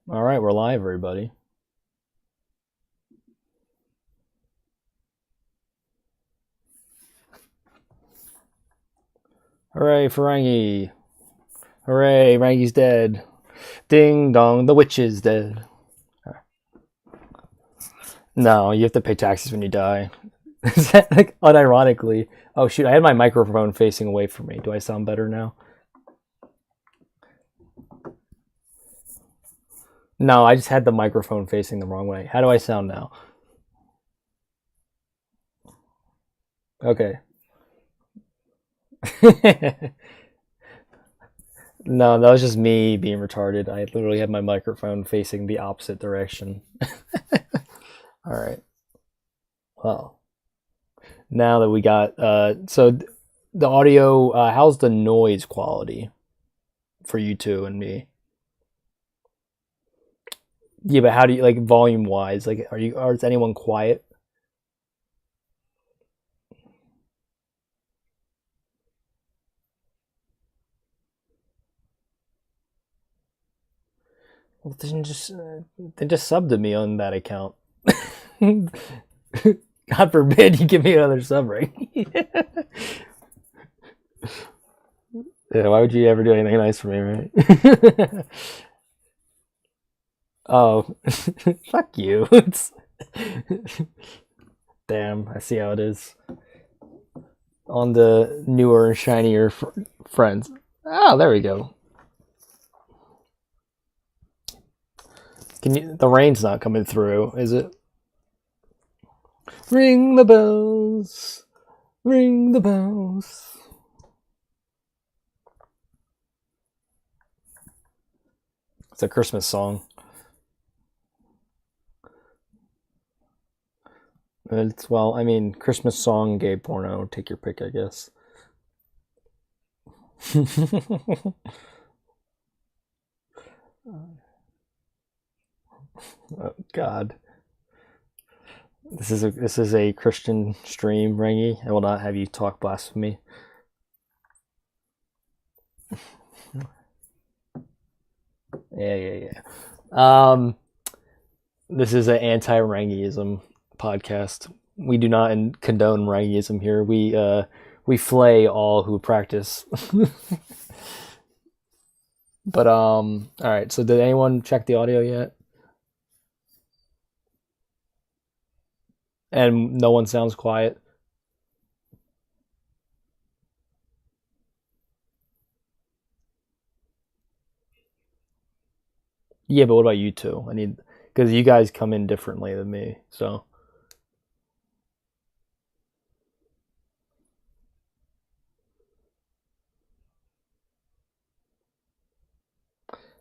All right, we're live, everybody. Hooray for Rangi. Hooray, Rangi's dead. Ding dong, the witch is dead. No, you have to pay taxes when you die. Like, unironically. Oh shoot, I had my microphone facing away from me. Do I sound better now? No, I just had the microphone facing the wrong way. How do I sound now? Okay. No, that was just me being retarded. I literally had my microphone facing the opposite direction. All right. Well, now that we got the audio, how's the noise quality for you two and me? Yeah, but how do you like volume wise? Like, is anyone quiet? Well, then just sub to me on that account. God forbid you give me another sub, right? Yeah, why would you ever do anything nice for me, right? Oh, fuck you. Damn, I see how it is. On the newer and shinier friends. Oh, there we go. The rain's not coming through, is it? Ring the bells. Ring the bells. It's a Christmas song. Well, I mean, Christmas song, gay porno. Take your pick, I guess. Oh, God. This is a Christian stream, Rangi. I will not have you talk blasphemy. Yeah. This is an anti-Rangiism podcast. We do not condone Rangiism here. We flay all who practice. But all right. So did anyone check the audio yet? And no one sounds quiet. Yeah, but what about you two? I need because you guys come in differently than me. So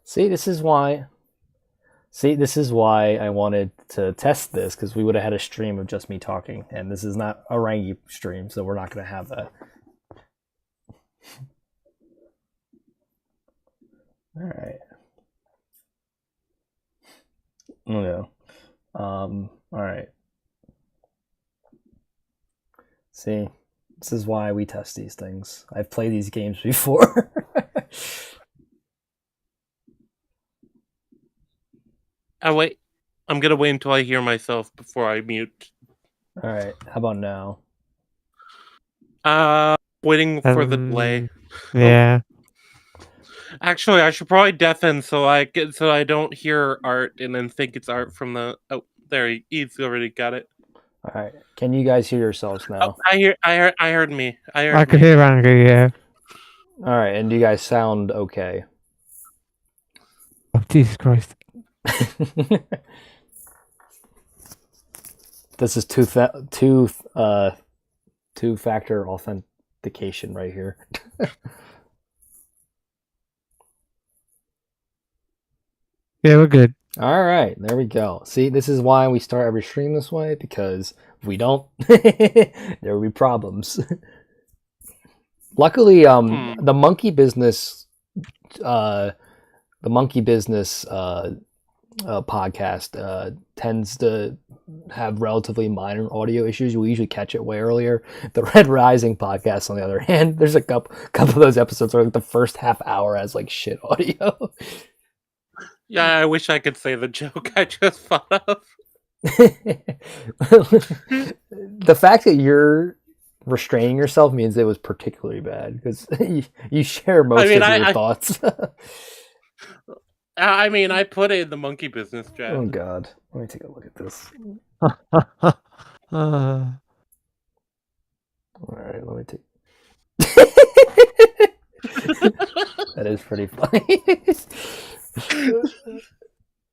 see, this is why. See, this is why I wanted to test this because we would have had a stream of just me talking, and this is not a Rangi stream, so we're not going to have that. All right. Yeah. All right. See, this is why we test these things. I've played these games before. Oh wait, I'm gonna wait until I hear myself before I mute. All right. How about now? Waiting for the delay. Yeah. Actually, I should probably deafen so I don't hear Art and then think it's Art from the. Oh, there he's already got it. All right. Can you guys hear yourselves now? Oh, I heard me. I could hear Rangi, yeah. All right. And do you guys sound okay? Oh, Jesus Christ. This is two-factor authentication right here. Yeah, we're good. All right, there we go. See, this is why we start every stream this way, because if we don't, there will be problems. Luckily, the monkey business, podcast tends to have relatively minor audio issues. We usually catch it way earlier. The Red Rising podcast, on the other hand, there's a couple of those episodes where like the first half hour has like shit audio. Yeah, I wish I could say the joke I just thought of. The fact that you're restraining yourself means it was particularly bad because you share most mean, of your I thoughts. I put it in the monkey business, Jeff. Oh God, let me take a look at this. Uh, All right, let me take. That is pretty funny.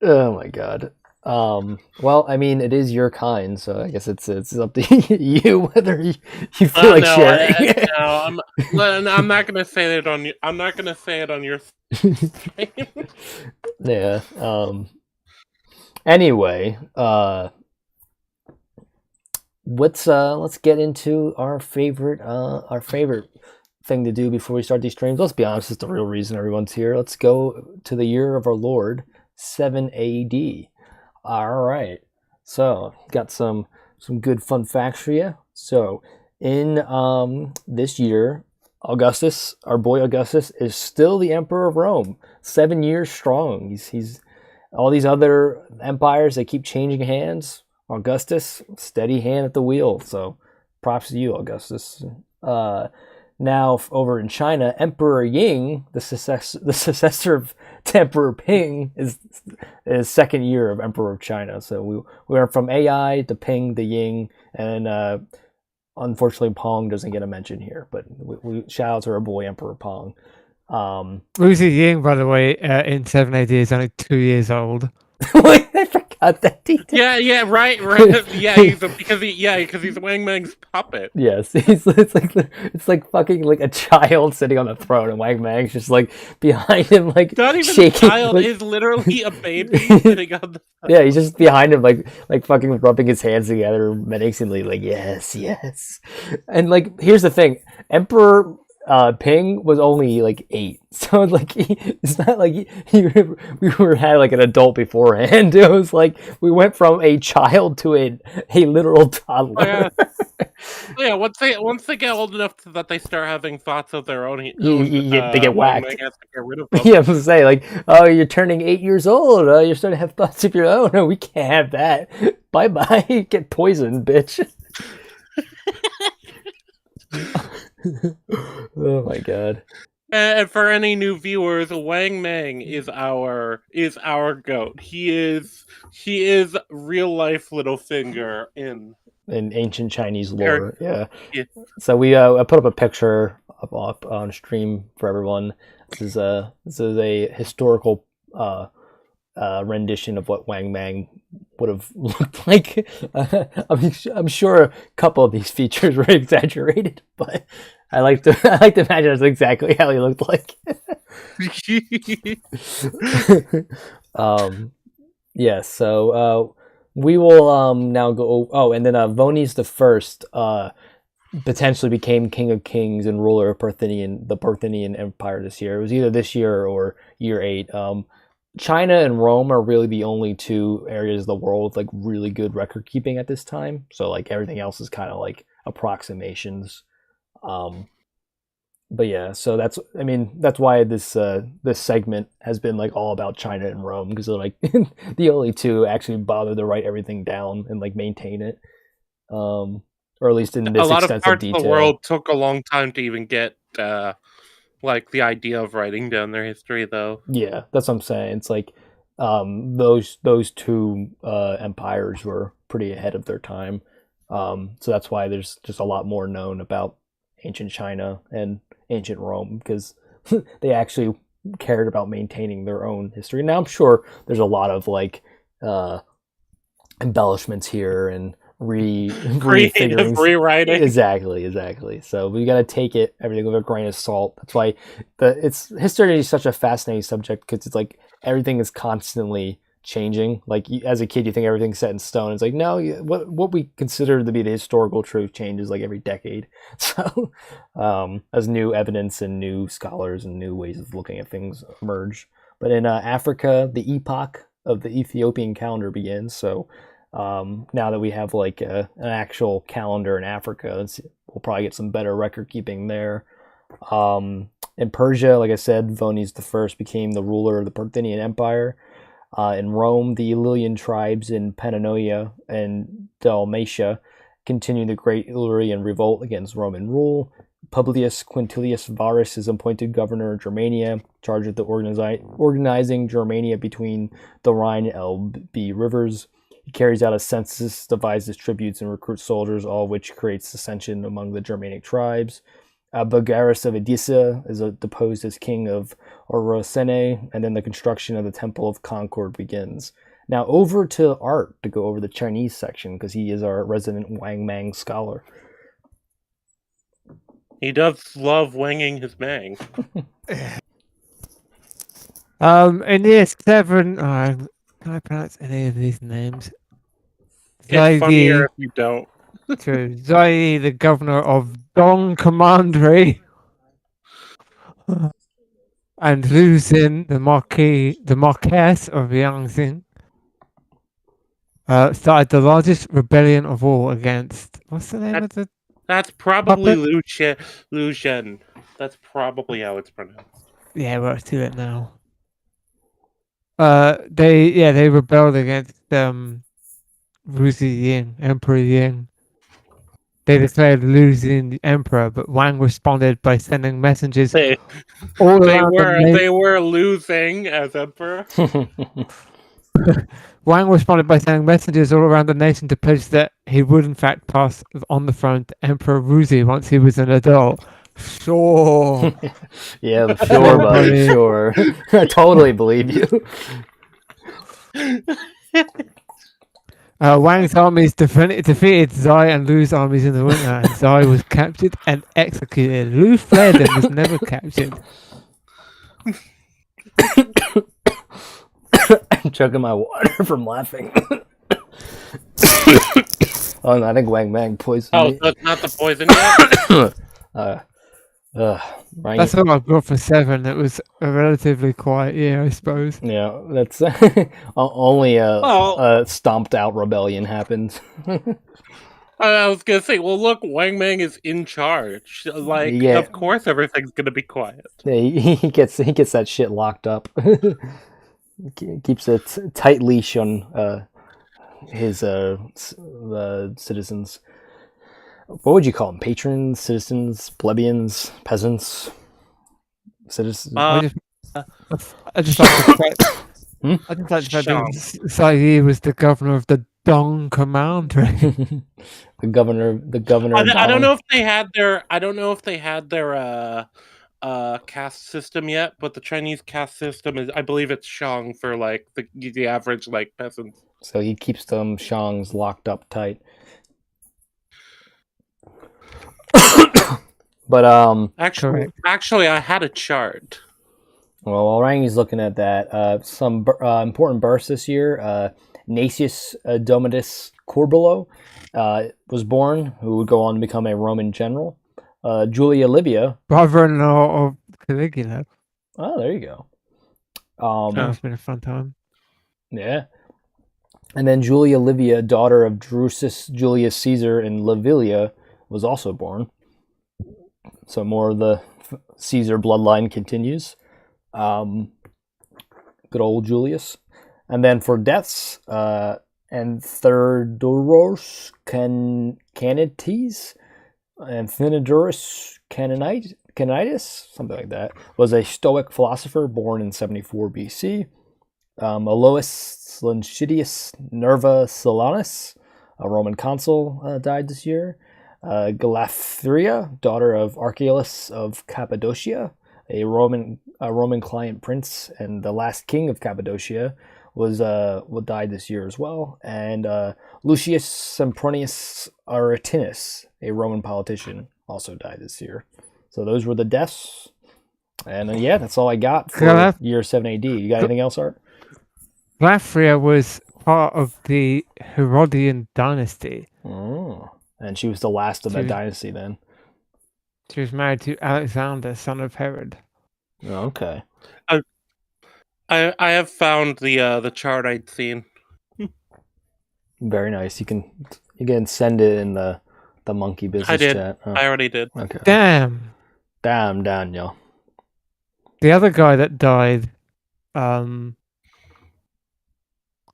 Oh my God. Well, I mean, it is your kind, so I guess it's up to you whether you feel like sharing. I'm not gonna say it on you. I'm not gonna say it on your stream. Yeah. Anyway, let's get into our favorite thing to do before we start these streams. Let's be honest, it's the real reason everyone's here. Let's go to the year of our Lord 7 AD. All right. So, got some good fun facts for you. So, in this year, Augustus, our boy Augustus, is still the emperor of Rome. 7 years strong. He's all these other empires, they keep changing hands. Augustus, steady hand at the wheel. So, props to you, Augustus. Now, over in China, Emperor Ying, the successor of Emperor Ping, is second year of Emperor of China. So we went from AI to Ping to Ying, and unfortunately Pong doesn't get a mention here. But we shout out to our boy Emperor Pong. Lucy Ying, by the way, in 7 AD is only 2 years old. Wait, I forgot that detail. Yeah, right. Yeah, because he's Wang Mang's puppet. Yes, it's like fucking like a child sitting on the throne, and Wang Mang's just like behind him, like Not even shaking. a child, like, is literally a baby sitting on the. Yeah, he's just behind him, like fucking rubbing his hands together menacingly, like yes. And like, here's the thing: Emperor Ping was only like 8, so like it's not like we had like an adult beforehand. It was like we went from a child to a literal toddler. Yeah, once they get old enough that they start having thoughts of their own, they get whacked. Wang Mang has to get rid of them. Yeah, I was gonna say, like, oh, you're turning 8 years old. You're starting to have thoughts of your own. No, we can't have that. Bye bye. Get poisoned, bitch. Oh my God. And for any new viewers, Wang Mang is our goat. He is real life Littlefinger in ancient Chinese lore. Yeah. Yeah. So I put up a picture up on stream for everyone. This is a historical rendition of what Wang Mang would have looked like. I'm sure a couple of these features were exaggerated, but I like to imagine that's exactly how he looked like. Yeah. So we will now go. Oh, and then Vonis the First potentially became King of Kings and ruler of the Parthian Empire this year. It was either this year or year 8. China and Rome are really the only two areas of the world with like really good record keeping at this time. So like everything else is kind of like approximations. But yeah, so that's why this segment has been like all about China and Rome, because they're like the only two actually bother to write everything down and like maintain it. Or at least in this a lot extensive of parts detail. of the world took a long time to even get like the idea of writing down their history, though. Yeah, that's what I'm saying. It's like those two empires were pretty ahead of their time. So that's why there's just a lot more known about ancient China and ancient Rome, because they actually cared about maintaining their own history. Now I'm sure there's a lot of like embellishments here and creative rewriting. Exactly. So we got to take everything with a grain of salt. That's why history is such a fascinating subject, because it's like everything is constantly changing. Like as a kid, you think everything's set in stone. It's like, no, what we consider to be the historical truth changes like every decade. So as new evidence and new scholars and new ways of looking at things emerge. But in Africa, the epoch of the Ethiopian calendar begins. So now that we have like an actual calendar in Africa, we'll probably get some better record keeping there. In Persia, like I said, Vonis the First became the ruler of the Parthian Empire. In Rome, the Illyrian tribes in Pannonia and Dalmatia continued the Great Illyrian revolt against Roman rule. Publius Quintilius Varus is appointed governor of Germania, charged with organizing Germania between the Rhine and Elbe rivers. He carries out a census, devises tributes, and recruits soldiers, all of which creates dissension among the Germanic tribes. Bulgarus of Edessa is deposed as king of Orosene, and then the construction of the Temple of Concord begins. Now over to Art to go over the Chinese section, because he is our resident Wang Mang scholar. He does love wanging his mang. In year 7, can I pronounce any of these names? It's funnier if you don't. True. Zai, the governor of Dong Commandery, and Lu Xin, the Marquess of Yangtze, started the largest rebellion of all against. What's the name of the? That's probably Lu Zhen. That's probably how it's pronounced. Yeah, we're to it now. They rebelled against Ruzi Ying, Emperor Ying. They declared Lu Xin the emperor, but Wang responded by sending messengers They were losing as emperor. Wang responded by sending messengers all around the nation to pledge that he would in fact pass on the throne to Emperor Ruzi once he was an adult. Sure. Yeah, sure, buddy, sure. I totally believe you. Wang's armies defeated Zai and Lu's armies in the winter, and Zai was captured and executed. Lu fled and was never captured. I'm chugging my water from laughing. Oh, no, I think Wang Mang poisoned me. Oh, that's not the poison yet? Right. That's what I've got for 7. It was a relatively quiet year, I suppose. Yeah, that's only a stomped out rebellion happened. I was gonna say, well, look, Wang Mang is in charge. Of course, everything's gonna be quiet. Yeah, he gets that shit locked up. Keeps a tight leash on his citizens. What would you call them? Patrons, citizens, plebeians, peasants, citizens. I just like the fact that Sai was the governor of the Dong Commandery. the governor. I don't know if they had their. I don't know if they had their caste system yet, but the Chinese caste system is. I believe it's Shang for like the average like peasants. So he keeps them Shangs locked up tight. But actually, I had a chart. Well, while Rangi's looking at that, some important births this year. Nacius Domitius Corbulo was born, who would go on to become a Roman general. Julia Livia, brother-in-law of Caligula. Oh, there you go. It's been a fun time. Yeah. And then Julia Livia, daughter of Drusus Julius Caesar and Livilia, was also born. So more of the Caesar bloodline continues. Good old Julius. And then for deaths, Anthedorus Canites, Anthinodorus Canonitis, something like that, was a Stoic philosopher born in 74 BC. Alois Lancidius Nerva Silanus, a Roman consul, died this year. Galathria, daughter of Archelaus of Cappadocia, a Roman client prince and the last king of Cappadocia, died this year as well. And Lucius Sempronius Aretinus, a Roman politician, also died this year. So those were the deaths. And that's all I got for year 7 AD. You got anything else, Art? Galathria was part of the Herodian dynasty. Oh. And she was the last of that dynasty then. She was married to Alexander, son of Herod. Okay. I have found the chart I'd seen. Very nice. You can send it in the monkey business chat. I already did. Okay. Damn, Daniel. The other guy that died,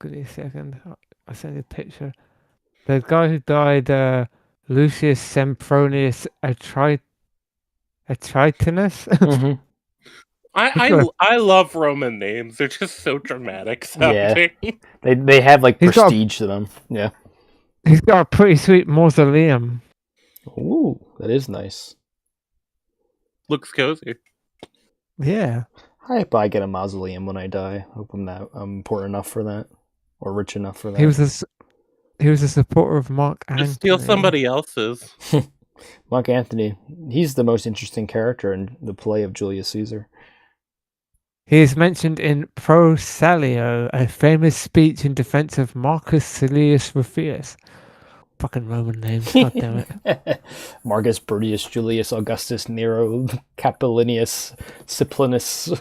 give me a second. I'll send you a picture. The guy who died, Lucius Sempronius Atritinus. Mhm. I love Roman names. They're just so dramatic sounding. They have like He's got a- prestige to them. Yeah. He's got a pretty sweet mausoleum. Ooh, that is nice. Looks cozy. Yeah. I hope I get a mausoleum when I die. I hope I'm important enough for that, or rich enough for that. He was a supporter of Mark Antony. Just steal somebody else's. Mark Antony. He's the most interesting character in the play of Julius Caesar. He is mentioned in Pro Salio, a famous speech in defense of Marcus Cilius Rufus. Fucking Roman names, god damn it. Marcus Brutus Julius Augustus Nero Capilinius Cyplinus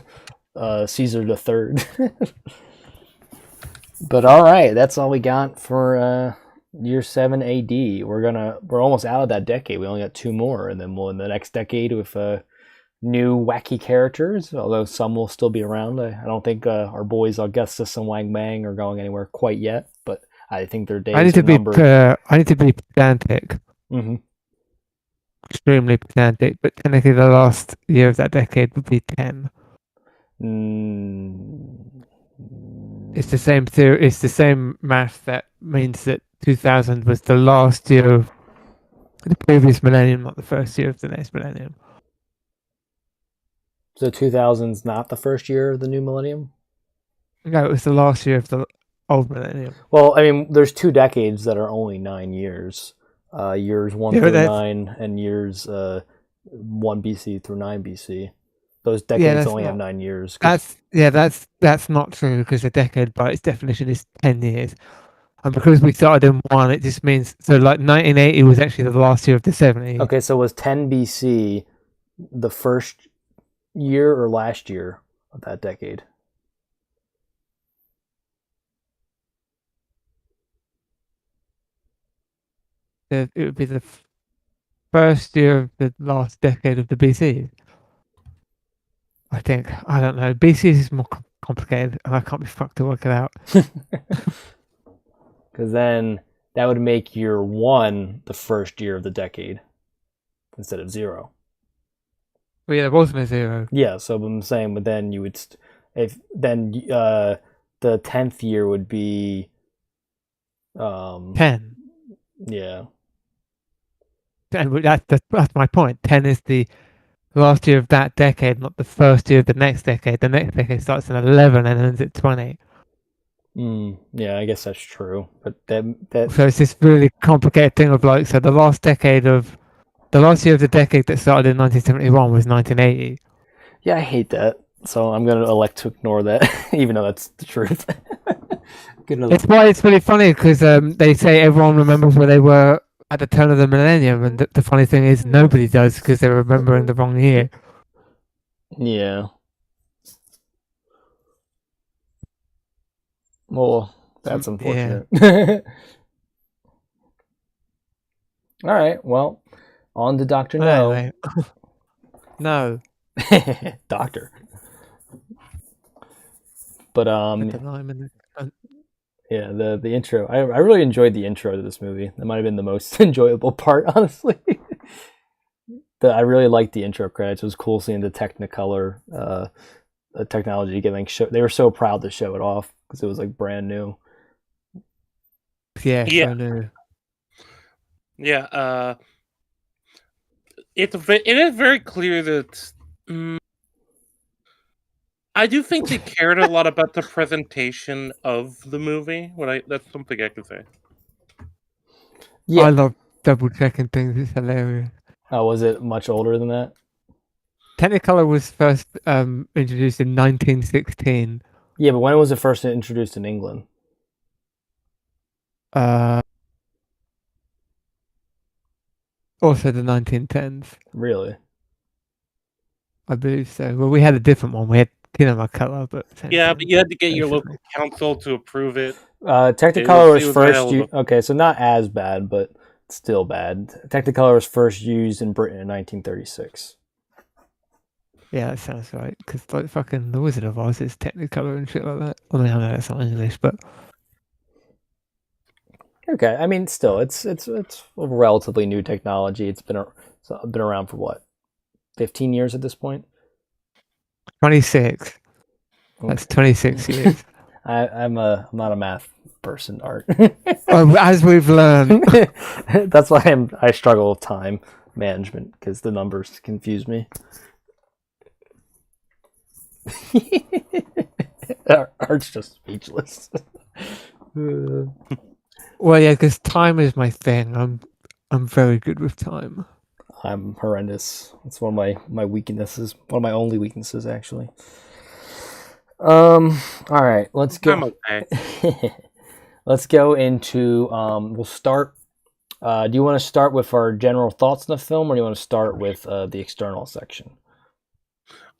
Caesar III. But all right, that's all we got for year 7 AD. We're almost out of that decade. We only got 2 more, and then we'll in the next decade with new wacky characters. Although some will still be around. I don't think our boys Augustus and Wang Mang are going anywhere quite yet, but I think their days are numbered. I need to be pedantic. Mm-hmm. Extremely pedantic, but technically the last year of that decade would be 10. It's the same theory. It's the same math that means that 2000 was the last year of the previous millennium, not the first year of the next millennium. So 2000's not the first year of the new millennium? No, it was the last year of the old millennium. Well, I mean, there's 2 decades that are only 9 years. Years 1 through 9 and years 1 BC through 9 BC. Those decades only have 9 years. That's not true, because a decade by its definition is 10 years. And because we started in 1, it just means, so like 1980 was actually the last year of the 70s. Okay, so was 10 BC the first year or last year of that decade? It would be the first year of the last decade of the BC. I think. I don't know. BC is more complicated, and I can't be fucked to work it out. Because then that would make year 1 the first year of the decade instead of 0. Well, yeah, there wasn't a 0. Yeah, so I'm saying, but then you would, the 10th year would be 10. Yeah. And that's my point. 10 is the last year of that decade, not the first year of the next decade. The next decade starts at 11 and ends at 20. Yeah, I guess that's true. But that so it's this really complicated thing of like, so the last year of the decade that started in 1971 was 1980. Yeah, I hate that. So I'm gonna elect to ignore that, even though that's the truth. It's why it's really funny, because they say everyone remembers where they were at the turn of the millennium, and the funny thing is nobody does, because they're remembering the wrong year. Yeah. Well, that's unfortunate. Yeah. All right. Well, on to Dr. No. Anyway. No. Doctor. But yeah, the intro. I really enjoyed the intro to this movie. That might have been the most enjoyable part, honestly. I really liked the intro credits. It was cool seeing the Technicolor technology getting show. They were so proud to show it off because it was like brand new. Yeah. So new. Yeah. It is very clear that. I do think they cared a lot about the presentation of the movie. That's something I can say. Yeah. I love double checking things. It's hilarious. Oh, was it much older than that? Technicolor was first introduced in 1916. Yeah, but when was it first introduced in England? Also the 1910s. Really? I believe so. Well, we had a different one. We had Kinemacolor, but yeah, but you had to get your local council to approve it. Technicolor was first. Okay, so not as bad, but still bad. Technicolor was first used in Britain in 1936. Yeah, that sounds right. Because like fucking The Wizard of Oz is Technicolor and shit like that. I mean, I know that's not English, but Okay, I mean, still, it's a relatively new technology. It's been around for what, 15 years at this point. 26. That's Okay. 26 years. I'm not a math person, Art. As we've learned. That's why I struggle with time management because the numbers confuse me. Art's just speechless. Well, yeah, because time is my thing. I'm very good with time. I'm horrendous. It's one of my weaknesses. One of my only weaknesses, actually. All right, let's go. I'm okay. Let's go into. We'll start. Do you want to start with our general thoughts on the film, or do you want to start with the external section?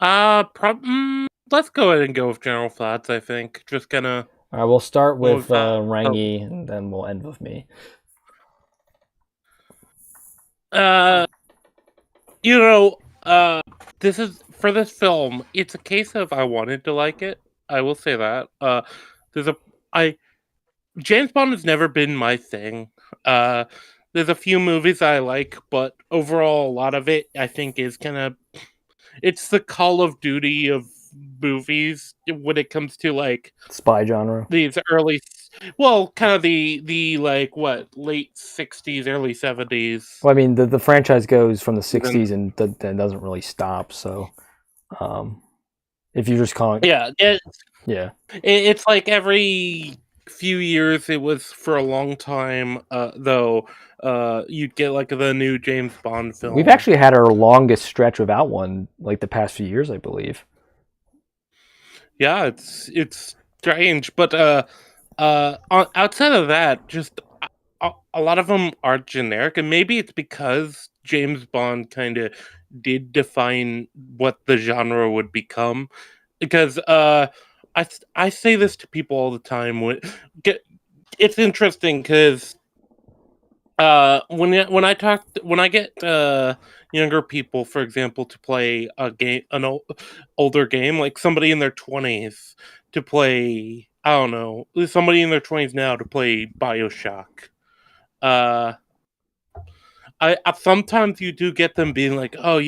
Let's go ahead and go with general thoughts. I think just gonna. All right, we'll start with With, Rangi, and then we'll end with me. You know, this is for this film. It's a case of I wanted to like it. I will say that. James Bond has never been my thing. There's a few movies I like, but overall, a lot of it I think is kind of. It's the Call of Duty of movies when it comes to like Spy genre. these early, well, kind of the like what late '60s, early '70s. Well, I mean, the franchise goes from the '60s and then doesn't really stop. So, if you're just calling, Yeah, yeah, it's like every few years. It was for a long time, though. You'd get like the new James Bond film. we've actually had our longest stretch without one, like the past few years, I believe. Yeah, it's strange, but outside of that, just a lot of them are generic, and maybe it's because James Bond kind of did define what the genre would become. Because I say this to people all the time. It's interesting because when I get younger people, for example, to play a game, older game, like somebody in their 20s to play, I don't know, somebody in their 20s now to play BioShock. Uh, I sometimes you do get them being like, oh,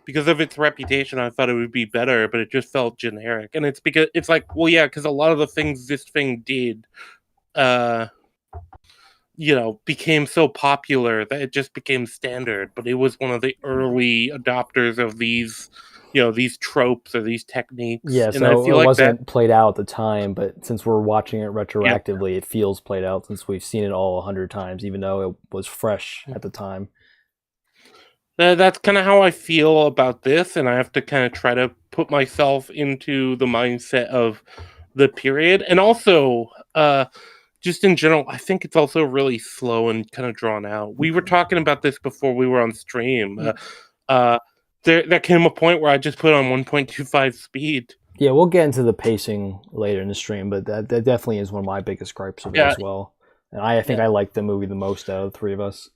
because of its reputation, I thought it would be better, but it just felt generic, and it's because it's like, well, yeah, because a lot of the things this thing did, uh, became so popular that it just became standard. But it was one of the early adopters of these, these tropes or these techniques. Yeah, And so I feel it like wasn't played out at the time, but since we're watching it yeah, retroactively, it feels played out since we've seen it all 100 times, even though it was fresh at the time. that's kind of how I feel about this, and I have to kind of try to put myself into the mindset of the period, and also, just in general, I think it's also really slow and kind of drawn out. We were talking about this before we were on stream. There came a point where I just put on 1.25 speed. Yeah, we'll get into the pacing later in the stream, but that definitely is one of my biggest gripes with it Yeah, as well. And I think yeah, I like the movie the most out of the three of us.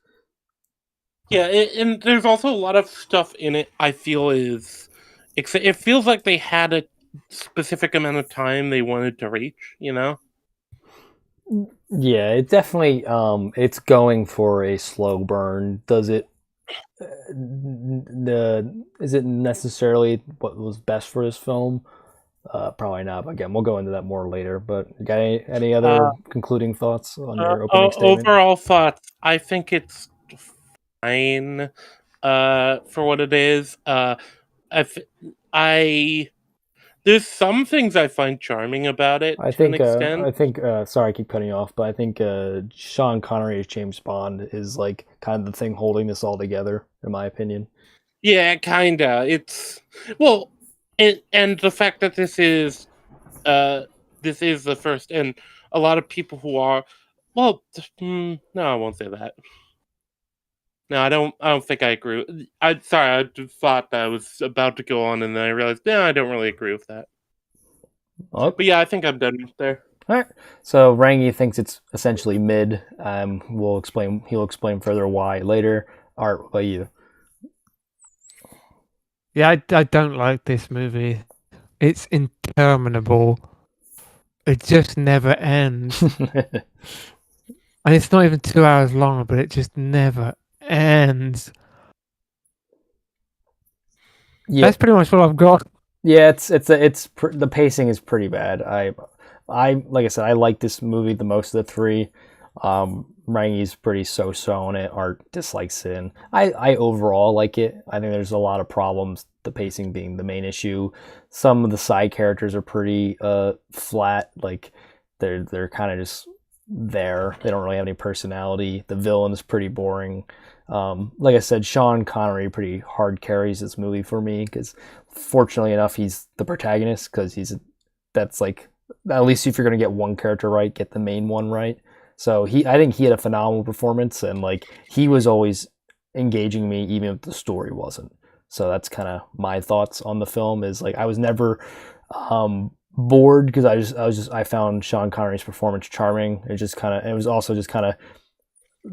yeah. And there's also a lot of stuff in it. I feel it feels like they had a specific amount of time they wanted to reach. Yeah, it definitely it's going for a slow burn. Does it is it necessarily what was best for this film? Probably not. But again, we'll go into that more later. But you got any other concluding thoughts on your opening statement? Overall thoughts. I think it's fine. For what it is. I There's some things I find charming about it I to an think extent. sorry I keep cutting you off, but I think Sean Connery as James Bond is like kind of the thing holding this all together, in my opinion. Yeah, kinda. It's well, and the fact that this is the first, and a lot of people who are, well, no, I won't say that. No, I don't think I agree. Sorry, I just thought that I was about to go on, and then I realized, no, I don't really agree with that. Oh, But yeah, I think I'm done there. all right. So Rangi thinks it's essentially mid. We'll explain. He'll explain further why later. Art, what about you? Yeah, I don't like this movie. It's interminable. It just never ends. And it's not even 2 hours long, but it just never ends. Yeah, That's pretty much what I've got. yeah. The pacing is pretty bad. I like I said, I like this movie the most of the three. Rangi's pretty so-so on it. Art dislikes it. And I overall like it. I think there's a lot of problems, the pacing being the main issue. Some of the side characters are pretty flat. Like they're kind of just there. They don't really have any personality. The villain is pretty boring. Like I said, Sean Connery pretty hard carries this movie for me because fortunately enough, he's the protagonist because that's like, at least if you're gonna get one character right, get the main one right. So I think he had a phenomenal performance, and like he was always engaging me, even if the story wasn't. So that's kind of my thoughts on the film. Is like I was never bored because I found Sean Connery's performance charming. It was also just kind of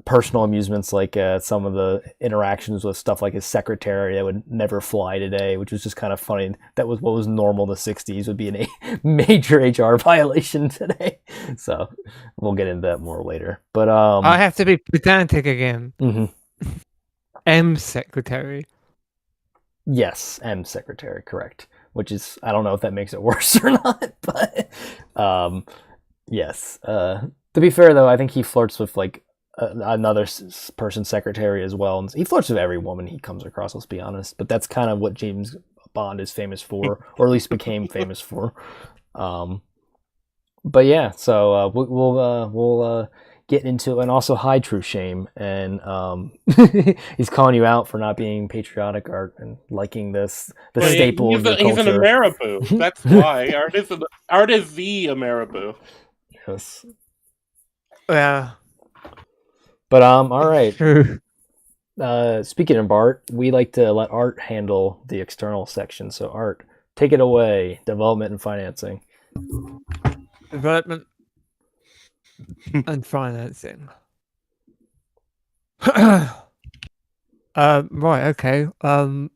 personal amusements, like some of the interactions with stuff like his secretary that would never fly today, which was just kind of funny. That was what was normal in the 60s would be a major HR violation today. So we'll get into that more later. But I have to be pedantic again. Mhm. M secretary. Yes, M secretary, correct. Which is, I don't know if that makes it worse or not, but yes. To be fair though, I think he flirts with like another person's secretary as well, and he flirts with every woman he comes across. Let's be honest, but that's kind of what James Bond is famous for, or at least became famous for. But yeah, so we'll get into, and also hi True Shame, and he's calling you out for not being patriotic, Art, and liking the staple of your culture. He's an Ameriboo. That's why Art is the Ameriboo. Yes. Yeah. But all right. True. Speaking of Art, we like to let Art handle the external section. So Art, take it away. Development and financing. Development and financing. Right. Okay. Well,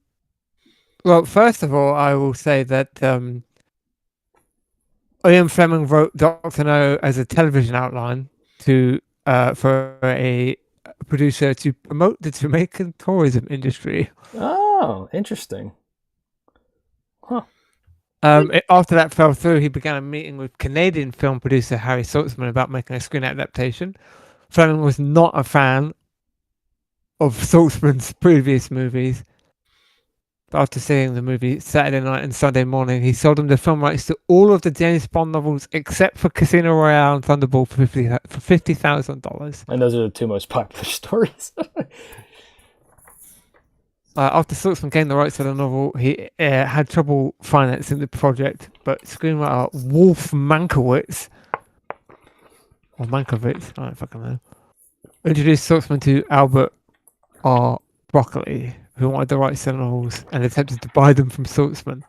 first of all, I will say that Ian Fleming wrote Doctor No as a television outline for a producer to promote the Jamaican tourism industry. Oh, interesting. Huh. After that fell through, he began a meeting with Canadian film producer Harry Saltzman about making a screen adaptation. Fleming was not a fan of Saltzman's previous movies. But after seeing the movie Saturday night and Sunday morning, he sold him the film rights to all of the James Bond novels except for Casino Royale and Thunderball for $50,000. And those are the two most popular stories. After Saltzman gained the rights to the novel, he had trouble financing the project, but screenwriter Wolf Mankiewicz, or Mankiewicz, I don't fucking know, introduced Saltzman to Albert R. Broccoli, who wanted the rights to the novels and attempted to buy them from Saltzman.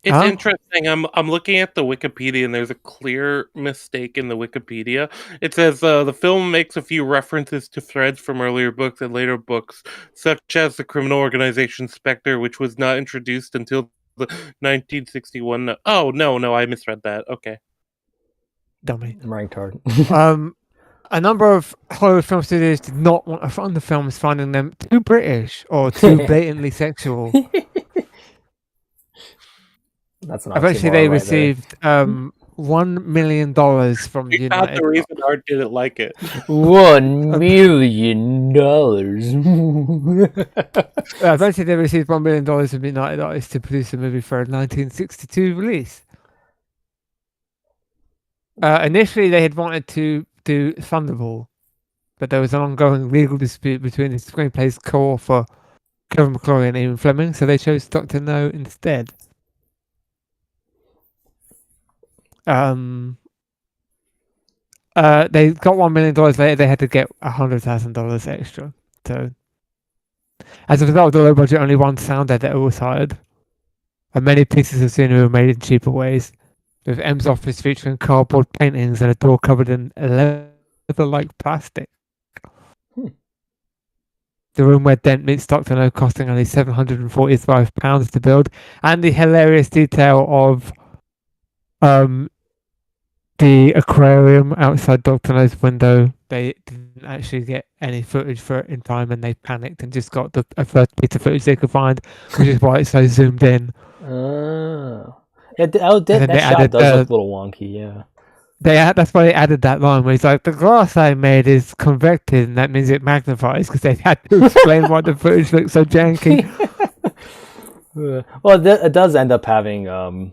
It's interesting. I'm looking at the Wikipedia, and there's a clear mistake in the Wikipedia. It says the film makes a few references to threads from earlier books and later books, such as the criminal organization Spectre, which was not introduced until the 1961. Oh no, I misread that. Okay, dummy. I'm ranked hard. A number of Hollywood film studios did not want to fund the films, finding them too British or too blatantly sexual. That's an Eventually, they received $1 million from the United. That's the reason Art didn't like it. $1 million. Eventually, they received $1 million from United Artists to produce the movie for a 1962 release. Initially, they had wanted to do Thunderball, but there was an ongoing legal dispute between the screenplay's co-author Kevin McClory and Ian Fleming, so they chose Doctor No instead. They got $1 million later. They had to get $100,000 extra. So, as a result of the low budget, only one sound editor was hired, and many pieces of scenery were made in cheaper ways, with M's office featuring cardboard paintings and a door covered in leather-like plastic. The room where Dent meets Doctor No costing only £745 to build, and the hilarious detail of the aquarium outside Dr. No's window, they didn't actually get any footage for it in time, and they panicked and just got a first piece of footage they could find, which is why it's so zoomed in. Oh. And then That shot does look a little wonky, yeah. That's why they added that line where he's like, the glass I made is convected, and that means it magnifies, because they had to explain why the footage looks so janky. Well, it does end up having a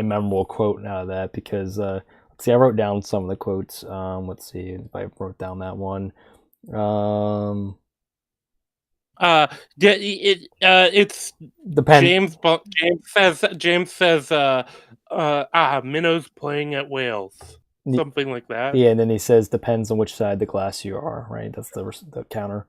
memorable quote out of that, because let's see, I wrote down some of the quotes. Let's see if I wrote down that one. It's The pen. James says minnows playing at whales, something like that. Yeah, and then he says depends on which side of the glass you are, right? That's the counter.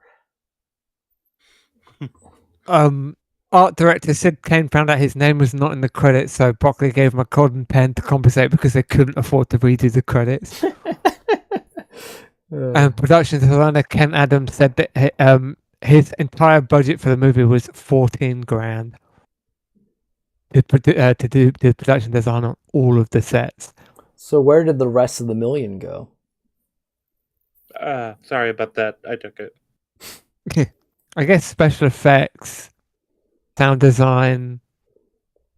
Art director Sid Kane found out his name was not in the credits, so Broccoli gave him a golden pen to compensate because they couldn't afford to redo the credits. And production designer Ken Adams said that his entire budget for the movie was $14,000 to do the production design on all of the sets. So where did the rest of the million go? Sorry about that. I took it. I guess special effects, sound design,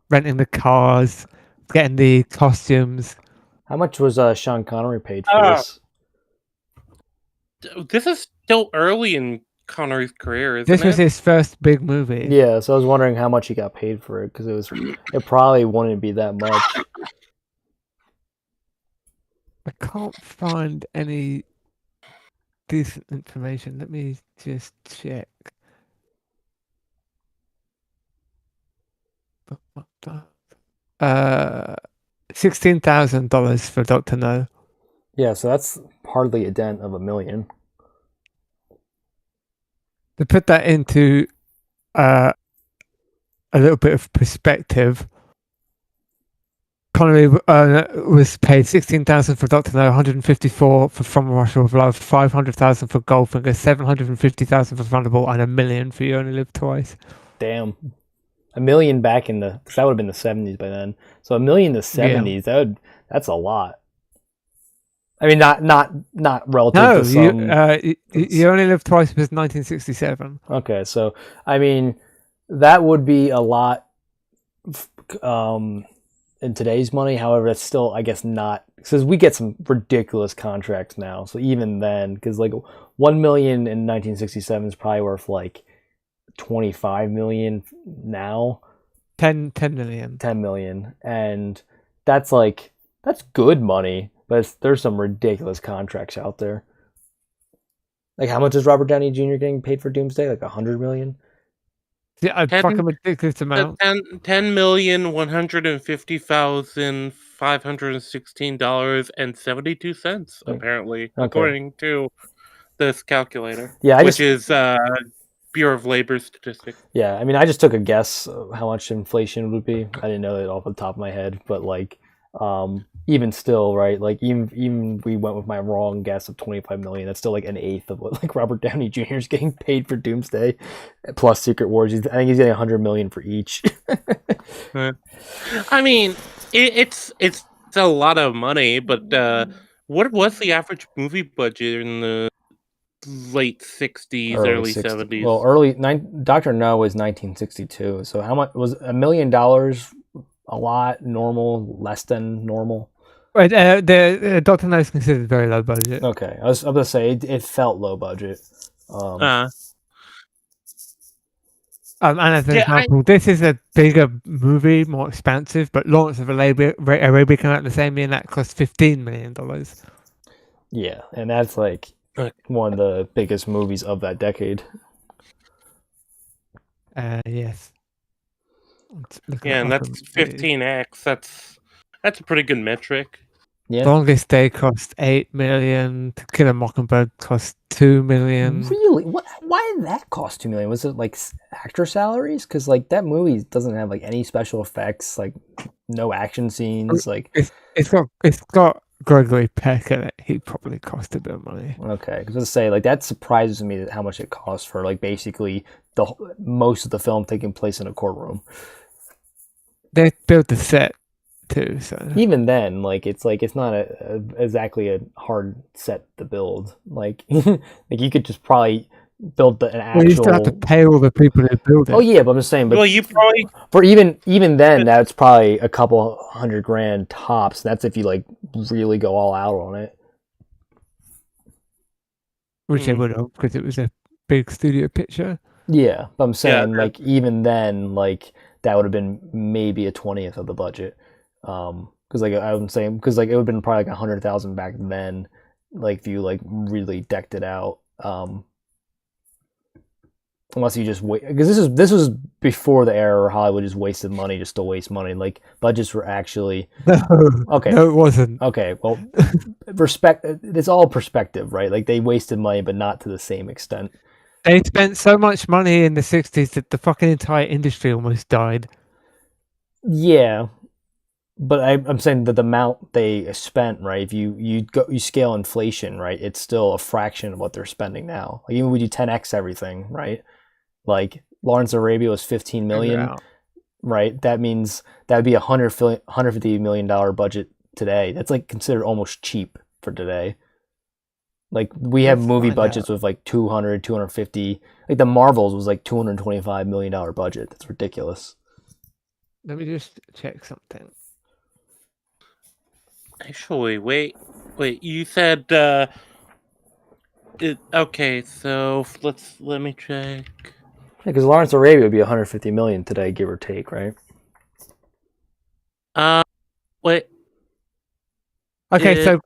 renting the cars, getting the costumes. How much was Sean Connery paid for this? This is still early in Connery's career, isn't This was it? his first big movie. Yeah, so I was wondering how much he got paid for it, because it probably wouldn't be that much. I can't find any decent information. Let me just check. $16,000 for Dr. No. Yeah, so that's hardly a dent of $1 million. To put that into a little bit of perspective, Connery was paid $16,000 for Dr. No, $154,000 for From Russia with Love, $500,000 for Goldfinger, $750,000 for Thunderball, and $1 million for You Only Live Twice. Damn. $1 million back in because that would have been the 70s by then. So $1 million in the 70s, that's a lot. I mean, not relative to some. You Only Live Twice was 1967. Okay, so I mean, that would be a lot in today's money. However, that's still, I guess, not, because we get some ridiculous contracts now. So even then, because like $1 million in 1967 is probably worth like $25 million now. 10 million. 10 million, and that's good money. But there's some ridiculous contracts out there. Like, how much is Robert Downey Jr. getting paid for Doomsday? Like $100 million? Yeah, a fucking ridiculous amount. $10,150,516.72, apparently, according to this calculator. Yeah, which is Bureau of Labor Statistics. Yeah, I mean, I just took a guess of how much inflation would be. I didn't know it off the top of my head, but like, even still, right? Like, even we went with my wrong guess of 25 million. That's still like an eighth of what like Robert Downey Jr. is getting paid for Doomsday, plus Secret Wars. I think he's getting 100 million for each. I mean, it's a lot of money, but what was the average movie budget in the late 60s, early 70s? Well, Dr. No was 1962. So how much was $1 million? A lot, normal, less than normal? The Dr. No is considered very low budget. Okay, I was going to say it felt low budget. And as an example, this is a bigger movie, more expansive, but Lawrence of Arabia came out the same year, and that cost $15 million. Yeah, and that's like one of the biggest movies of that decade. Yes. Yeah, and that's 15x. That's a pretty good metric. Yeah. Longest Day cost $8 million. To Kill a Mockingbird cost $2 million. Really? Why did that cost $2 million? Was it like actor salaries? Because like that movie doesn't have like any special effects, like no action scenes. Like it's got Gregory Peck in it. He probably cost a bit of money. Okay, because I was say like that surprises me how much it costs for like basically most of the film taking place in a courtroom. They built the set too. So even then, like it's not exactly a hard set to build. Like like you could just probably build an well, you still have to actual. pay all the people who build it. Oh yeah, but I'm just saying. But Well, you probably for even then, that's probably a couple $100,000 tops. That's if you like really go all out on it. Which they would have, because it was a big studio picture. Yeah, but I'm saying Yeah, like even then, like that would have been maybe a 20th of the budget. Because like I'm saying, because like it would have been probably like 100,000 back then, like if you like really decked it out. Unless you just wait, because this was before the era where Hollywood just wasted money just to waste money. Like budgets were actually No, okay. no, it wasn't. Okay, well, it's all perspective, right? Like they wasted money, but not to the same extent. They spent so much money in the 60s that the fucking entire industry almost died. Yeah, but I'm saying that the amount they spent, right? If you scale inflation, right? It's still a fraction of what they're spending now. Like even when you 10x everything, right? Like Lawrence of Arabia was 15 million, right? That means that would be $150 million budget today. That's like considered almost cheap for today. Like we have movie budgets with like 200, 250. Like the Marvels was like $225 million budget. That's ridiculous. Let me just check something. actually wait. You said okay. So let me check. Because Lawrence of Arabia would be 150 million today, give or take, right? Wait. Okay, so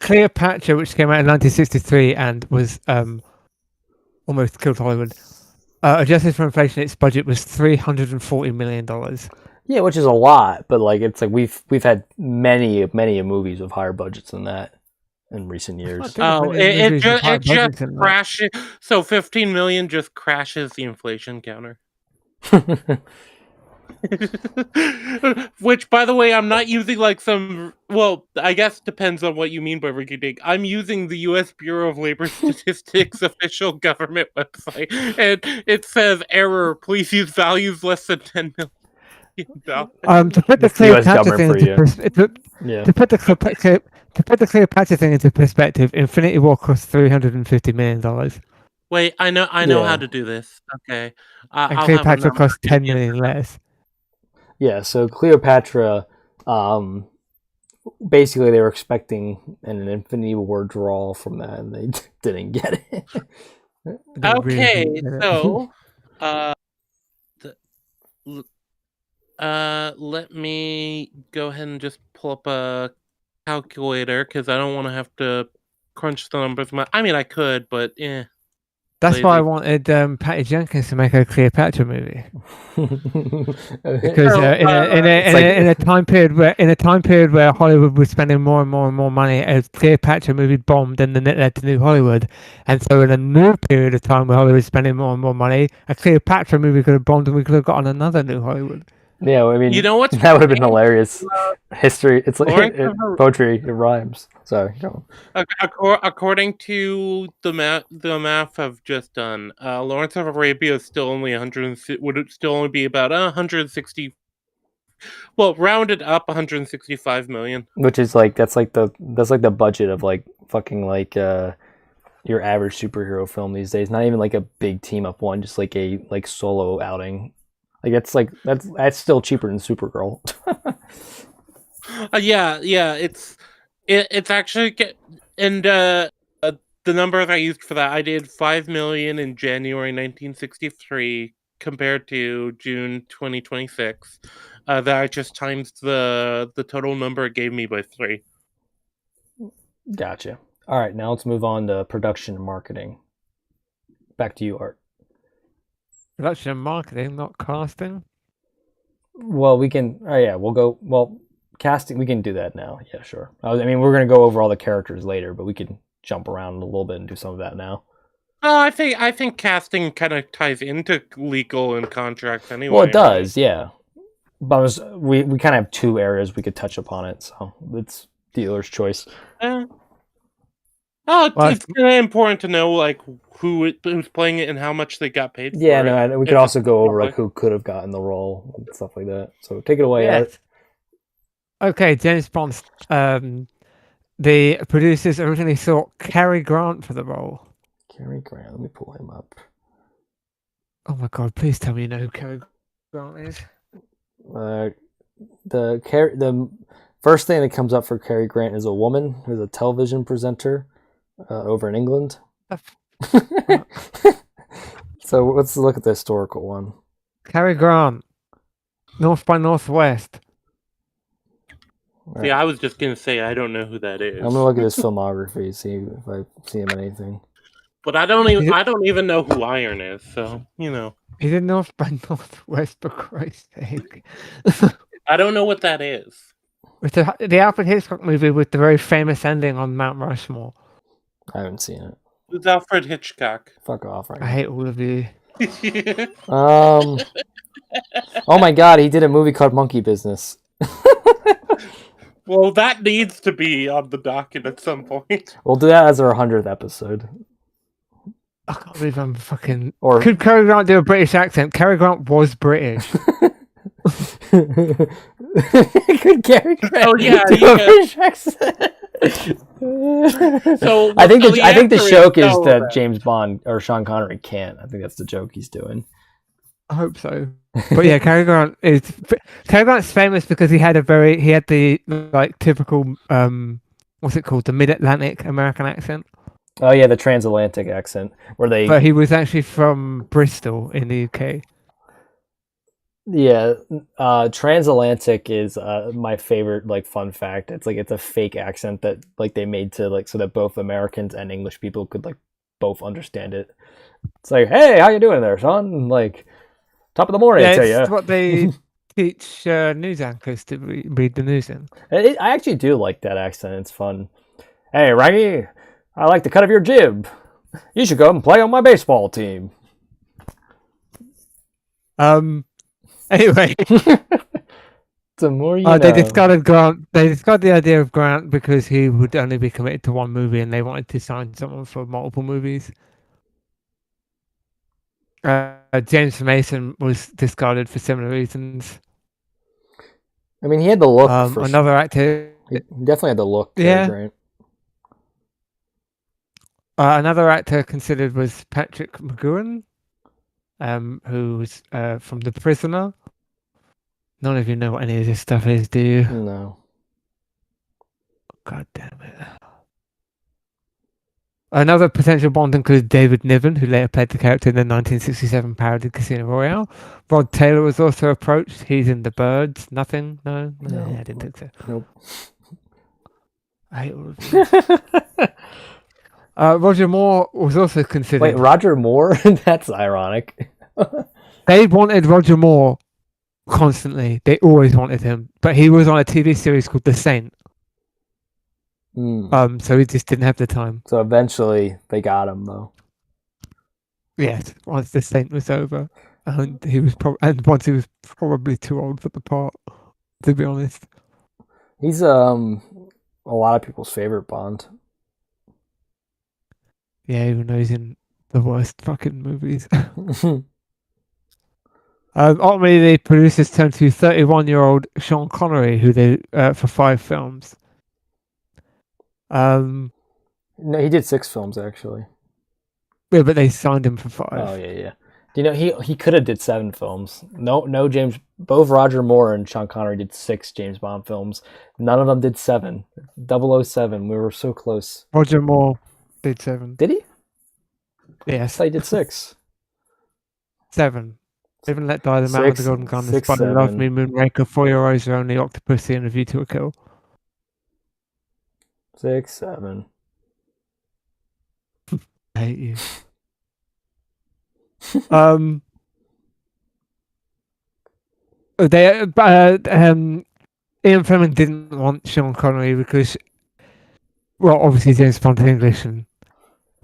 Cleopatra, which came out in 1963 and was almost killed Hollywood, adjusted for inflation, its budget was $340 million. Yeah, which is a lot, but like it's like we've had many movies with higher budgets than that in recent years. Oh, it just crashes. So 15 million just crashes the inflation counter. Which, by the way, I'm not using like some. Well, I guess depends on what you mean by rinky-dink. I'm using the U.S. Bureau of Labor Statistics official government website, and it says error. Please use values less than 10 million. To put the Cleopatra thing into to put the Cleopatra thing into perspective, Infinity War cost $350 million. Wait, I know how to do this. Okay, and Cleopatra cost 10 million less. Yeah, so Cleopatra, basically they were expecting an Infinity War draw from that, and they didn't get it. Okay, so, let me go ahead and just pull up a calculator because I don't want to have to crunch the numbers. I mean, I could, but That's why I wanted Patty Jenkins to make a Cleopatra movie. Because in a time period where Hollywood was spending more and more money, a Cleopatra movie bombed, and then it led to New Hollywood. And so in a new period of time where Hollywood was spending more and more money, a Cleopatra movie could have bombed, and we could have gotten another New Hollywood. Yeah, I mean, you know what? That would have been hilarious. History, it's like poetry, it rhymes. Sorry, go on. According to the math I've just done, Lawrence of Arabia is still only would it still only be about 160. Well, rounded up 165 million. Which is like that's like the budget of like fucking like your average superhero film these days. Not even like a big team up one, just like a like solo outing. Like that's still cheaper than Supergirl. Yeah, it's actually and the numbers I used for that, I did 5 million in January 1963 compared to June 2026. That I just times the total number it gave me by 3. Gotcha. All right, now let's move on to production and marketing. Back to you, Art. Production and marketing, not casting. Well, we can. Oh yeah, we'll go. Well, casting. We can do that now. Yeah, sure. I mean, we're gonna go over all the characters later, but we can jump around a little bit and do some of that now. I think casting kind of ties into legal and contracts anyway. Well, it does, yeah. But we kind of have two areas we could touch upon it, so it's dealer's choice. It's kind of important to know like who's playing it and how much they got paid for it. No, we could also go over like who could have gotten the role and stuff like that. So take it away, Art. Okay, James Bond. The producers originally sought Cary Grant for the role. Cary Grant. Let me pull him up. Oh my god! Please tell me you know who Cary Grant is. The first thing that comes up for Cary Grant is a woman who's a television presenter over in England. So let's look at the historical one. Cary Grant, North by Northwest. See, I was just gonna say I don't know who that is. I'm gonna look at his filmography, see if I see him in anything. But I don't even know who Iron is, so you know. He did North by Northwest, for Christ's sake. I don't know what that is. With the Alfred Hitchcock movie with the very famous ending on Mount Rushmore. I haven't seen it. Who's Alfred Hitchcock? Fuck off, right I hate all of you. Oh my god, he did a movie called Monkey Business. Well, that needs to be on the docket at some point. We'll do that as our 100th episode. I can't believe I'm fucking. Or Could Cary Grant do a British accent? Cary Grant was British. Could Cary Grant Oh yeah, do a British accent? So I think the joke is that that James Bond or Sean Connery can't. I think that's the joke he's doing. I hope so. But yeah, Cary Grant's famous because he had the like typical what's it called, the mid-Atlantic American accent. Oh yeah, the transatlantic accent where they. But he was actually from Bristol in the UK. Yeah, transatlantic is my favorite like fun fact. It's a fake accent that like they made to like so that both Americans and English people could like both understand it. It's like, hey, how you doing there, son? Like, top of the morning, Yeah, I tell it's you. what they teach news anchors to read the news in. I actually do like that accent. It's fun. Hey, Rangi, I like the cut of your jib. You should go and play on my baseball team. Anyway, The more you know. they discarded Grant. They discarded the idea of Grant because he would only be committed to one movie, and they wanted to sign someone for multiple movies. James Mason was discarded for similar reasons. I mean, he had the look. Another actor. He definitely had the look. Yeah. Grant. Another actor considered was Patrick McGoohan, who was from The Prisoner. None of you know what any of this stuff is, do you? No. God damn it. Another potential Bond includes David Niven, who later played the character in the 1967 parody Casino Royale. Rod Taylor was also approached. He's in The Birds. Nothing? No? I didn't think so. Nope. I hate all of you. Roger Moore was also considered. Wait, Roger Moore? That's ironic. They wanted Roger Moore constantly. They always wanted him. But he was on a TV series called The Saint. So he just didn't have the time. So eventually they got him, though. Yes, once The Saint was over. And he was once he was probably too old for the part, to be honest. He's a lot of people's favorite Bond. Yeah, even though he's in the worst fucking movies. Ultimately, the producers turned to 31-year-old Sean Connery, who they for 5 films. No, he did 6 films actually. Yeah, but they signed him for 5. Oh yeah. You know, he could have did 7 films. No, James. Both Roger Moore and Sean Connery did 6 James Bond films. None of them did 7. 007. We were so close. Roger Moore did 7. Did he? Yes. I did 6. 7. Live and Let Die, The Man with the Golden Gun, 6, Spider Love Me, Moonraker, For Your Eyes Only, Octopussy, and A View to a Kill. 6, 7. I hate you. Ian Fleming didn't want Sean Connery because, well, obviously James Bond is English and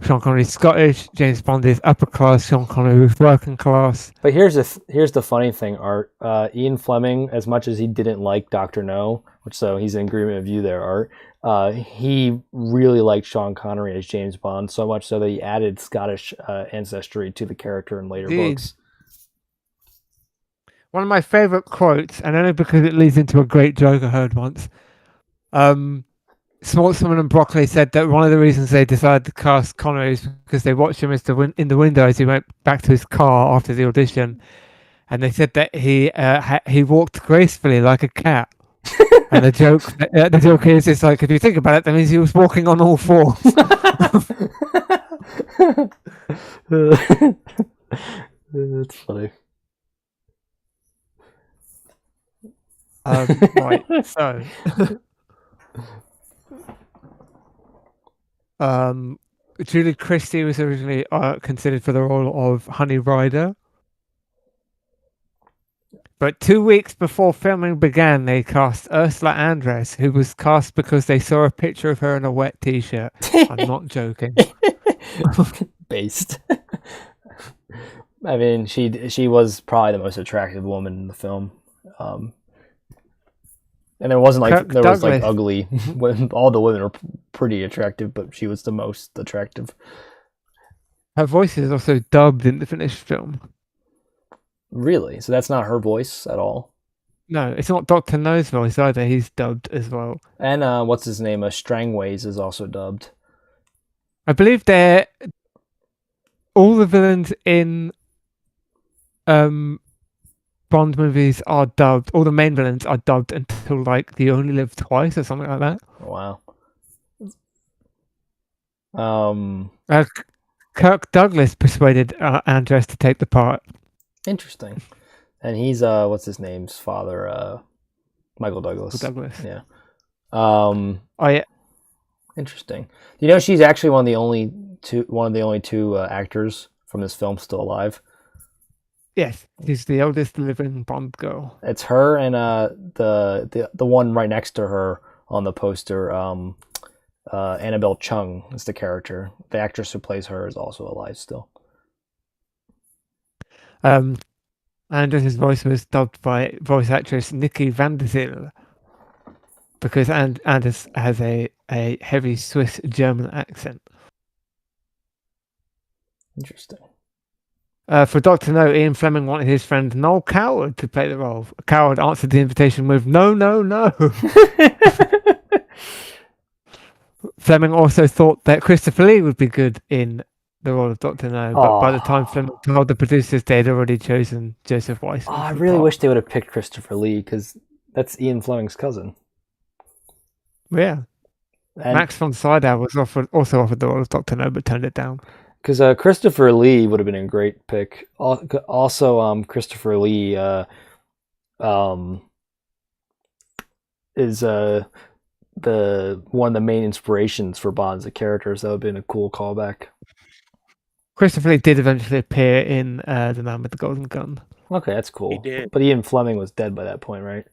Sean Connery is Scottish. James Bond is upper class. Sean Connery is working class. But here's the funny thing, Art. Ian Fleming, as much as he didn't like Dr. No, which so he's in agreement with you there, Art. He really liked Sean Connery as James Bond, so much so that he added Scottish ancestry to the character in later books. one of my favorite quotes, and only because it leads into a great joke I heard once. Schwartzman and Broccoli said that one of the reasons they decided to cast Connery is because they watched him in the window as he went back to his car after the audition, and they said that he walked gracefully like a cat. And the joke is, it's like, if you think about it, that means he was walking on all fours. That's funny. Right, so Julie Christie was originally considered for the role of Honey Rider, but 2 weeks before filming began, they cast Ursula Andress, who was cast because they saw a picture of her in a wet t-shirt. I'm not joking. Based. I mean, she was probably the most attractive woman in the film. And there wasn't like Kirk Douglas. Was like ugly. All the women were pretty attractive, but she was the most attractive. Her voice is also dubbed in the finished film. Really? So that's not her voice at all? No, it's not Dr. No's voice either. He's dubbed as well. And what's his name? Strangways is also dubbed. I believe all the villains in Bond movies are dubbed. All the main villains are dubbed until like You Only Live Twice or something like that. Wow. Kirk Douglas persuaded Andress to take the part. Interesting. And he's what's his name's father? Michael Douglas. Yeah. Oh yeah. Interesting. You know, she's actually one of the only two actors from this film still alive. Yes, she's the oldest living Bond girl. It's her and the one right next to her on the poster. Annabelle Chung is the character. The actress who plays her is also alive still. Andress's voice was dubbed by voice actress Nikki van der Zyl because Anders has a heavy Swiss German accent. Interesting. For Dr. No, Ian Fleming wanted his friend Noel Coward to play the role. Coward answered the invitation with no, no, no. Fleming also thought that Christopher Lee would be good in the role of Dr. No, but by the time Fleming told the producers, they'd already chosen Joseph Weissman. I really wish they would have picked Christopher Lee because that's Ian Fleming's cousin. Yeah. And Max von Sydow was also offered the role of Dr. No, but turned it down. Because Christopher Lee would have been a great pick. Also, Christopher Lee is the one of the main inspirations for Bond as a character, so that would have been a cool callback. Christopher Lee did eventually appear in The Man with the Golden Gun. Okay, that's cool. He did. But Ian Fleming was dead by that point, right?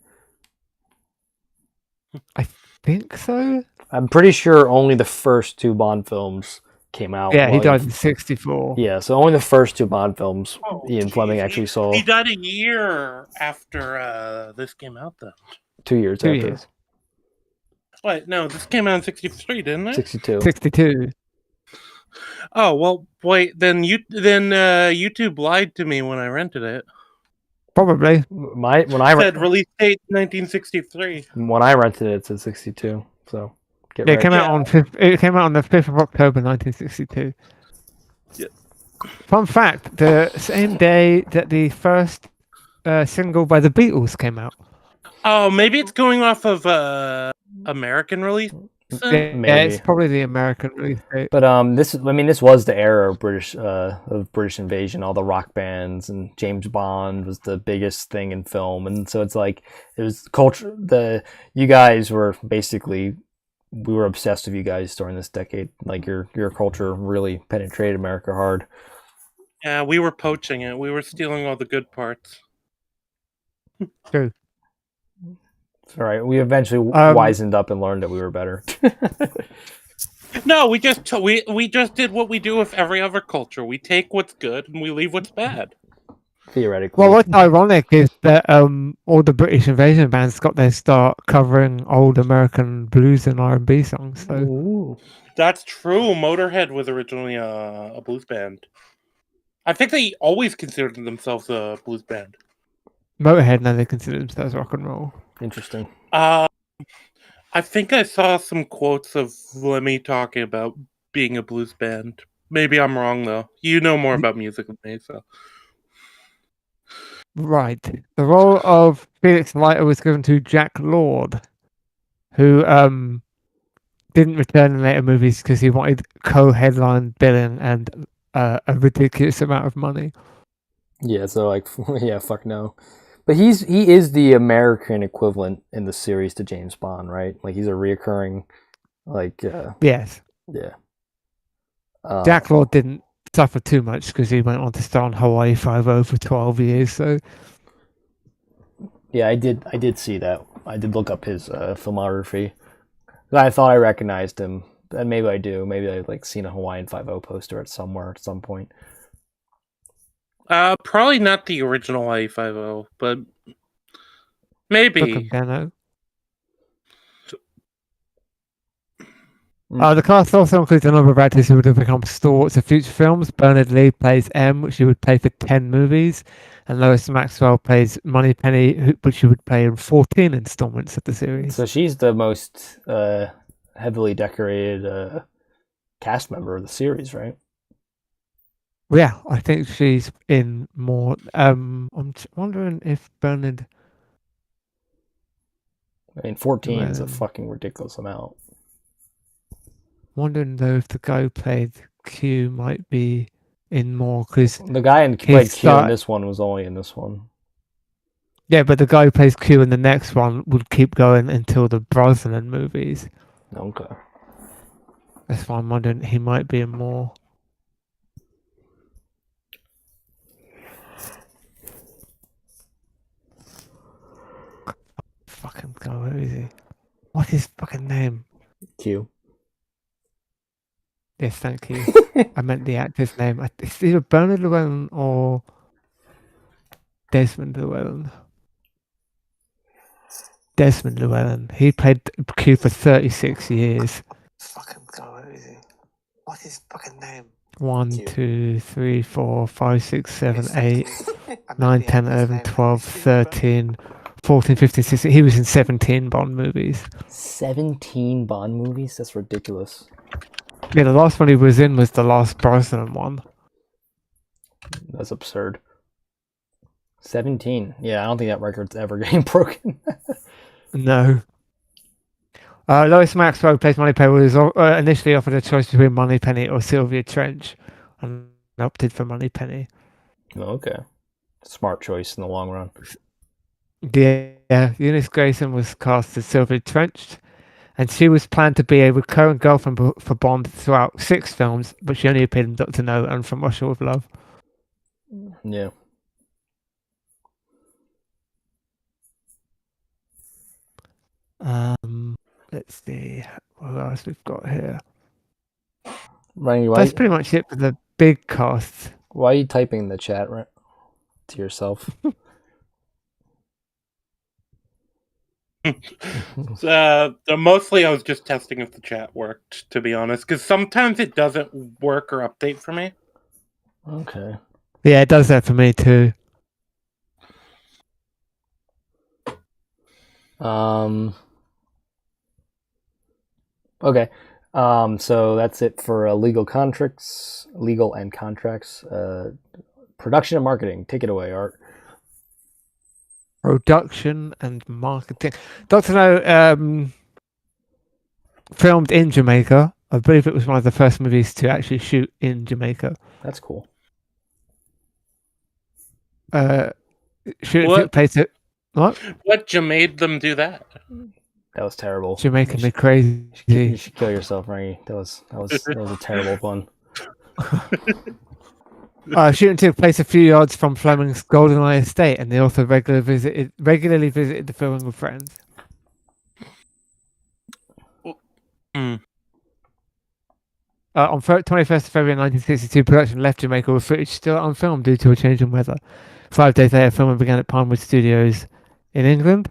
I think so. I'm pretty sure only the first two Bond films came out. Yeah, he died in 1964. Yeah, so only the first two Bond films Ian Fleming actually saw. He died a year after this came out, though. 2 years after. 2 years. Wait, no, this came out in 1963, didn't it? 1962. 1962. Oh, well, wait, then YouTube lied to me when I rented it. Probably. When I said release date 1963. When I rented it, it said 1962. So it came out on the 5th of October 1962. Yeah. Fun fact: the same day that the first single by the Beatles came out. Oh, maybe it's going off of American release. Yeah, it's probably the American release date. But this was the era of British invasion. All the rock bands and James Bond was the biggest thing in film, and so it's like it was culture. You guys were basically, we were obsessed with you guys during this decade. Like your culture really penetrated America hard. Yeah, we were poaching it. We were stealing all the good parts. True. All right, we eventually wisened up and learned that we were better. No, we just did what we do with every other culture. We take what's good and we leave what's bad. Theoretically. Well, what's ironic is that all the British invasion bands got their start covering old American blues and R&B songs. So. Ooh. That's true. Motorhead was originally a blues band. I think they always considered themselves a blues band. Motorhead now they consider themselves rock and roll. Interesting. I think I saw some quotes of Lemmy talking about being a blues band. Maybe I'm wrong though. You know more about music than me, so. Right. The role of Felix Leiter was given to Jack Lord, who didn't return in later movies because he wanted co-headline billing and a ridiculous amount of money. Yeah, so like, yeah, fuck no. But he is the American equivalent in the series to James Bond, right? Like he's a reoccurring, like, Yes. yeah. Jack Lord didn't suffer too much because he went on to star on Hawaii Five-0 for 12 years. So yeah, I did see that. I did look up his filmography. I thought I recognized him, and maybe I do. Maybe I've like seen a Hawaiian 5-0 poster at somewhere at some point. Probably not the original I-50, but maybe. The cast also includes a number of actors who would have become stalwarts of future films. Bernard Lee plays M, which she would play for 10 movies, and Lois Maxwell plays Moneypenny, which she would play in 14 installments of the series. So she's the most heavily decorated cast member of the series, right? Yeah, I think she's in more. I'm wondering if Bernard. I mean, 14 is a fucking ridiculous amount. Wondering though if the guy who played Q might be in more, because the guy who played Q in this one was only in this one. Yeah, but the guy who plays Q in the next one would keep going until the Brosnan movies. Okay. That's why I'm wondering he might be in more. Fucking guy, where is he? What's his fucking name? Q. Yes, thank you. I meant the actor's name. It's either Bernard Llewellyn or Desmond Llewellyn. Desmond Llewellyn. He played Q for 36 years. Fucking guy, where is he? What's his fucking name? 1, 2, 3, 4, 5, 6, 7, 8, 9, 10, 11, 12, 13, 14, 15, 16. He was in 17 Bond movies. 17 Bond movies? That's ridiculous. Yeah, the last one he was in was the last Brosnan one. That's absurd. 17. Yeah, I don't think that record's ever getting broken. No. Lois Maxwell, who plays Moneypenny, was initially offered a choice between Moneypenny or Sylvia Trench, and opted for Moneypenny. Okay. Smart choice in the long run. Yeah, Eunice Grayson was cast as Sylvia Trench, and she was planned to be a recurring girlfriend for Bond throughout 6 films, but she only appeared in Dr. No and From Russia with Love. Yeah. Let's see what else we've got here. Rangi, that's pretty much it for the big cast. Why are you typing in the chat right to yourself? Mostly I was just testing if the chat worked, to be honest, because sometimes it doesn't work or update for me. Okay. Yeah, it does that for me too. Okay. So that's it for legal and contracts. Production and marketing. Take it away, Art. Production and marketing. Dr. No filmed in Jamaica. I believe it was one of the first movies to actually shoot in Jamaica. That's cool. Shooting took place at what? What made them do that? That was terrible. Jamaican me crazy. You should kill yourself, Rangi. That was a terrible one. Shooting took place a few yards from Fleming's GoldenEye estate, and the author regularly visited the filming with friends. On 21st of February 1962, production left Jamaica with footage still on film due to a change in weather. 5 days later, filming began at Pinewood Studios in England.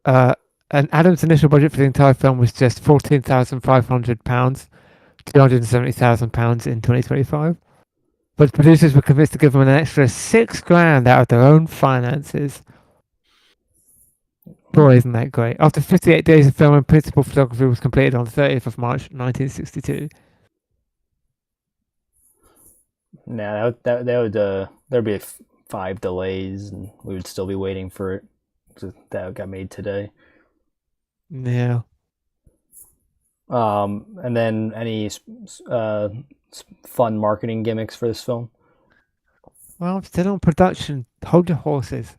And Adam's initial budget for the entire film was just £14,500, £270,000 in 2025. but producers were convinced to give him an extra $6,000 out of their own finances. Boy, isn't that great? After 58 days of filming, principal photography was completed on 30th of March, 1962. Nah, that would there'd be 5 delays, and we would still be waiting for it. So that got made today. Yeah. And then any fun marketing gimmicks for this film? Well, I'm still on production. Hold your horses.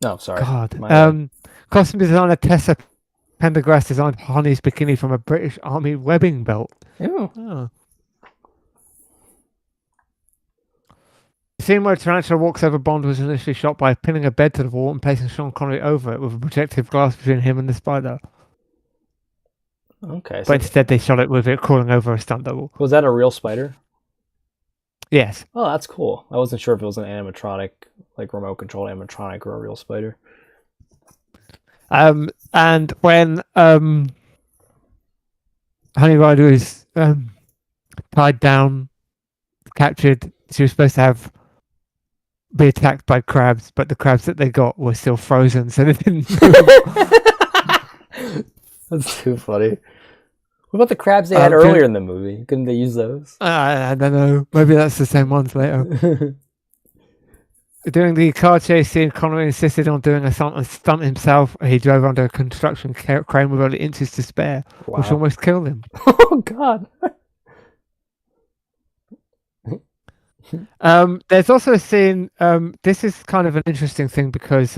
No, sorry. God. Costume designer Tessa Pendergrass designed Honey's bikini from a British Army webbing belt. Ew. Oh. The scene where Tarantula walks over Bond was initially shot by pinning a bed to the wall and placing Sean Connery over it with a protective glass between him and the spider. Okay. But instead they shot it with it crawling over a stunt double. Was that a real spider? Yes. Oh, that's cool. I wasn't sure if it was an animatronic, like remote controlled animatronic, or a real spider. And when Honey Rider is tied down, captured, she was supposed to be attacked by crabs, but the crabs that they got were still frozen, so they didn't move. That's too funny. What about the crabs they had earlier in the movie? Couldn't they use those? I don't know. Maybe that's the same ones later. During the car chase scene, Connery insisted on doing a stunt himself. He drove under a construction crane with only inches to spare, which almost killed him. Oh, God. There's also a scene. This is kind of an interesting thing because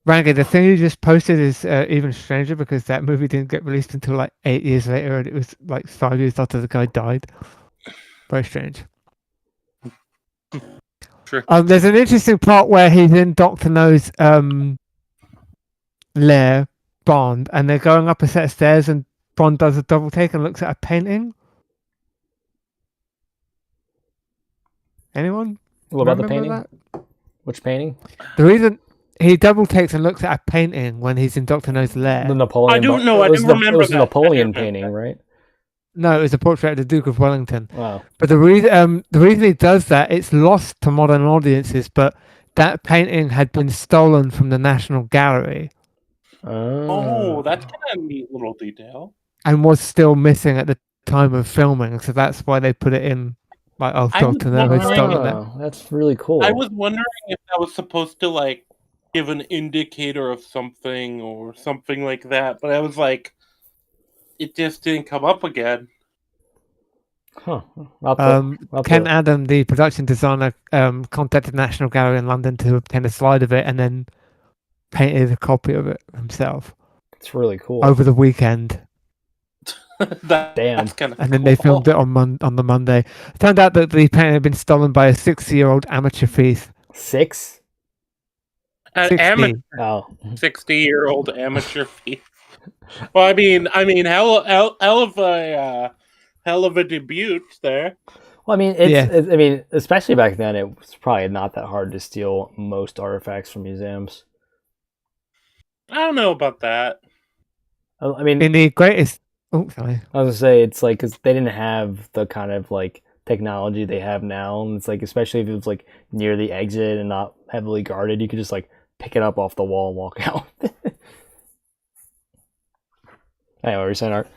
Rangi, the thing you just posted is even stranger because that movie didn't get released until like 8 years later, and it was like 5 years after the guy died. Very strange. Sure. There's an interesting part where he's in Dr. No's lair, Bond, and they're going up a set of stairs, and Bond does a double take and looks at a painting. Anyone? What about the remember painting? Which painting? The reason he double takes and looks at a painting when he's in Dr. No's lair. The Napoleon. I don't know. I didn't remember It was the that. Napoleon painting, right? No, it was a portrait of the Duke of Wellington. Wow. But the reason he does that, it's lost to modern audiences, but that painting had been stolen from the National Gallery. Oh, that's kind of a neat little detail. And was still missing at the time of filming, so that's why they put it in. Like, oh, Dr. No has stolen that. That's really cool. I was wondering if that was supposed to like give an indicator of something or something like that, but I was like, it just didn't come up again. Huh. Ken Adam, the production designer, contacted National Gallery in London to obtain a slide of it and then painted a copy of it himself. It's really cool. Over the weekend. Damn. That's kind of and then they filmed it on the Monday. It turned out that the painting had been stolen by a 60-year-old amateur thief. 6? An amateur, 60-year-old amateur thief. Well, I mean, hell of a debut there. Well, I mean, especially back then, it was probably not that hard to steal most artifacts from museums. I don't know about that. I mean, in the greatest. Oh, sorry. I was gonna say it's like because they didn't have the kind of like technology they have now, and it's like especially if it was like near the exit and not heavily guarded, you could just like pick it up off the wall and walk out. Anyway, what were you saying, Art?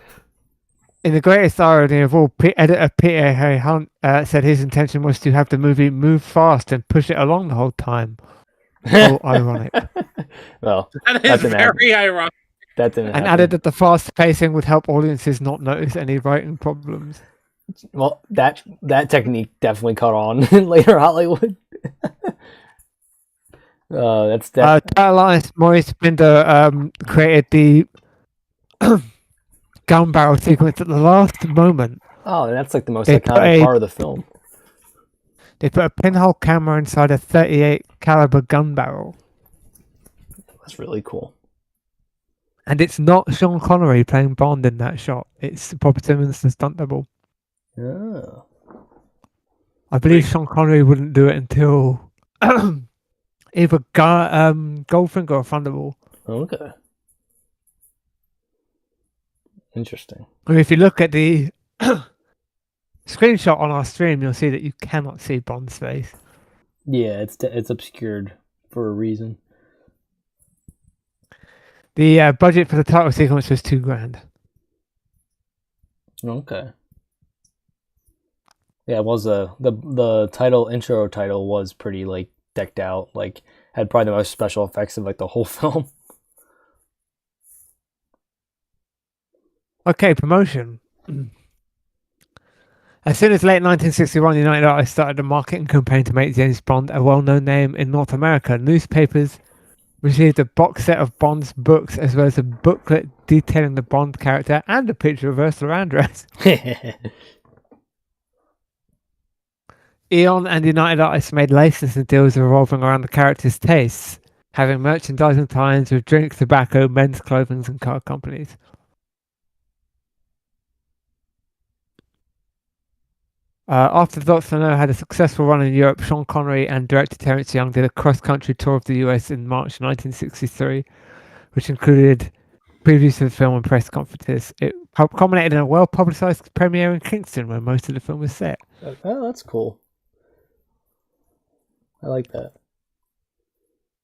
In the greatest irony of all, editor Peter Harry Hunt said his intention was to have the movie move fast and push it along the whole time. Oh, ironic. Well, that is very ironic. That didn't happen. Added that the fast pacing would help audiences not notice any writing problems. Well, that technique definitely caught on in later Hollywood. That's Alliance Maurice Binder created the gun barrel sequence at the last moment. Oh, that's like the most iconic part of the film. They put a pinhole camera inside a .38 caliber gun barrel. That's really cool. And it's not Sean Connery playing Bond in that shot. It's Bob Simmons, the stunt double. Oh. I believe Sean Connery wouldn't do it until either Goldfinger or Thunderball. Okay. Interesting. I mean, if you look at the screenshot on our stream, you'll see that you cannot see Bond's face. Yeah, it's obscured for a reason. The budget for the title sequence was $2,000. Okay. Yeah, it was the title intro title was pretty like decked out, like had probably the most special effects of like the whole film. Okay, promotion. As soon as late 1961, United Artists started a marketing campaign to make James Bond a well-known name in North America. Newspapers received a box set of Bond's books, as well as a booklet detailing the Bond character and a picture of Ursula Andress. Eon and United Artists made licensing deals revolving around the character's tastes, having merchandising tie-ins with drink, tobacco, men's clothing, and car companies. After Doctor No had a successful run in Europe, Sean Connery and director Terence Young did a cross-country tour of the US in March 1963, which included previews of the film and press conferences. It culminated in a well-publicized premiere in Kingston, where most of the film was set. Oh, that's cool. I like that.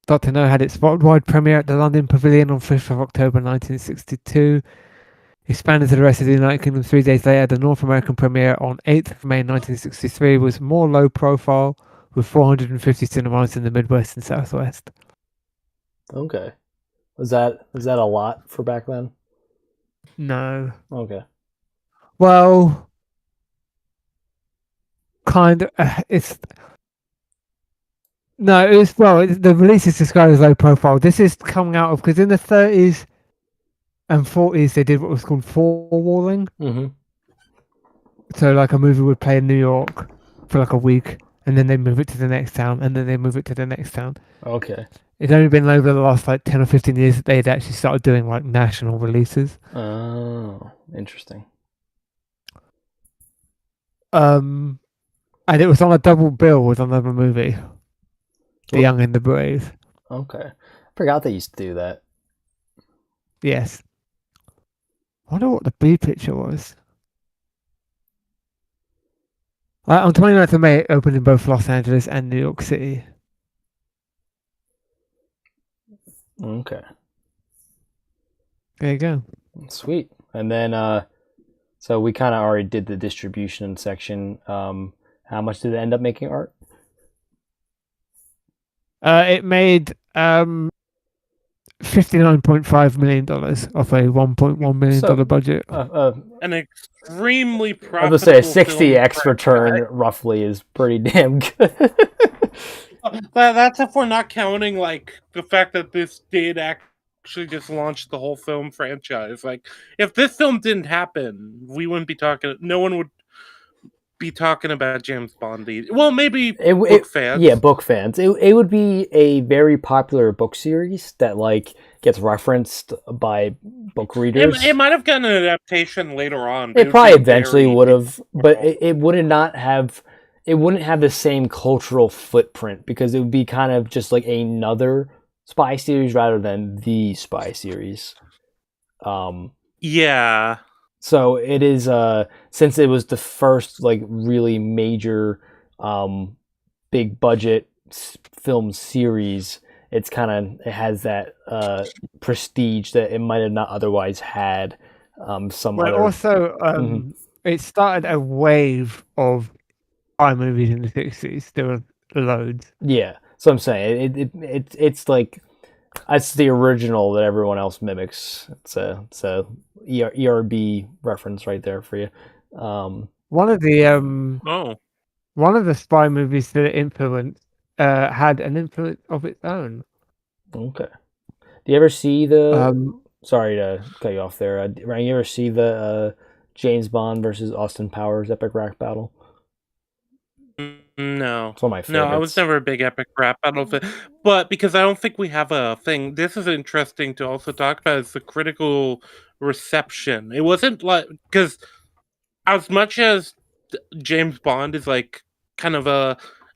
Doctor No had its worldwide premiere at the London Pavilion on 5th of October 1962. Expanded to the rest of the United Kingdom 3 days later, the North American premiere on 8th of May 1963 was more low profile, with 450 cinemas in the Midwest and Southwest. Okay. Was that a lot for back then? No. Okay. Well, kind of. It's no. It was the release is described as low profile. This is coming out of because in the 30s and 40s they did what was called forewalling. Mm-hmm. So like a movie would play in New York for like a week, and then they move it to the next town, and then they move it to the next town. Okay. It's only been over the last like 10 or 15 years that they'd actually started doing like national releases. Oh, interesting. And it was on a double bill with another movie, The Young and the Brave. Okay. I forgot they used to do that. Yes. I wonder what the B picture was. On 29th of May, it opened in both Los Angeles and New York City. Okay. There you go. Sweet. And then, so we kind of already did the distribution section. How much did it end up making, Art? It made $59.5 million off a $1.1 million budget. An extremely profitable. I was going to say a 60x return roughly is pretty damn good. That's if we're not counting like the fact that this did actually just launch the whole film franchise. Like, if this film didn't happen, we wouldn't be talking. No one would be talking about James Bond. Well, maybe book fans. Yeah, book fans. It would be a very popular book series that like gets referenced by book readers. It might have gotten an adaptation later on. It probably eventually would have, but it wouldn't have the same cultural footprint because it would be kind of just like another spy series rather than the spy series. Yeah. So it is since it was the first like really major big budget film series, it has that prestige that it might have not otherwise had. It started a wave of spy movies in the 60s. There were loads. Yeah, so I'm saying it's like it's the original that everyone else mimics. It's a ERB reference right there for you. One of the spy movies that it influenced had an influence of its own. Okay. Do you ever see the? Sorry to cut you off there. Rangi, you ever see the James Bond versus Austin Powers epic rap battle? No. It's one of my favorites. No, I was never a big epic rap battle fan, but because I don't think we have a thing. This is interesting to also talk about is the critical reception. It wasn't like because as much as James Bond is like kind of a,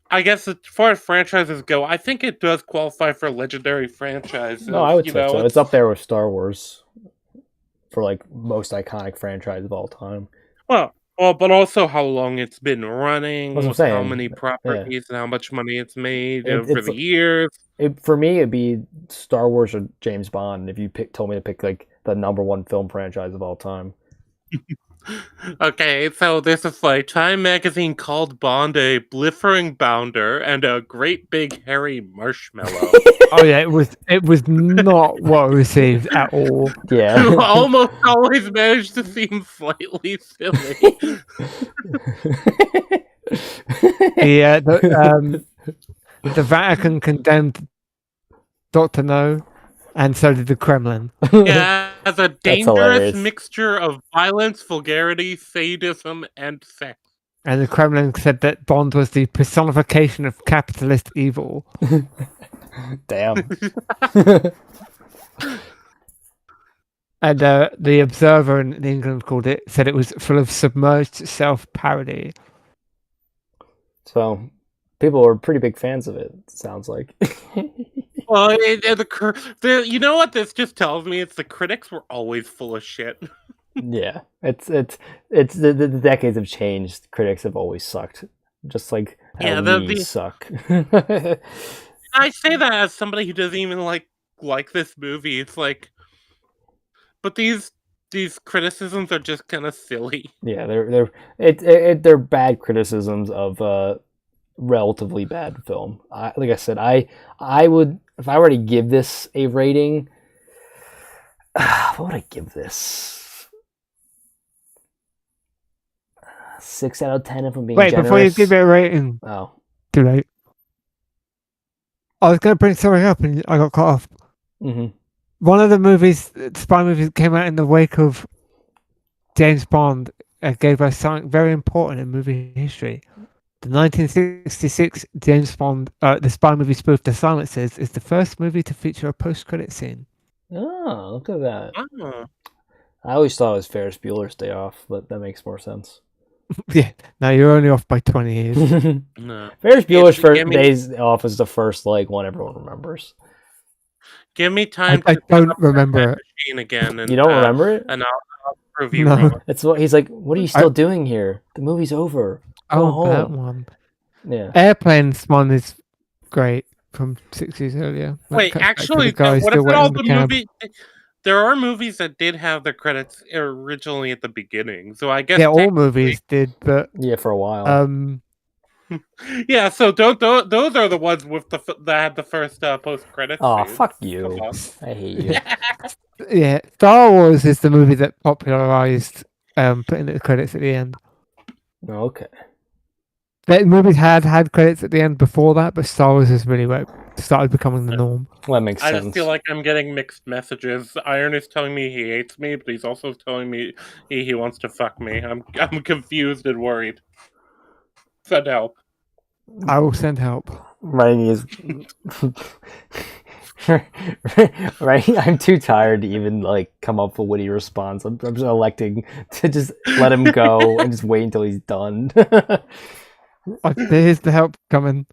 I guess as far as franchises go, I think it does qualify for legendary franchises. No, I would say so. It's up there with Star Wars for like most iconic franchise of all time. Well, Well, but also how long it's been running, That's what I'm how saying. many Yeah. properties, and how much money it's made It, over it's the years. for me, it'd be Star Wars or James Bond if you told me to pick like the number one film franchise of all time. Okay, so this is like Time Magazine called Bond a bliffering bounder and a great big hairy marshmallow. Oh yeah, it was not well received at all. Yeah. Almost always managed to seem slightly silly. Yeah, the Vatican condemned Doctor No, and so did the Kremlin. Yeah, as a dangerous hilarious. mixture of violence, vulgarity, sadism, and sex. And the Kremlin said that Bond was the personification of capitalist evil. Damn. And the Observer in England said it was full of submerged self-parody. So people are pretty big fans of it. Sounds like. Well, you know what this just tells me? It's the critics were always full of shit. Yeah, it's the decades have changed. Critics have always sucked, just like how we suck. I say that as somebody who doesn't even like this movie. It's like, but these criticisms are just kind of silly. Yeah, they're bad criticisms of a relatively bad film. Like I said, I would, if I were to give this a rating, what would I give this? 6 out of 10 if I'm being generous. Before you give it a rating. Oh. Too late. I was going to bring something up and I got cut off. Mm-hmm. One of the spy movies that came out in the wake of James Bond gave us something very important in movie history. The 1966 James Bond, the spy movie spoof The Silencers, is the first movie to feature a post-credit scene. Oh, look at that. Oh. I always thought it was Ferris Bueller's Day Off, but that makes more sense. Yeah, now you're only off by 20 years. No. Ferris Bueller's first Days Off is the first one everyone remembers. Give me time. I don't remember it again. And, you don't remember it? And I'll prove you No. wrong. It's what he's like. What are you still doing here? The movie's over. Go home. That one. Yeah. Airplanes one is great from 6 years earlier. Wait, actually, what about all the movies? There are movies that did have their credits originally at the beginning, so I guess all movies did, but yeah, for a while. Yeah, so those are the ones with that had the first post credits. Oh, fuck you! I hate you. Yeah, Star Wars is the movie that popularized putting the credits at the end. Okay. The movies had credits at the end before that, but Star Wars is really where it started becoming the norm. Well, that makes sense. I just feel like I'm getting mixed messages. Iron is telling me he hates me, but he's also telling me he wants to fuck me. I'm confused and worried. Send help. I will send help. Rangi is right. I'm too tired to even come up with a witty response. I'm just electing to just let him go and just wait until he's done. Here's the help coming.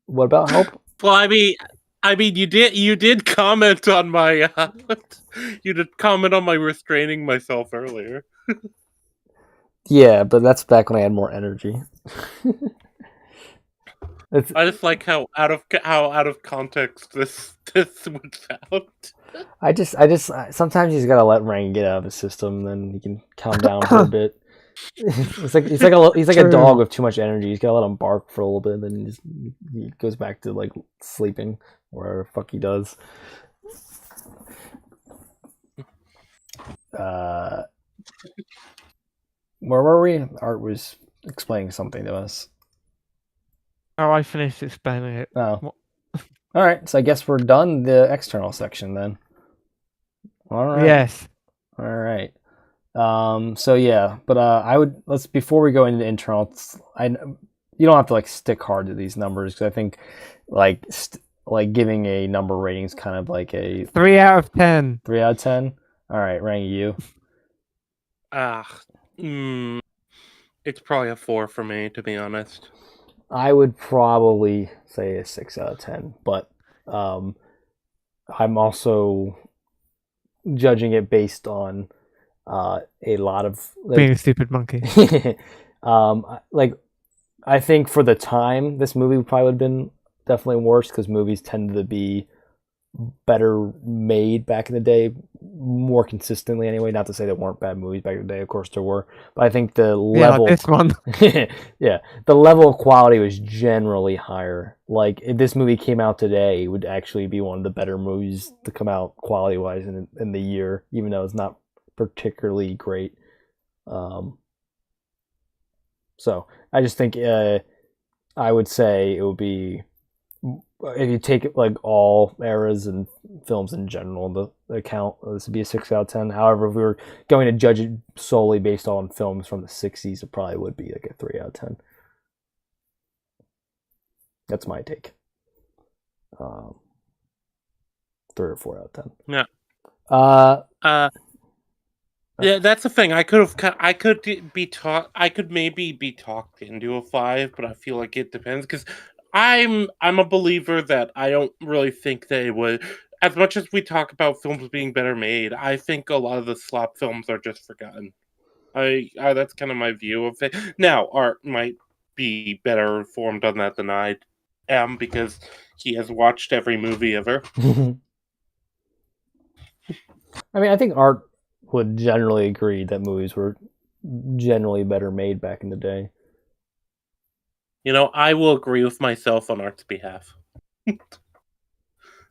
What about help? Well, I mean, you did comment on my you did comment on my restraining myself earlier. Yeah, but that's back when I had more energy. I just like how out of context this would sound. I just sometimes you just gotta let Rangi get out of his system, then he can calm down for a bit. He's like a dog with too much energy. He's gotta let him bark for a little bit, then he goes back to sleeping, or whatever the fuck he does. Where were we? Art was explaining something to us. Oh, I finished explaining it. Oh. All right, so I guess we're done the external section then. All right. Yes. All right. So yeah, but before we go into the internal, you don't have to stick hard to these numbers because I think giving a number rating is kind of like a 3 out of 10. 3 out of 10. All right, Rangi, you. It's probably a 4 for me, to be honest. I would probably say a 6 out of 10, but I'm also judging it based on a lot of Being a stupid monkey. like I think for the time, this movie probably would have been definitely worse because movies tended to be better made back in the day, more consistently anyway. Not to say there weren't bad movies back in the day, of course there were, but I think the Yeah, level, like this one. yeah, the level of quality was generally higher. Like if this movie came out today, it would actually be one of the better movies to come out quality wise in the year, even though it's not particularly great. So I just think I would say it would be, if you take like all eras and films in general, the account, this would be a 6 out of 10. However, if we were going to judge it solely based on films from the 60s, it probably would be like a 3 out of 10. That's my take. 3 or 4 out of 10. Yeah. Uh, Yeah, that's the thing. I could maybe be talked into a 5, but I feel like it depends because I'm a believer that I don't really think they would. As much as we talk about films being better made, I think a lot of the slop films are just forgotten. I that's kind of my view of it. Now, Art might be better informed on that than I am because he has watched every movie ever. I mean, I think Art would generally agree that movies were generally better made back in the day. You know, I will agree with myself on Art's behalf.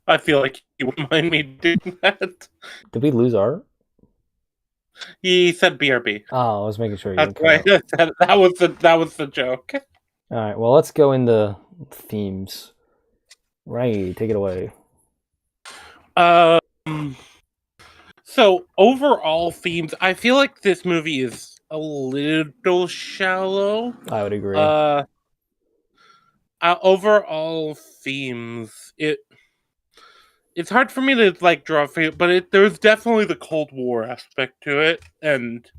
I feel like he wouldn't mind me doing that. Did we lose Art? He said BRB. Oh, I was making sure you That's didn't right. That was the joke. All right, well, let's go into themes. Rangi, take it away. So overall themes, I feel like this movie is a little shallow. I would agree. Overall themes, it's hard for me to like draw a but there's definitely the Cold War aspect to it, and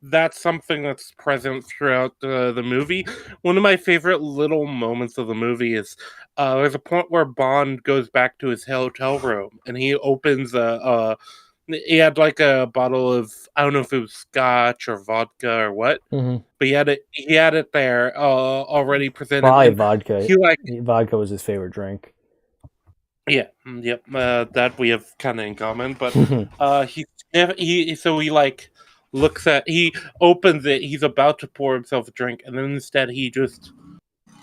that's something that's present throughout the movie. One of my favorite little moments of the movie is there's a point where Bond goes back to his hotel room and he opens he had like a bottle of, I don't know if it was scotch or vodka or what, but he had it there already presented. Probably vodka. He vodka was his favorite drink. Yeah, yep, that we have kind of in common. But he like looks at, he opens it, he's about to pour himself a drink, and then instead he just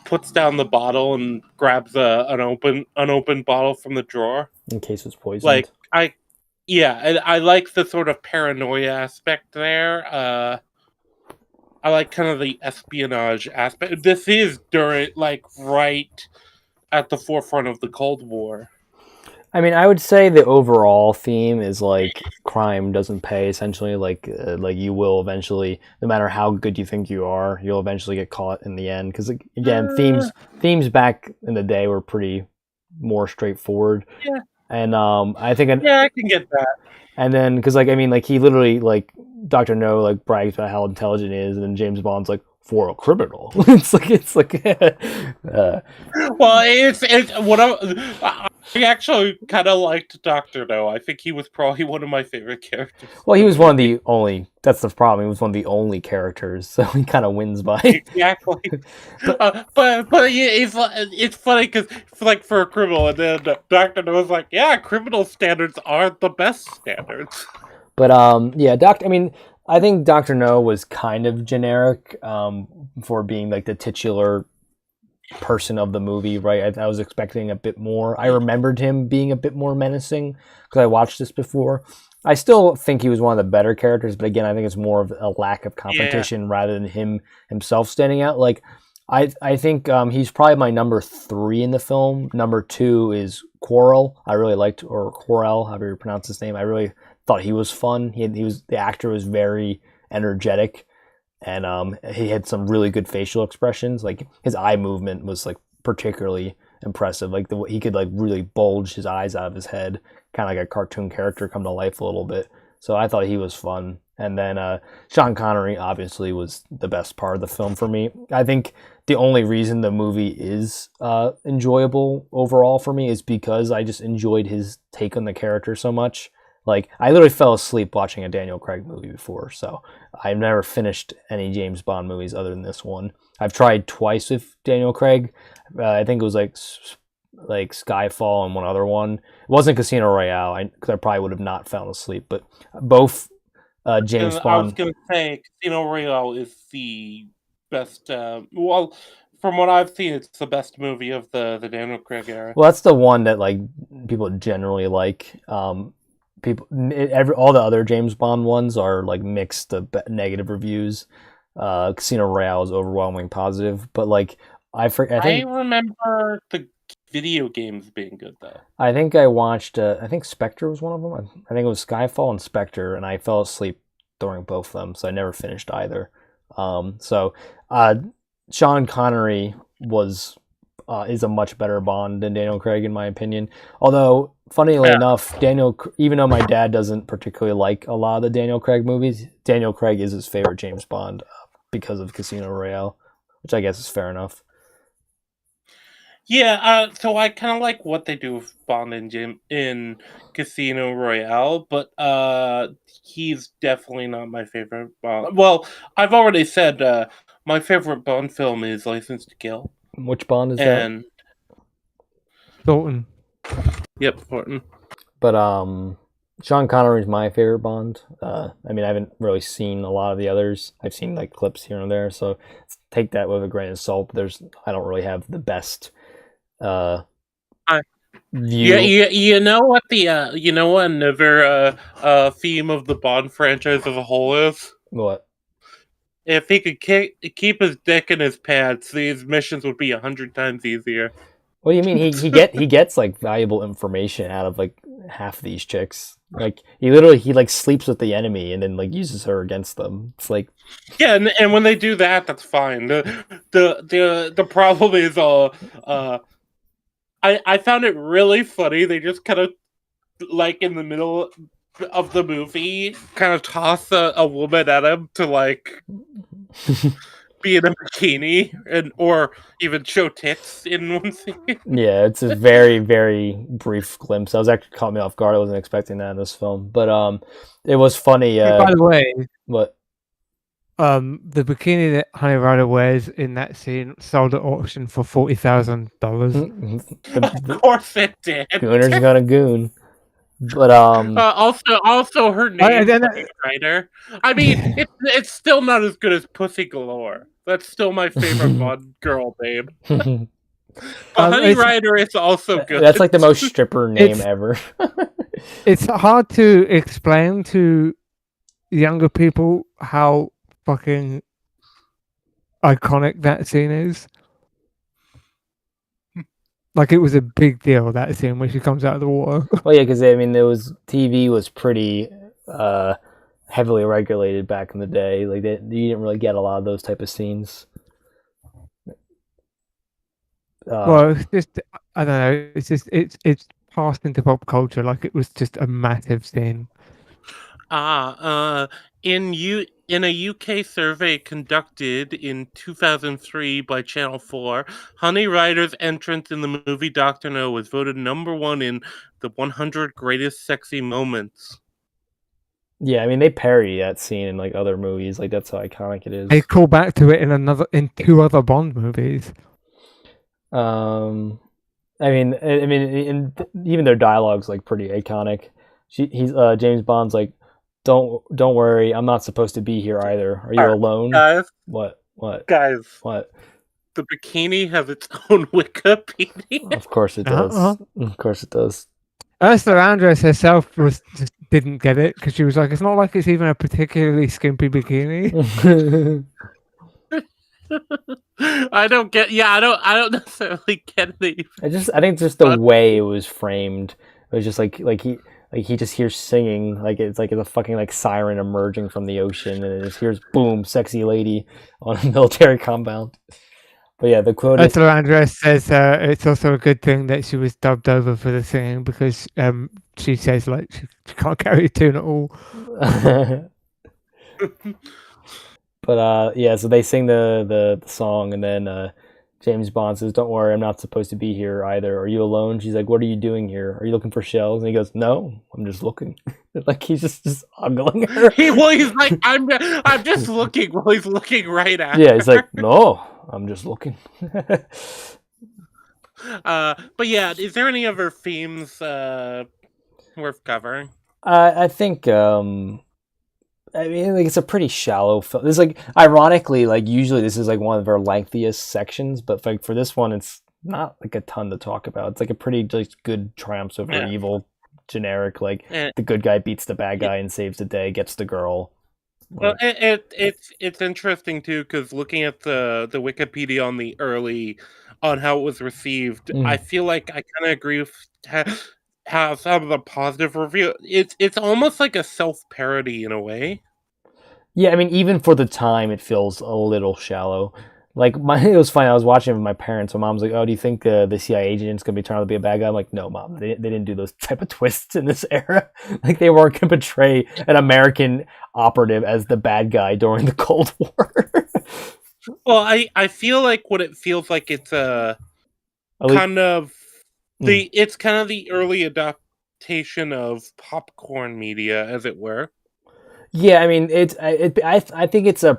puts down the bottle and grabs an unopened bottle from the drawer in case it's poisoned. Like I like the sort of paranoia aspect there. I like kind of the espionage aspect. This is during right at the forefront of the Cold War. I mean, I would say the overall theme is like crime doesn't pay. Essentially, like you will eventually, no matter how good you think you are, you'll eventually get caught in the end. Because again, themes back in the day were pretty more straightforward. Yeah. And I think I can get that. And then because he literally Dr. No brags about how intelligent he is, and then James Bond's like, for a criminal. it's like well, it's what I actually kind of liked Dr. No. I think he was probably one of my favorite characters. Well, he was one of the only. That's the problem. He was one of the only characters, so he kind of wins by exactly. but it's funny because for a criminal, and then Dr. No was like, yeah, criminal standards are the best standards. But yeah, I think Dr. No was kind of generic for being like the titular person of the movie, right? I was expecting a bit more. I remembered him being a bit more menacing because I watched this before. I still think he was one of the better characters, but again, I think it's more of a lack of competition rather than himself standing out. I think he's probably my number 3 in the film. Number 2 is Quarrel. I really liked, or Quarrel, however you pronounce his name. I really thought he was fun. The actor was very energetic, and he had some really good facial expressions. Like his eye movement was particularly impressive. Like he could really bulge his eyes out of his head, kind of like a cartoon character come to life a little bit. So I thought he was fun. And then Sean Connery obviously was the best part of the film for me. I think the only reason the movie is enjoyable overall for me is because I just enjoyed his take on the character so much. Like I literally fell asleep watching a Daniel Craig movie before, so I've never finished any James Bond movies other than this one. I've tried twice with Daniel Craig. I think it was like Skyfall and one other one. It wasn't Casino Royale because I probably would have not fallen asleep. But both James I was Bond. going to say Casino Royale is the best. Well, from what I've seen, it's the best movie of the Daniel Craig era. Well, that's the one that like people generally like. All the other James Bond ones are like mixed negative reviews. Casino Royale is overwhelming positive, but like I remember the video games being good though. I think I watched. I think Spectre was one of them. I think it was Skyfall and Spectre, and I fell asleep during both of them, so I never finished either. Sean Connery is a much better Bond than Daniel Craig in my opinion. Although, funnily enough, even though my dad doesn't particularly like a lot of the Daniel Craig movies, Daniel Craig is his favorite James Bond because of Casino Royale, which I guess is fair enough. Yeah, so I kind of like what they do with Bond in Casino Royale, but he's definitely not my favorite Bond. Well, I've already said my favorite Bond film is License to Kill. Which Bond is that? Thornton. Yep, Thornton. But Sean Connery is my favorite Bond. I mean, I haven't really seen a lot of the others. I've seen like clips here and there, so take that with a grain of salt. I don't really have the best view. You know what another theme of the Bond franchise as a whole is? What? If he could keep his dick in his pants, these missions would be 100 times easier. What do you mean? He gets like valuable information out of like half of these chicks. Like he like sleeps with the enemy and then like uses her against them. It's like and when they do that, that's fine. The problem is I found it really funny. They just kind of like in the middle of the movie kind of toss a woman at him to like be in a bikini or even show tits in one scene. Yeah, it's a very, very brief glimpse. I was actually caught me off guard. I wasn't expecting that in this film, but it was funny. By the way, what? The bikini that Honey Rider wears in that scene sold at auction for $40,000. Of course it did. Gooner's got a goon. But also her name is Rider. I mean, it's still not as good as Pussy Galore. That's still my favorite Bond girl name. But Honey Rider is also good. That's like the most stripper name ever. It's hard to explain to younger people how fucking iconic that scene is. Like it was a big deal, that scene when she comes out of the water. Well, yeah, because I mean, TV was pretty heavily regulated back in the day. Like you didn't really get a lot of those type of scenes. Well, it's just I don't know. It's just it's passed into pop culture like it was just a massive scene. In a UK survey conducted in 2003 by Channel 4, Honey Rider's entrance in the movie Dr. No was voted #1 in the 100 greatest sexy moments. Yeah, I mean they parody that scene in like other movies. Like that's how iconic it is. They call back to it in 2 other Bond movies. I mean, even their dialogue's like pretty iconic. James Bond's like, Don't worry, I'm not supposed to be here either. Are you alone? Guys? What? Guys. What? The bikini has its own Wikipedia. Of course it does. Of course it does. Ursula Andress herself just didn't get it because she was like, it's not like it's even a particularly skimpy bikini. I don't necessarily get it. I think just the way it was framed. It was just like he just hears singing, like it's like a fucking like siren emerging from the ocean, and it just hears boom, sexy lady on a military compound. But yeah, the quote is Ursula Andress says it's also a good thing that she was dubbed over for the singing because she says like she can't carry a tune at all. But yeah, so they sing the song, and then James Bond says, "Don't worry, I'm not supposed to be here either. Are you alone?" She's like, "What are you doing here? Are you looking for shells?" And he goes, "No, I'm just looking." Like he's just ogling her. He's like, I'm just looking while he's looking right at Yeah, her. he's like, "No, I'm just looking." But yeah, is there any other themes worth covering? I think I mean, like it's a pretty shallow film. It's like, ironically, like usually this is like one of our lengthiest sections, but like for this one, it's not like a ton to talk about. It's like a pretty just good triumphs over Yeah. evil, generic. Like Eh, the good guy beats the bad guy and saves the day, gets the girl. Well, Like, it's interesting too because looking at the Wikipedia on the early on how it was received, I feel like I kind of agree with how some of the positive review. It's almost like a self parody in a way. yeah, I mean, even for the time, it feels a little shallow. Like it was funny. I was watching it with my parents. My mom's like, "Oh, do you think the CIA agent's gonna be turned out to be a bad guy?" I'm like, "No, mom. They didn't do those type of twists in this era. Like they weren't gonna portray an American operative as the bad guy during the Cold War." Well, I feel like what it feels like it's a At least, kind of it's kind of the early adaptation of popcorn media, as it were. yeah. I mean, I think it's a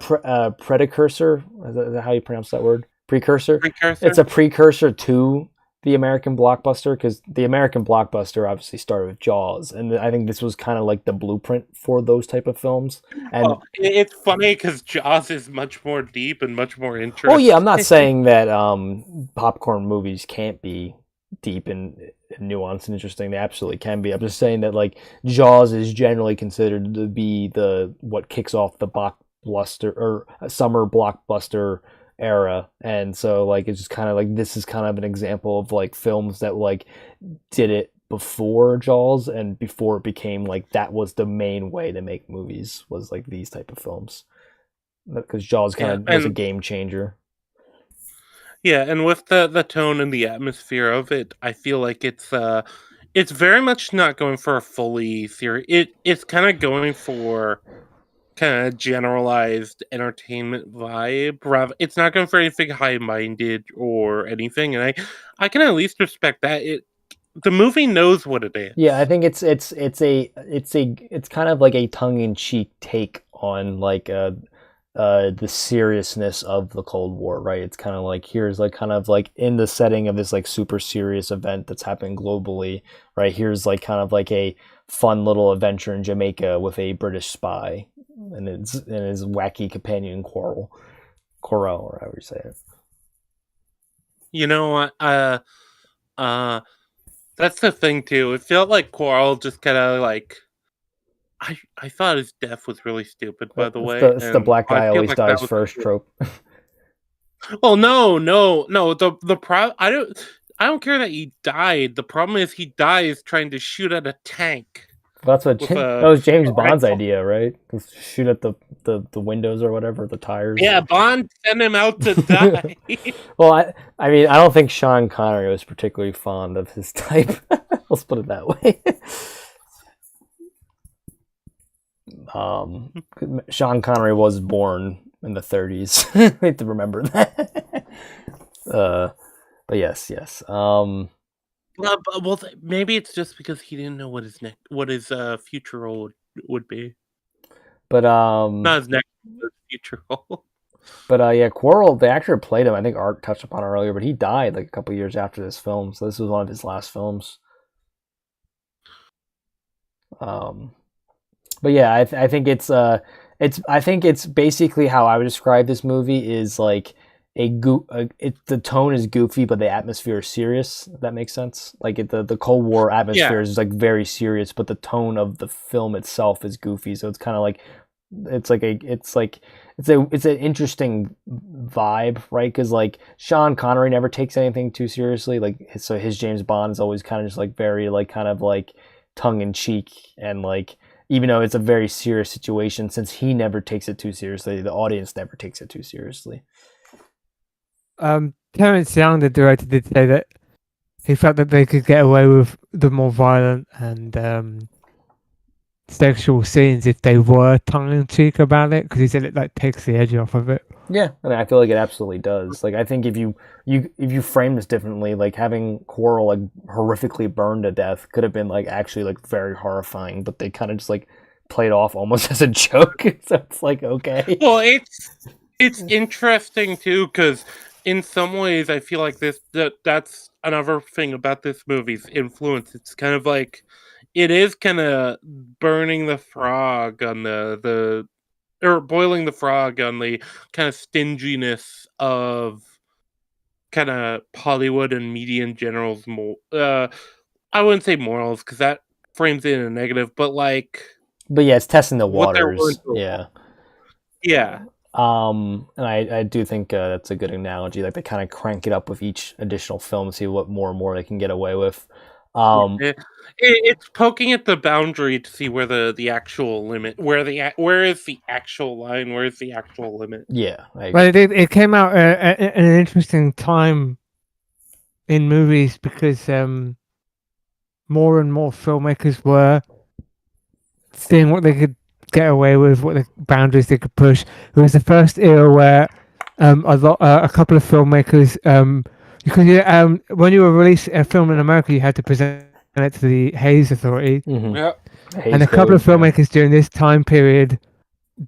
precursor. Is that how you pronounce that word? Precursor. Precursor. It's a precursor to the American blockbuster, because the American blockbuster obviously started with Jaws, and I think this was kind of like the blueprint for those type of films. And It's funny because Jaws is much more deep and much more interesting. oh yeah, I'm not saying that popcorn movies can't be deep and nuanced and interesting. They absolutely can be. I'm just saying that like Jaws is generally considered to be the what kicks off the blockbuster or summer blockbuster era, and so like it's just kind of like this is kind of an example of like films that like did it before Jaws and before it became like that was the main way to make movies, was like these type of films, because Jaws kind of was a game changer. Yeah, and with the tone and the atmosphere of it, I feel like it's very much not going for a fully serious. It's kind of going for kind of generalized entertainment vibe. Rather, it's not going for anything high minded or anything, and I can at least respect that. The movie knows what it is. Yeah, I think it's kind of like a tongue in cheek take on like the seriousness of the Cold War, right? It's kind of like here's like kind of like in the setting of this like super serious event that's happening globally, right? Here's like kind of like a fun little adventure in Jamaica with a British spy and his wacky companion Quarrel, or however you say it. You know what? That's the thing too. It felt like Quarrel just kind of like. I thought his death was really stupid, by the way. It's the black guy always dies first trope. Well, no. I don't care that he died. The problem is he dies trying to shoot at a tank. That's what that was James Bond's idea, right? Shoot at the windows or whatever, the tires. Yeah, Bond sent him out to die. Well, I mean, I don't think Sean Connery was particularly fond of his type. Let's put it that way. Sean Connery was born in the 30s. I have to remember that. But yes. Well, maybe it's just because he didn't know what his future role would be. But not his next future role. But yeah, Quarrel, the actor who played him, I think Art touched upon it earlier, but he died like a couple years after this film, so this was one of his last films. But yeah, I think it's basically how I would describe this movie is like the tone is goofy, but the atmosphere is serious. If that makes sense. Like the Cold War atmosphere is like very serious, but the tone of the film itself is goofy. So it's kind of like it's an interesting vibe, right? Because like Sean Connery never takes anything too seriously. Like his James Bond is always kind of just like very like kind of like tongue in cheek, and like even though it's a very serious situation, since he never takes it too seriously, the audience never takes it too seriously. Terence Young, the director, did say that he felt that they could get away with the more violent and sexual scenes if they were tongue in cheek about it, because he said it like takes the edge off of it. Yeah, and I feel like it absolutely does. Like I think if you frame this differently, like having Quirrell like horrifically burned to death could have been like actually like very horrifying, but they kind of just like played off almost as a joke. So it's like okay. Well, it's interesting too because in some ways I feel like that's another thing about this movie's influence. It's kind of like it is kind of burning the frog on the or boiling the frog on the kind of stinginess of kind of Hollywood and media in general's I wouldn't say morals because that frames it in a negative, but like But yeah, it's testing the what they're willing waters. to Yeah. yeah. And I do think that's a good analogy. Like they kind of crank it up with each additional film, see what more and more they can get away with. It's poking at the boundary to see where the actual limit, where is the actual line, where is the actual limit. Yeah, I agree. Well, it came out at an interesting time in movies because more and more filmmakers were seeing what they could get away with, what the boundaries they could push. It was the first era where a couple of filmmakers because when you were releasing a film in America, you had to present it to the Hayes Authority, Yeah. and a couple of filmmakers during this time period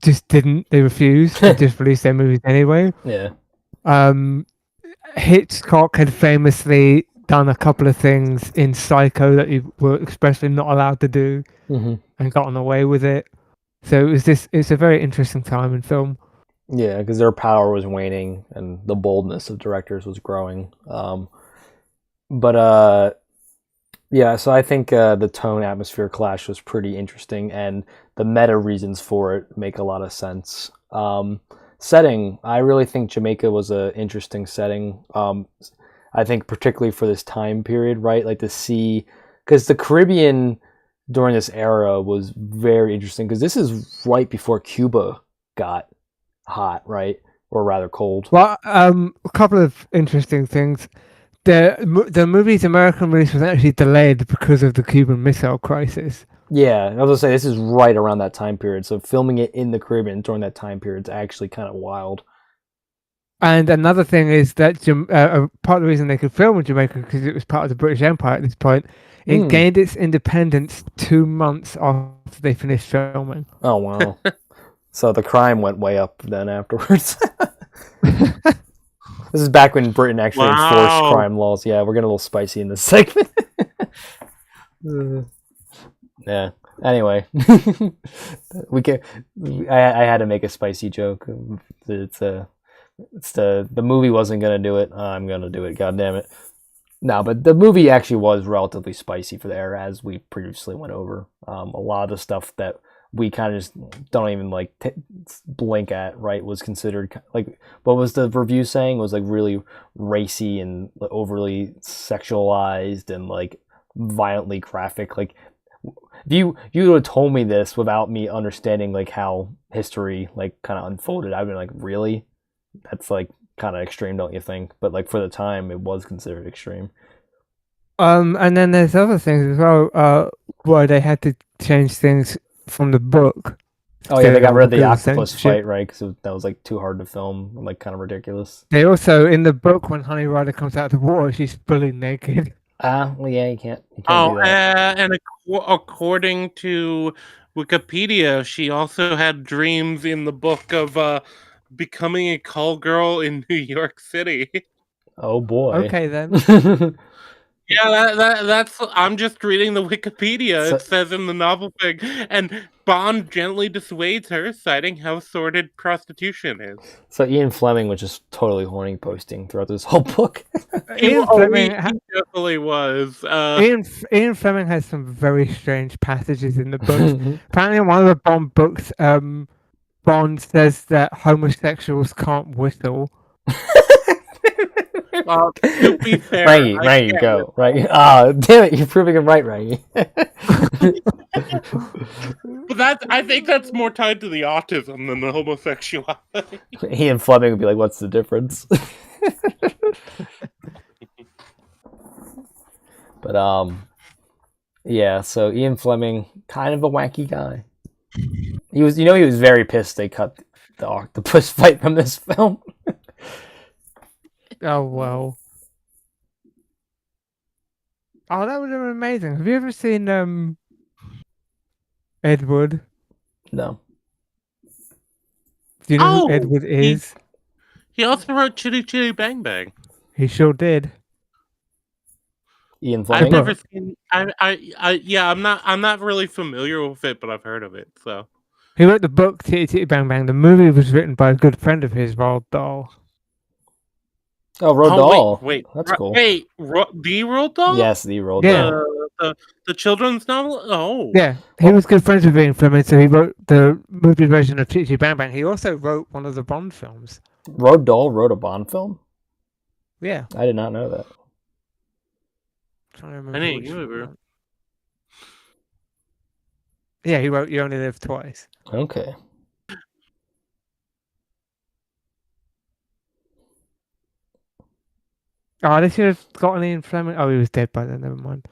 just didn't. They refused to just release their movies anyway. Yeah. Hitchcock had famously done a couple of things in Psycho that you were expressly not allowed to do, and gotten away with it. So it's a very interesting time in film. Yeah, because their power was waning and the boldness of directors was growing. Yeah, so I think the tone atmosphere clash was pretty interesting, and the meta reasons for it make a lot of sense. Setting, I really think Jamaica was an interesting setting. I think particularly for this time period, right? Like to see, because the Caribbean during this era was very interesting, because this is right before Cuba got hot, right? Or rather cold. Well, a couple of interesting things. The movie's American release was actually delayed because of the Cuban Missile Crisis. Yeah, I was gonna say this is right around that time period, so filming it in the Caribbean during that time period is actually kind of wild. And another thing is that part of the reason they could film in Jamaica because it was part of the British Empire at this point. It gained its independence 2 months after they finished filming. Oh wow! So the crime went way up then afterwards. This is back when Britain actually enforced crime laws. Yeah, we're getting a little spicy in this segment. Yeah. Anyway, I had to make a spicy joke. It's the movie wasn't gonna do it. I'm gonna do it. God damn it. No, but the movie actually was relatively spicy for the era, as we previously went over. A lot of the stuff that we kind of just don't even like blink at, right, was considered like, what was the review saying, was like really racy and overly sexualized and like violently graphic. Like if you would have told me this without me understanding like how history like kind of unfolded, I'd been like, really? That's like kind of extreme, don't you think? But like for the time, it was considered extreme. And then there's other things as well, where they had to change things from the book. Oh yeah, they got rid of the octopus fight, right? Because that was like too hard to film, and, like kind of ridiculous. They also, in the book, when Honey Rider comes out of the water, she's fully naked. Well, yeah, you can't do that. And according to Wikipedia, she also had dreams in the book of becoming a call girl in New York City. Oh boy. Okay then. Yeah, that's. I'm just reading the Wikipedia. It says in the novel thing, and Bond gently dissuades her, citing how sordid prostitution is. So Ian Fleming was just totally horny posting throughout this whole book. Ian Fleming definitely was. Ian Fleming has some very strange passages in the books. Apparently, in one of the Bond books, Bond says that homosexuals can't whistle. To be fair, Rangi, go. Rangi. Damn it, you're proving him right, Rangi. But I think that's more tied to the autism than the homosexuality. Ian Fleming would be like, what's the difference? But yeah, so Ian Fleming, kind of a wacky guy. He was very pissed they cut the octopus fight from this film. Oh well. Oh, that would have been amazing. Have you ever seen Edward? No. Do you know who Oh, Edward is? he also wrote Chitty Chitty Bang Bang. He sure did. Ian I've Fleming? never seen. Yeah, I'm not really familiar with it, but I've heard of it. So He wrote the book Titty Titty Bang Bang. The movie was written by a good friend of his, Roald Dahl. Oh, Roald Dahl. That's cool. the Roald Dahl? Yes, the Roald Yeah. Dahl. The children's novel. Oh, Yeah, he was good friends with Ian Fleming, so he wrote the movie version of Titty Titty Bang Bang. He also wrote one of the Bond films. Roald Dahl wrote a Bond film? Yeah. I did not know that. Trying to remember I didn't which either. one. Yeah, he wrote You Only Live Twice. Okay. Oh, they should have gotten Ian Fleming. Oh, he was dead by then. Never mind.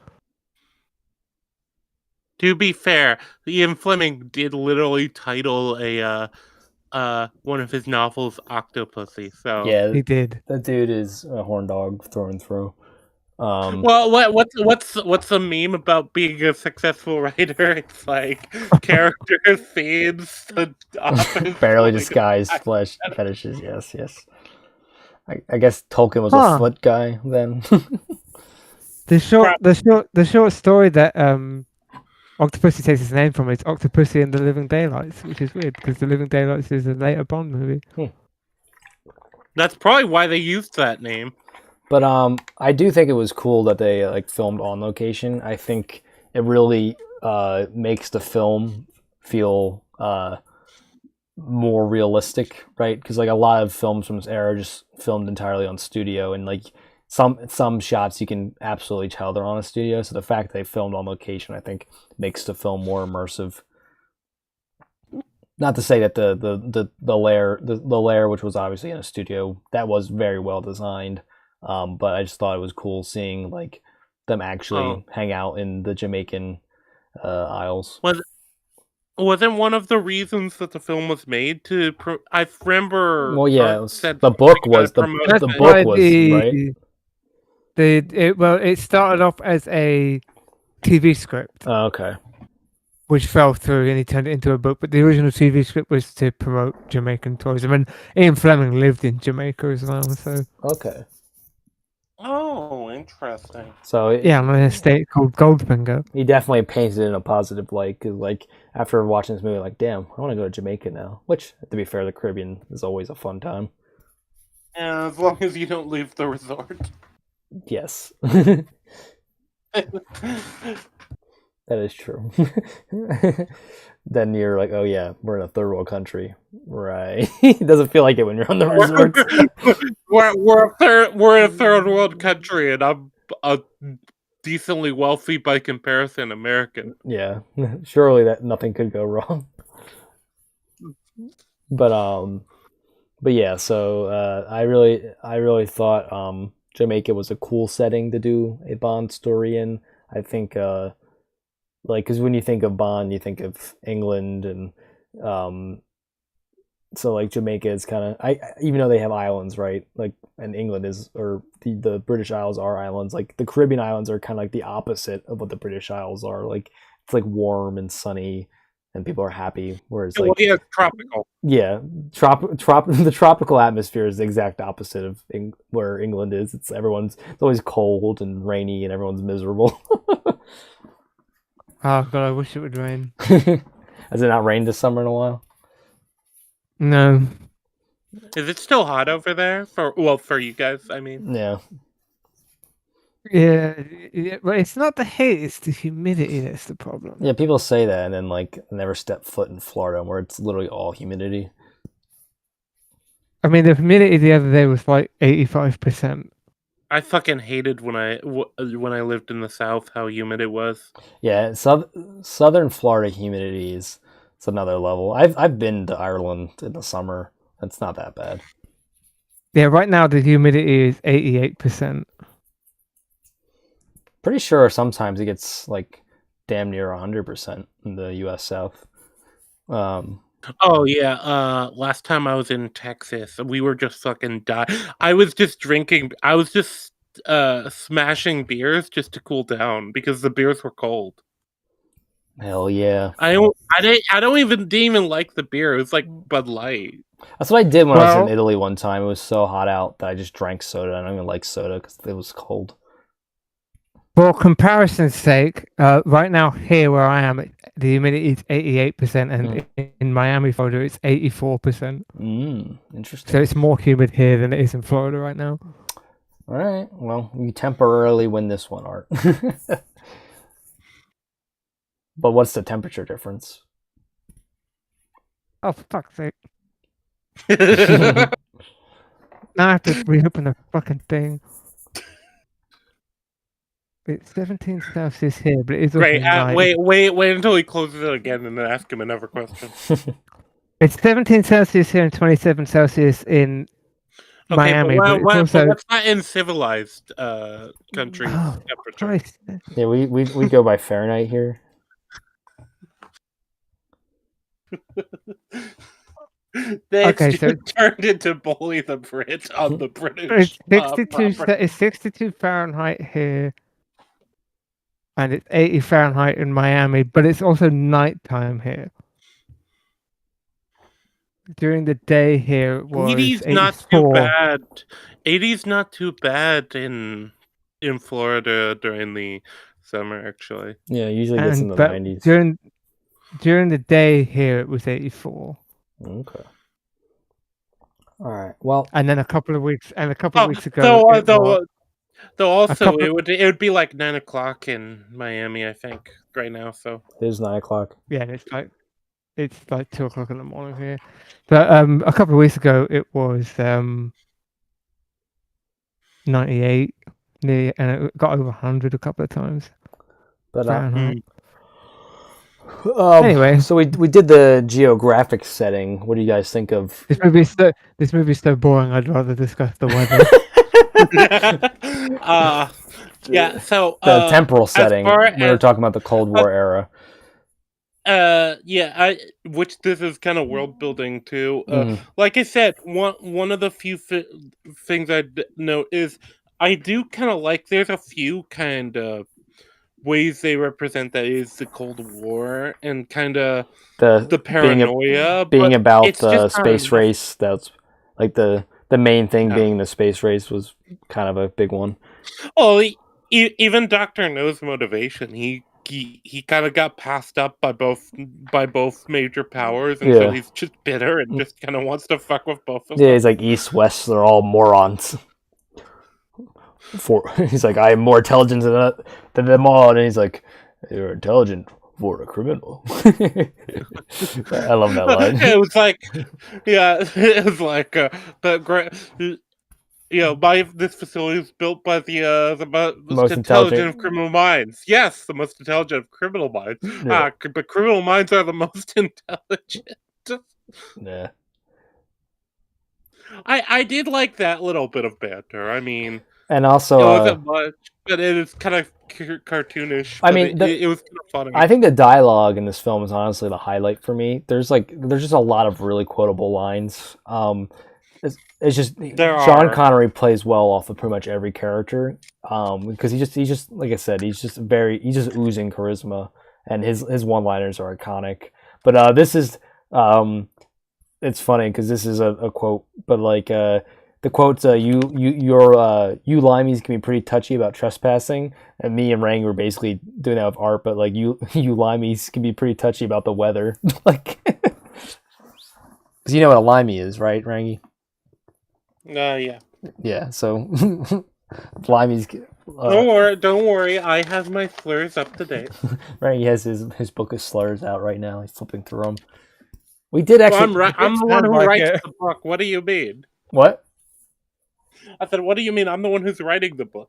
To be fair, Ian Fleming did literally title a one of his novels Octopussy. So Yeah, He did. that dude is a horn dog through and through. Well, what's the meme about being a successful writer? It's like character themes, the office, barely like, disguised flesh fetishes. Yes. I guess Tolkien was Huh. a foot guy then. The short story that Octopussy takes its name from is Octopussy and the Living Daylights, which is weird because the Living Daylights is a later Bond movie. That's probably why they used that name. But I do think it was cool that they like filmed on location. I think it really makes the film feel more realistic, right? Because like a lot of films from this era are just filmed entirely on studio, and like some shots you can absolutely tell they're on a studio. So the fact they filmed on location, I think, makes the film more immersive. Not to say that the lair, which was obviously in a studio, that was very well designed. But I just thought it was cool seeing like them actually hang out in the Jamaican Isles. Wasn't one of the reasons that the film was made to? I remember. Well, yeah, said the book something about was the promoting book it. was right. It started off as a TV script, Oh, okay. which fell through, and he turned it into a book. But the original TV script was to promote Jamaican tourism, and Ian Fleming lived in Jamaica as well. So Okay. Oh, interesting. So yeah, on an estate called Goldfinger. he definitely painted it in a positive light. Cause like after watching this movie, like damn, I want to go to Jamaica now. Which, to be fair, the Caribbean is always a fun time. Yeah, as long as you don't leave the resort. Yes. That is true. Then you're like, oh yeah, we're in a third world country, right? It doesn't feel like it when you're on the resorts. we're a third world country, and I'm a decently wealthy by comparison American. Yeah, surely that nothing could go wrong. But yeah, so I really thought Jamaica was a cool setting to do a Bond story in. I think like because when you think of Bond, you think of England, and so like Jamaica is kind of even though they have islands, right? Like, and England is, or the British Isles are islands. Like the Caribbean islands are kind of like the opposite of what the British Isles are. Like it's like warm and sunny, and people are happy. Whereas like yeah, it's tropical. yeah, the tropical atmosphere is the exact opposite of where England is. It's always cold and rainy, and everyone's miserable. Oh god, I wish it would rain. Has it not rained this summer in a while? No. Is it still hot over there? For you guys, I mean. Yeah. Yeah, but it's not the heat; it's the humidity that's the problem. Yeah, people say that and then like never step foot in Florida, where it's literally all humidity. I mean, the humidity the other day was like 85%. I fucking hated when I lived in the South how humid it was. Yeah, southern Florida humidity is it's another level. I've been to Ireland in the summer. It's not that bad. Yeah, right now the humidity is 88%. Pretty sure sometimes it gets like damn near 100% in the U.S. South. Oh yeah. Last time I was in Texas, we were just fucking dying. I was just drinking. I was just smashing beers just to cool down because the beers were cold. Hell yeah. I don't even didn't even like the beer. It was like Bud Light. That's what I did when I was in Well- Italy one time. It was so hot out that I just drank soda. I don't even like soda because it was cold. For comparison's sake, right now here where I am, the humidity is 88%, and in Miami, Florida, it's 84%. Interesting. So it's more humid here than it is in Florida right now. All right. Well, you temporarily win this one, Art. But what's the temperature difference? Oh, for fuck's sake. Now I have to reopen the fucking thing. It's 17 Celsius here, but it is also Great. night. Wait until he closes it again and then ask him another question. It's 17 Celsius here and 27 Celsius in Miami. But But it's also... what's not in civilized countries' Oh, temperature? Christ. Yeah, we go by Fahrenheit here. They so turned into Bully the Brit on the British. It's 62 Fahrenheit here, and it's 80 Fahrenheit in Miami. But it's also nighttime here. During the day here, it was 80's not too bad. 80's not too bad in Florida during the summer, actually. Yeah, usually gets in the 90s. During the day here, it was 84. Okay. All right. Well, and then a couple of weeks ago, though also it would be like 9 o'clock in Miami, I think, right now. So it is 9 o'clock. Yeah, and it's like 2 o'clock in the morning here. But a couple of weeks ago, it was 98, and it got over 100 a couple of times. But anyway, so we did the geographic setting. What do you guys think of this movie? Is so boring. I'd rather discuss the weather. Yeah. So the temporal setting. We were talking about the Cold War era. Yeah, which this is kind of world building too. Like I said, one of the few things I'd note is I do kind of like. There's a few kind of ways they represent that is the Cold War and kind of the paranoia being about the space race. That's like the main thing being the space race was kind of a big one. Oh, even Dr. No's motivation. He kind of got passed up by both major powers, and so he's just bitter and just kind of wants to fuck with both of them. Yeah, he's like East West. They're all morons. He's like, I am more intelligent than them all, and he's like, you're intelligent for a criminal. I love that line. It was like, the great. This facility was built by the most intelligent of criminal minds. Yes, the most intelligent of criminal minds. Yeah. But criminal minds are the most intelligent. Yeah. I did like that little bit of banter. I mean, and also it wasn't much, but it is kind of cartoonish. I mean, it was kind of funny. I think the dialogue in this film is honestly the highlight for me. There's just a lot of really quotable lines. It's just Sean Connery plays well off of pretty much every character, because he's just like I said, he's just oozing charisma, and his one-liners are iconic. But this is it's funny because this is a quote, but like the quote's you limeys can be pretty touchy about trespassing, and me and Rangi were basically doing that with Art, but like you limeys can be pretty touchy about the weather, like because you know what a limey is, right, Rangi? Yeah. Yeah, so limeys. Don't worry. I have my slurs up to date. Right, he has his book of slurs out right now. He's flipping through them. We did actually. Well, I'm the one who writes the book. What do you mean? What? I said, what do you mean? I'm the one who's writing the book.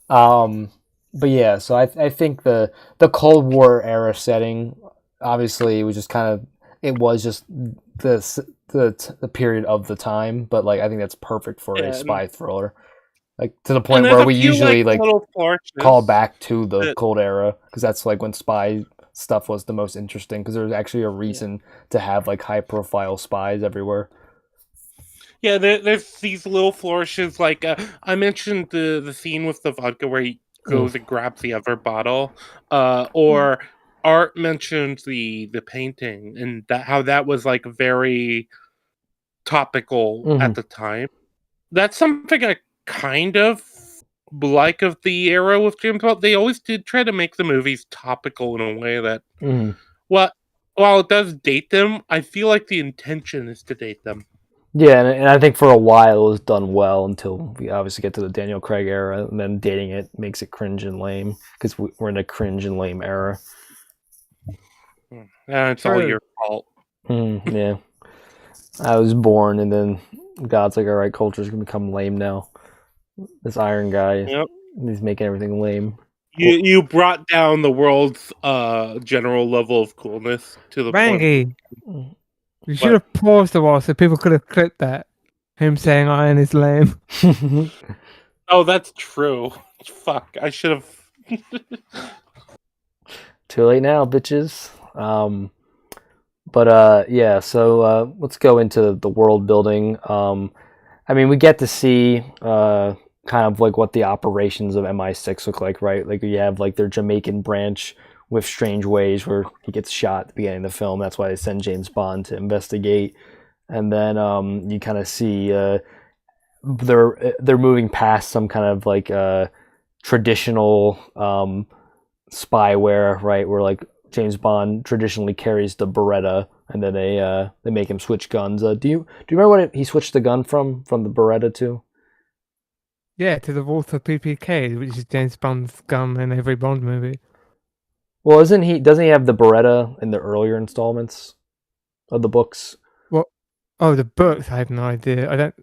But yeah, so I think the Cold War era setting, obviously, it was just the period of the time, but like I think that's perfect for a spy thriller, like to the point where we usually call back to the Cold Era, because that's like when spies stuff was the most interesting because there was actually a reason to have like high profile spies everywhere. Yeah, there's these little flourishes. Like I mentioned the scene with the vodka where he goes and grabs the other bottle, or Art mentioned the painting and how that was like very topical at the time. That's something I kind of like of the era with James Bond. They always did try to make the movies topical in a way that, well, while it does date them, I feel like the intention is to date them. Yeah, and I think for a while it was done well until we obviously get to the Daniel Craig era, and then dating it makes it cringe and lame because we're in a cringe and lame era. It's all your fault. Yeah, I was born, and then God's like, all right, culture's gonna become lame now. This Iron guy, he's making everything lame. You brought down the world's general level of coolness to the Rangi, you should have paused a while so people could have clipped that. Him saying iron is lame. Oh, that's true. Fuck, I should have. Too late now, bitches. Yeah, so let's go into the world building. I mean, we get to see kind of like what the operations of MI6 look like, right? Like you have like their Jamaican branch with Strange Ways where he gets shot at the beginning of the film. That's why they send James Bond to investigate. And then you kind of see they're moving past some kind of like traditional spyware, right? Where like James Bond traditionally carries the Beretta, and then they make him switch guns. Do you remember what he switched the gun from the Beretta to? Yeah, to the Walther PPK, which is James Bond's gun in every Bond movie. Well, doesn't he have the Beretta in the earlier installments of the books? What? Oh, the books. I have no idea. I don't.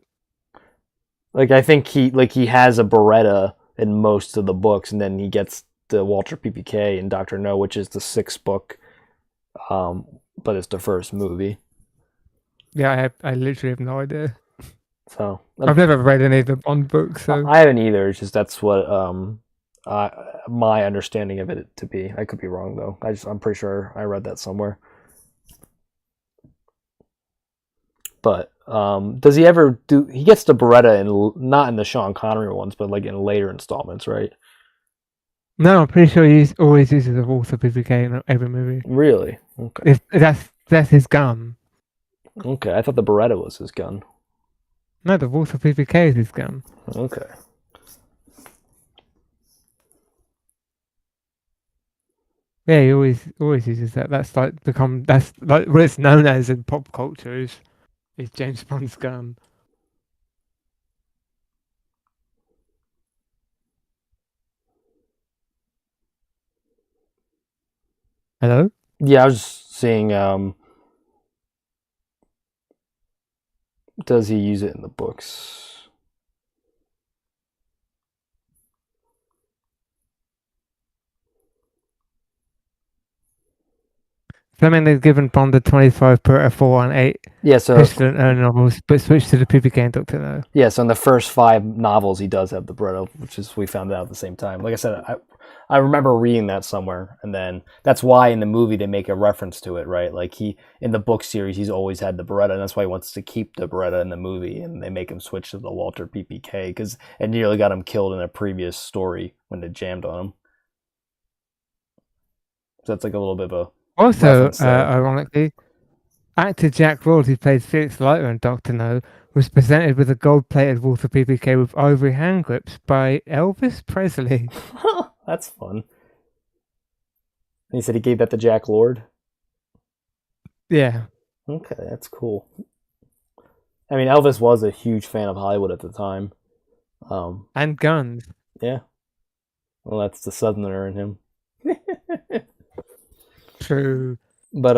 Like I think he has a Beretta in most of the books, and then he gets the Walther PPK in Doctor No, which is the 6th book, but it's the first movie. Yeah, I literally have no idea. So I've never read any of the Bond books. So I haven't either. It's just that's what my understanding of it to be. I could be wrong though. I'm pretty sure I read that somewhere. But does he ever do? He gets the Beretta not in the Sean Connery ones, but like in later installments, right? No, I'm pretty sure he always uses the Walther PPK in every movie. Really? Okay. That's his gun. Okay, I thought the Beretta was his gun. No, the Walther PPK is his gun. Okay. Yeah, he always uses that. That's like what it's known as in pop culture is James Bond's gun. Hello? Yeah, I was just seeing. Does he use it in the books? Fleming had given Bond the 25 per 418 Yeah, so pistol and early novels, but switched to the PPK and Doctor No. Yeah, so in the first 5 novels, he does have the Beretta, which is we found out at the same time. Like I said, I remember reading that somewhere, and then that's why in the movie they make a reference to it, right? Like in the book series, he's always had the Beretta, and that's why he wants to keep the Beretta in the movie, and they make him switch to the Walther PPK because it nearly got him killed in a previous story when they jammed on him. So that's like a little bit of a also, ironically, actor Jack Lord, who played Felix Leiter in Doctor No, was presented with a gold-plated Walther PPK with ivory hand grips by Elvis Presley. That's fun. And he said he gave that to Jack Lord? Yeah. Okay, that's cool. I mean, Elvis was a huge fan of Hollywood at the time. And guns. Yeah. Well, that's the Southerner in him. True. But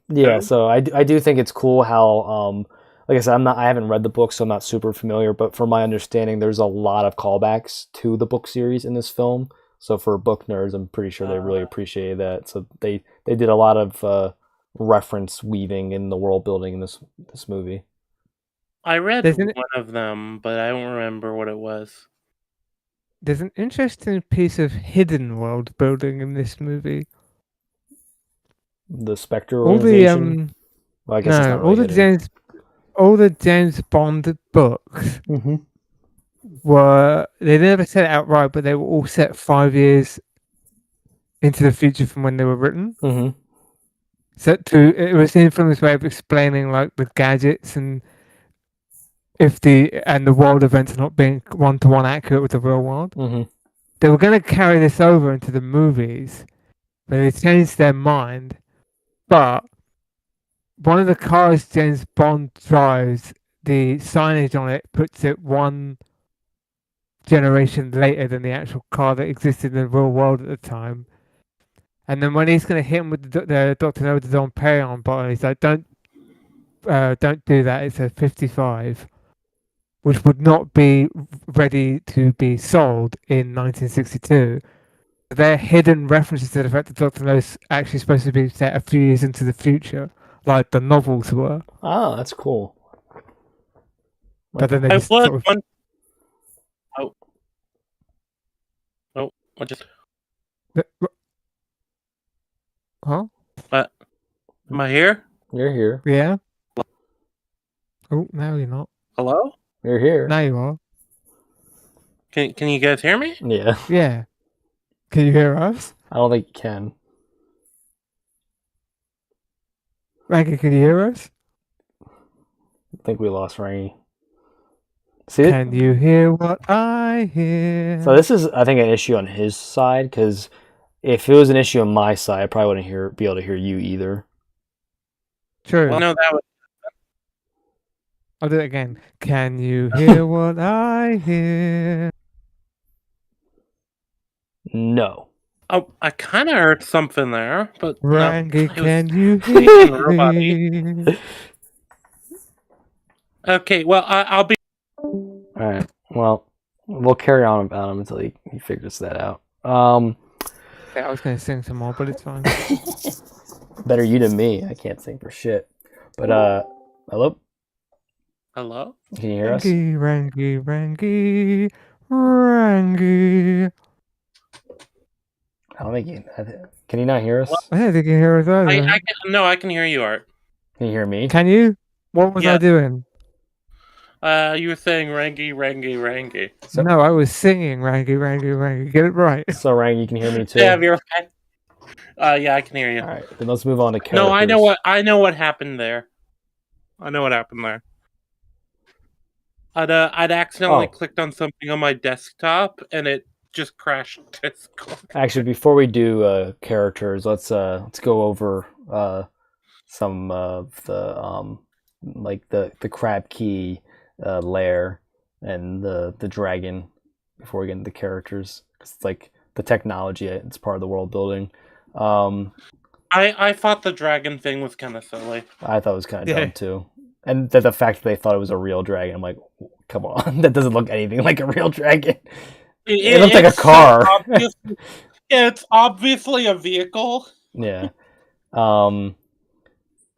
yeah, so I do think it's cool how like I said, I haven't read the book, so I'm not super familiar, but from my understanding there's a lot of callbacks to the book series in this film. So for book nerds, I'm pretty sure they really appreciated that. So they did a lot of reference weaving in the world building in this movie. I read one of them, but I don't remember what it was. There's an interesting piece of hidden world building in this movie. The Spectre all organization. the Well, I guess it's not no, really hidden. all the James Bond books Mm-hmm. were, they never said it outright, but they were all set 5 years into the future from when they were written. Mm-hmm. So it was the infamous way of explaining like the gadgets and the world events not being 1-to-1 accurate with the real world. Mm-hmm. They were going to carry this over into the movies, but they changed their mind. But one of the cars James Bond drives, the signage on it puts it one generation later than the actual car that existed in the real world at the time. And then when he's going to hit him with the Dr. No with the Adaptaion bottle, he's like, don't do that. It's a 55, which would not be ready to be sold in 1962. They're hidden references to the fact that Dr. No's actually supposed to be set a few years into the future, like the novels were. Oh, that's cool. But then they I just was sort of... one. Oh, what just? Huh? Am I here? You're here. Yeah? Oh, now you're not. Hello? You're here. Now you are. Can you guys hear me? Yeah. Yeah. Can you hear us? I don't think you can. Rangi, can you hear us? I think we lost Rangi. See? Can you hear what I hear? So this is, I think, an issue on his side, because if it was an issue on my side, I probably wouldn't be able to hear you either. True. Well, no, that was. I'll do it again. Can you hear what I hear? No. Oh, I kind of heard something there, but Rangi, no, can you speaking hear robot-y. me? Okay, well, I'll be. All right. Well, we'll carry on about him until he figures that out. Yeah, I was going to sing some more, but it's fine. Better you than me. I can't sing for shit. But hello. Hello? Can you hear us? Rangi, Rangi, Rangi. I don't think can you not hear us? Well, I don't think you can hear us either. I can hear you, Art. Can you hear me? Can you? What was I Yeah. doing? You were saying Rangi, Rangi, Rangi. So- No, I was singing Rangi, Rangi, Rangi. Get it right. So Rang, you can hear me too. Yeah, you're right. Yeah, I can hear you. All right. Then let's move on to characters. No, I know what happened there. I know what happened there. I'd accidentally clicked on something on my desktop and it just crashed Discord. Actually, before we do characters, let's go over some of the like the crab key lair and the dragon before we get into characters. 'Cause it's like the technology, it's part of the world building. I thought the dragon thing was kind of silly. I thought it was kind of dumb too. And the fact that they thought it was a real dragon, I'm like, come on, that doesn't look anything like a real dragon. It looks like a car. It's obviously a vehicle. Yeah.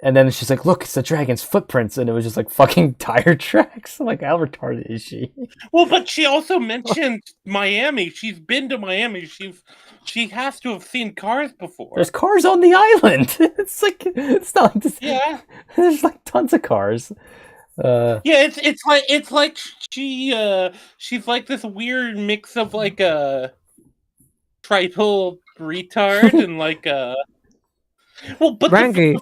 And then she's like, look, it's the dragon's footprints. And it was just like fucking tire tracks. I'm like, how retarded is she? Well, but she also mentioned Miami. She's been to Miami. She has to have seen cars before. There's cars on the island. It's not like this. Yeah. There's like tons of cars. Yeah, it's like she's like this weird mix of like a tribal retard and like a. Well, but Rangi,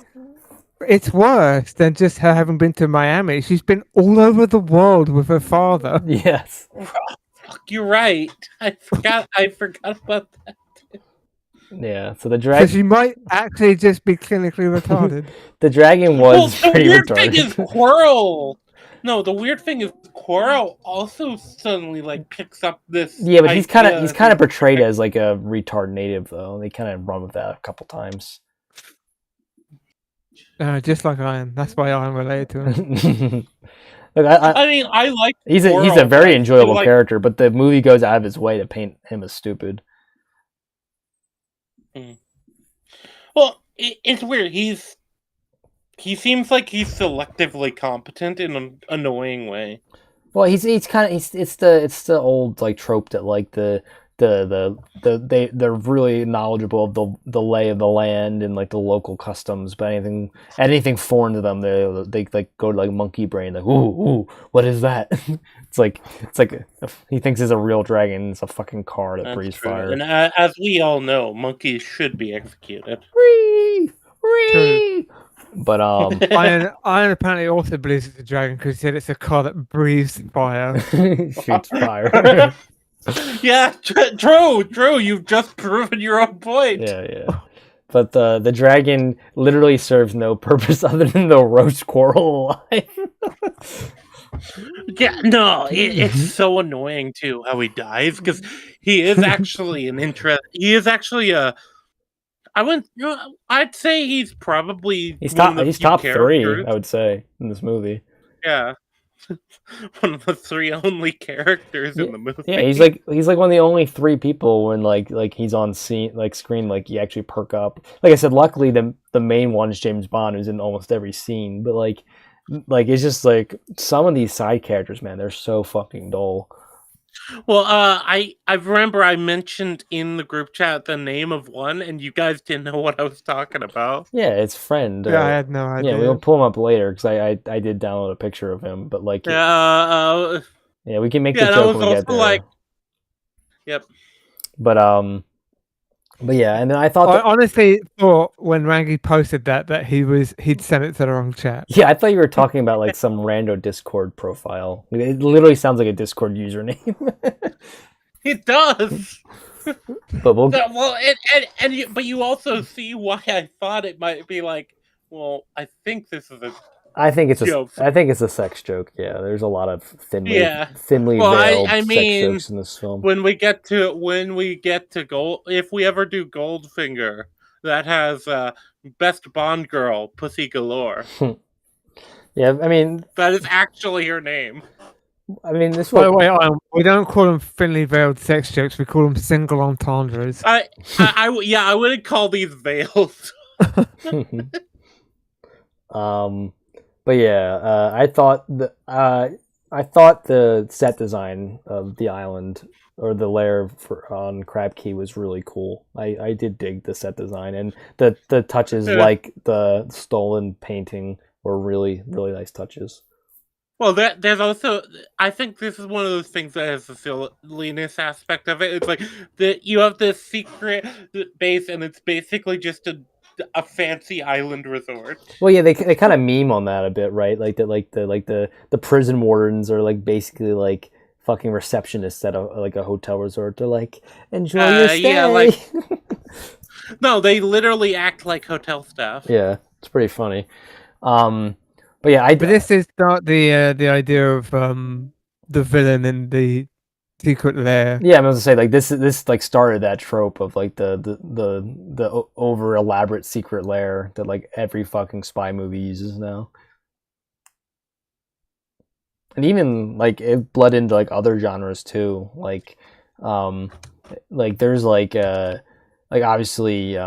it's worse than just her having been to Miami. She's been all over the world with her father. Yes. Fuck, you're right. I forgot about that. Yeah. So the So dragon. she might actually just be clinically retarded. The dragon was the pretty weird retarded. thing is Quirrell. No, the weird thing is Quirrell also suddenly like picks up this. Yeah, but he's kind idea of portrayed as like a retard native though. They kind of run with that a couple times. Just like I am. That's why I'm related to him. Look, I mean, I like. he's a very enjoyable character, but the movie goes out of its way to paint him as stupid. Well, it's weird. He seems like he's selectively competent in an annoying way. Well, it's the old like trope that like the they're really knowledgeable of the lay of the land and like the local customs, but anything foreign to them, they like go to like monkey brain, like ooh, what is that? it's like he thinks it's a real dragon. It's a fucking car that That's breathes true. fire. And as we all know, monkeys should be executed. True. But Iron apparently also believes it's a dragon because he said it's a car that breathes fire. shoots fire. Yeah, true. You've just proven your own point. Yeah. But the dragon literally serves no purpose other than to roast Quarrel alive. Yeah, no, it's so annoying too how he dies because he is actually He is actually a. I'd say he's probably He's one of the he's few top 3, characters. I would say, in this movie. Yeah, one of the 3 only characters in the movie. Yeah, he's like one of the only 3 people when like he's on scene screen, like you actually perk up. Like I said, luckily the main one is James Bond, who's in almost every scene. But like it's just like some of these side characters, man, they're so fucking dull. Well, I remember I mentioned in the group chat the name of one, and you guys didn't know what I was talking about. Yeah, it's Friend. Yeah, I had no idea. Yeah, we'll pull him up later because I did download a picture of him. But like, Yeah, we can make yeah, the and joke I was when we get also there. like, yep. But yeah, and then I thought I honestly thought when Rangi posted that he'd sent it to the wrong chat. Yeah, I thought you were talking about like some rando Discord profile. It literally sounds like a Discord username. It does. But we'll but you also see why I thought it might be like, well, I think this is a I think it's joke. I think it's a sex joke. Yeah, there's a lot of thinly Well, veiled I sex mean, jokes in this film. when we get to Gold, if we ever do Goldfinger, that has best Bond girl, Pussy Galore. Yeah, I mean, That is actually her name. I mean, this By the one. way, we don't call them thinly veiled sex jokes. We call them single entendres. I wouldn't call these veils. But yeah, I thought the set design of the island or the lair on Crab Key was really cool. I did dig the set design, and the touches like the stolen painting were really, really nice touches. Well, there's also, I think this is one of those things that has the silliness aspect of it. It's like you have this secret base, and it's basically just a fancy island resort. Well, yeah, they kind of meme on that a bit, right? Like the prison wardens are like basically like fucking receptionists at a hotel resort. They're like, enjoy your stay. Yeah, like no, they literally act like hotel staff. Yeah, it's pretty funny. But yeah, but this is not the idea of the villain in the secret lair. Yeah, I was gonna say like this like started that trope of like the over elaborate secret lair that like every fucking spy movie uses now, and even like it bled into like other genres too. Like there's like obviously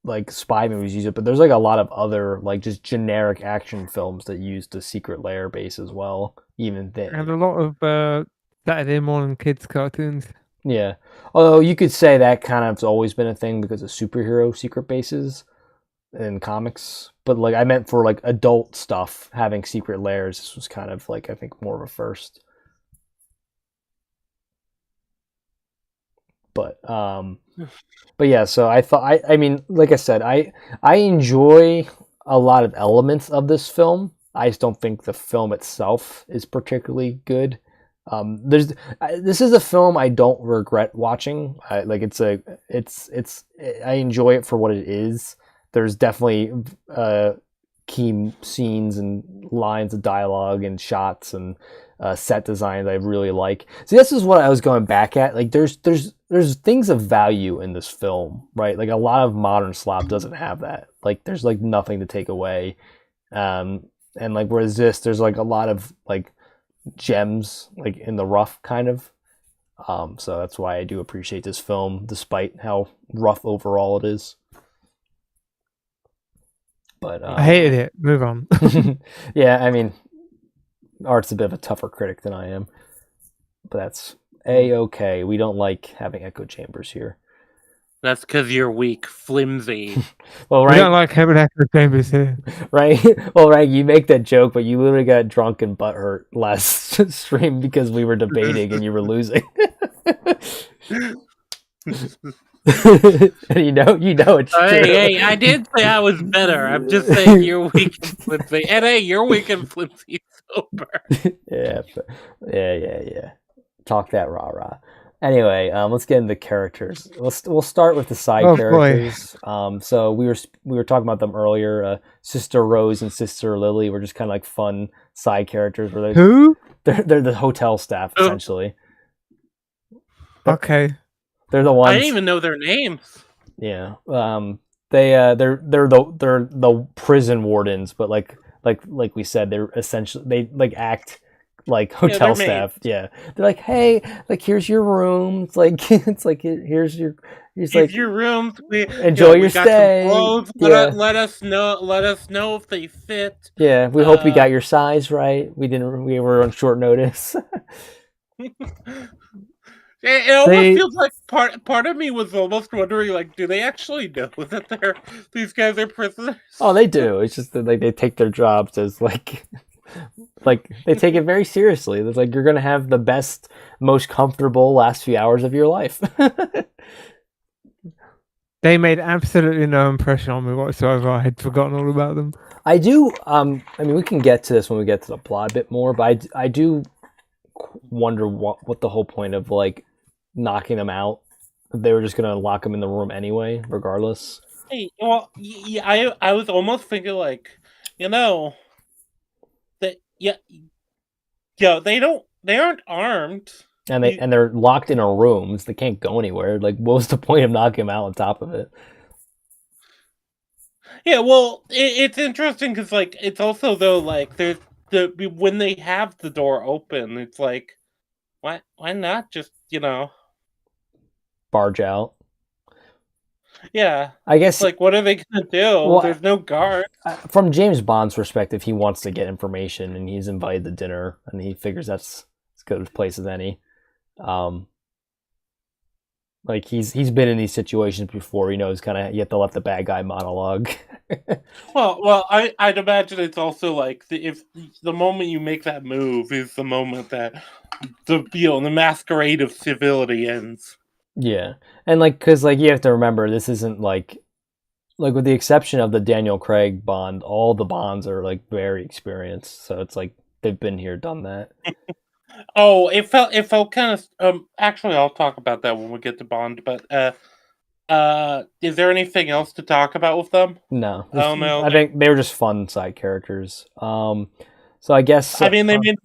like spy movies use it, but there's like a lot of other like just generic action films that use the secret lair base as well. Even then, and a lot of Saturday morning kids cartoons. Yeah, although you could say that kind of has always been a thing because of superhero secret bases in comics. But like I meant for like adult stuff having secret lairs, this was kind of like I think more of a first. But yeah, so I thought I mean, like I said, I enjoy a lot of elements of this film. I just don't think the film itself is particularly good. This is a film I don't regret watching. I enjoy it for what it is. There's definitely key scenes and lines of dialogue and shots and set design that I really like. See, this is what I was going back at. Like, there's things of value in this film, right? Like a lot of modern slop doesn't have that. Like, there's like nothing to take away. And like whereas there's like a lot of like gems like in the rough kind of. So that's why I do appreciate this film, despite how rough overall it is. But I hated it. Move on. Yeah, I mean, Art's a bit of a tougher critic than I am, but that's A-okay. We don't like having echo chambers here. That's because you're weak, flimsy. Well, We right, don't like having echo chambers here. right. Well, right. You make that joke, but you literally got drunk and butthurt last stream because we were debating and you were losing. And you know it's true. Hey, I did say I was better. I'm just saying you're weak and flimsy. And hey, you're weak and flimsy sober. Yeah. Talk that rah. Anyway, let's get into characters. We'll start with the side Oh, boy. characters. So we were talking about them earlier. Sister Rose and Sister Lily were just kind of like fun side characters. Where Who? they're the hotel staff essentially. Okay. They're the ones. I didn't even know their names. Yeah. They're the prison wardens, but like we said, they're essentially they like act like hotel staff. Yeah. They're like, hey, like here's your room. It's like here's your room. Enjoy your stay. Let us know if they fit. Yeah, we hope we got your size right. We were on short notice. It almost feels like part of me was almost wondering, like, do they actually know that these guys are prisoners? Oh, they do. It's just that like they take their jobs as like they take it very seriously. It's like you're gonna have the best, most comfortable last few hours of your life. They made absolutely no impression on me whatsoever. I had forgotten all about them. I do. I mean, we can get to this when we get to the plot a bit more, but I do wonder what the whole point of like knocking them out. They were just gonna lock them in the room anyway, regardless. Hey, well, yeah, I was almost thinking like, that they aren't armed, and they're locked in a room, so they can't go anywhere. Like, what was the point of knocking them out on top of it? Yeah, well, it's interesting because like it's also though like there's when they have the door open, it's like why not just barge out? Yeah, I guess like what are they gonna do? Well, there's no guard. From James Bond's perspective, he wants to get information, and he's invited to dinner, and he figures that's as good a place as any. Like he's been in these situations before. He knows kind of you have to let the bad guy monologue. well, I'd imagine it's also like if the moment you make that move is the moment that the masquerade of civility ends. Yeah, and like because like you have to remember this isn't like with the exception of the Daniel Craig Bond, all the Bonds are like very experienced. So it's like they've been here, done that. Oh, it felt kind of. Actually, I'll talk about that when we get to Bond. But is there anything else to talk about with them? No, no. I think they were just fun side characters. So I guess I mean they made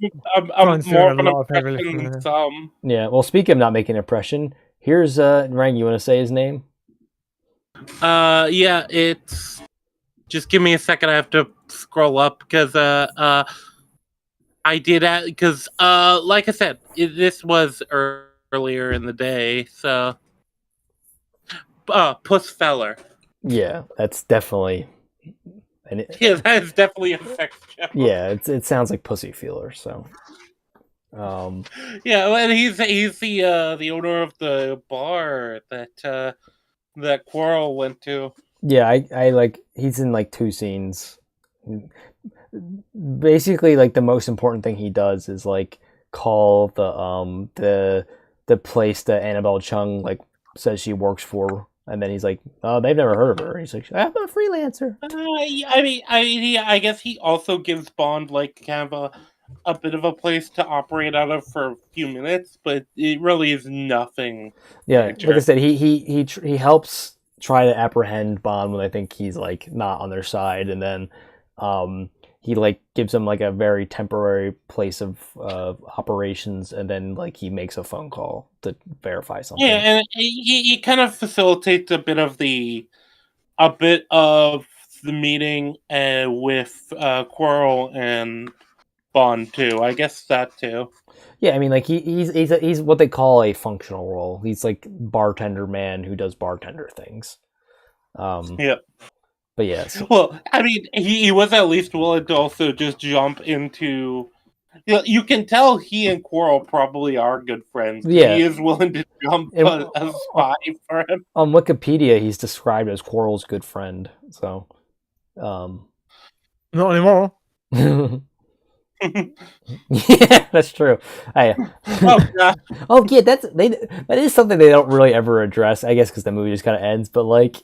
more of an impression than some. Yeah. Well, speaking of not making an impression, here's Rangi. You want to say his name? Yeah. It's just give me a second. I have to scroll up because I did because like I said, this was earlier in the day, so Puss Feller. Yeah, that's definitely. Yeah, that is definitely a sex joke. Yeah, it sounds like Pussy Feeler. So. Yeah, and he's the owner of the bar that Quarrel went to. Yeah, I like he's in like 2 scenes. Basically, like the most important thing he does is like call the place that Annabelle Chung like says she works for, and then he's like, oh, they've never heard of her. He's like, I'm a freelancer. I guess he also gives Bond like kind of a bit of a place to operate out of for a few minutes, but it really is nothing. Yeah, major. Like I said, he helps try to apprehend Bond when I think he's like not on their side, and then he like gives him like a very temporary place of operations, and then like he makes a phone call to verify something. Yeah, and he kind of facilitates a bit of the meeting with Quarrel and Bond too. I guess that too. Yeah, I mean, like he's what they call a functional role. He's like bartender man who does bartender things. Yeah. But yes. Well, I mean, he was at least willing to also just jump into You can tell he and Quarrel probably are good friends. Yeah. He is willing to jump a spy for him. On Wikipedia, he's described as Quarrel's good friend. So, Not anymore. yeah, that's true. Oh god. Oh yeah, that is something they don't really ever address. I guess because the movie just kind of ends. But like,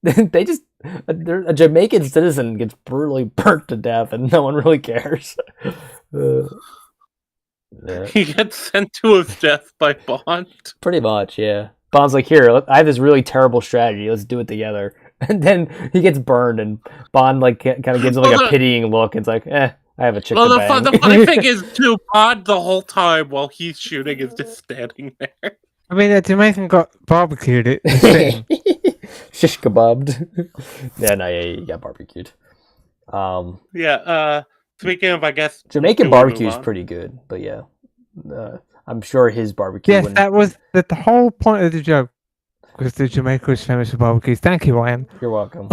they just a Jamaican citizen gets brutally burnt to death, and no one really cares. Yeah. He gets sent to his death by Bond. Pretty much, yeah. Bond's like, here, I have this really terrible strategy. Let's do it together. And then he gets burned, and Bond like kind of gives him like a pitying look. It's like, I have a chick to bang. The funny thing is, too, Bond the whole time while he's shooting is just standing there. I mean, the Jamaican got barbecued. Shish kebabbed. Yeah, he got barbecued. Speaking of, I guess Jamaican barbecue is pretty good, but yeah, I'm sure his barbecue. Yes, that was the whole point of the joke. Because the Jamaica is famous for barbecues. Thank you, Ryan. You're welcome.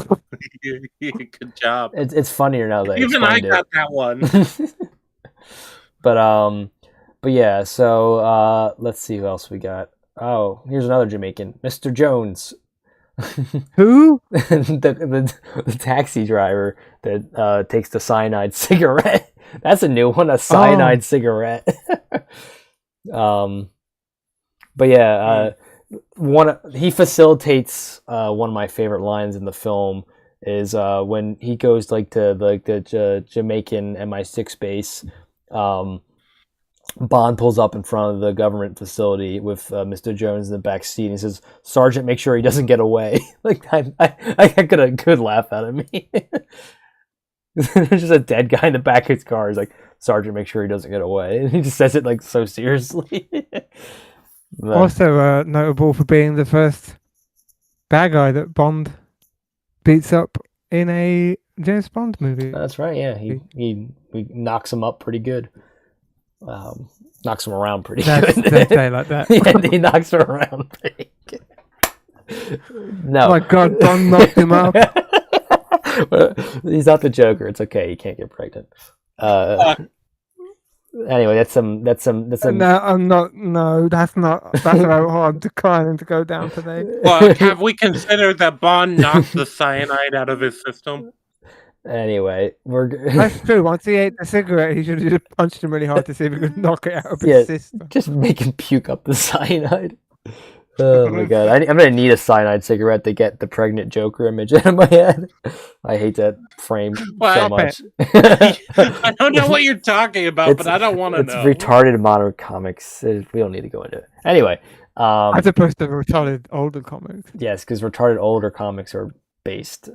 Good job. It's funnier now that even I got that one. But yeah. So let's see who else we got. Oh, here's another Jamaican, Mr. Jones. Who? the taxi driver that takes the cyanide cigarette. That's a new one, a cyanide cigarette. But yeah, he facilitates one of my favorite lines in the film is when he goes like to the Jamaican MI6 base. Bond pulls up in front of the government facility with Mr. Jones in the back seat. And he says, "Sergeant, make sure he doesn't get away." Like I got a good laugh out of me. There's just a dead guy in the back of his car. He's like, "Sergeant, make sure he doesn't get away." And he just says it like so seriously. Also notable for being the first bad guy that Bond beats up in a James Bond movie. That's right. Yeah, he knocks him up pretty good. Knocks him around pretty good. Let's say like that. Yeah, he knocks him around pretty good. No. Oh my God, Bond knocked him up. He's not the Joker. It's okay. He can't get pregnant. Anyway, that's some. No, I'm not. No, that's not. That's about hard declining to go down today. Well, have we considered that Bond knocked the cyanide out of his system? Anyway, That's true. Once he ate the cigarette, he should have just punched him really hard to see if he could knock it out of his system. Just make him puke up the cyanide. Oh my god, I'm gonna need a cyanide cigarette to get the pregnant Joker image out of my head. I hate that frame so much. I don't know what you're talking about, but I don't want to know. It's retarded modern comics. We don't need to go into it. Anyway, as opposed to retarded older comics. Yes, because retarded older comics are based.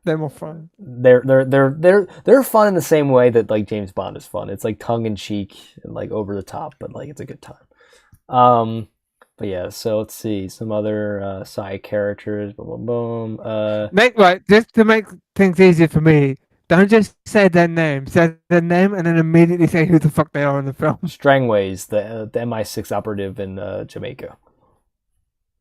They're more fun. They're fun in the same way that like James Bond is fun. It's like tongue in cheek and like over the top, but like it's a good time. But yeah, so let's see some other side characters. Boom, boom, boom. Just to make things easier for me. Don't just say their name. Say their name and then immediately say who the fuck they are in the film. Strangways, the MI6 operative in Jamaica.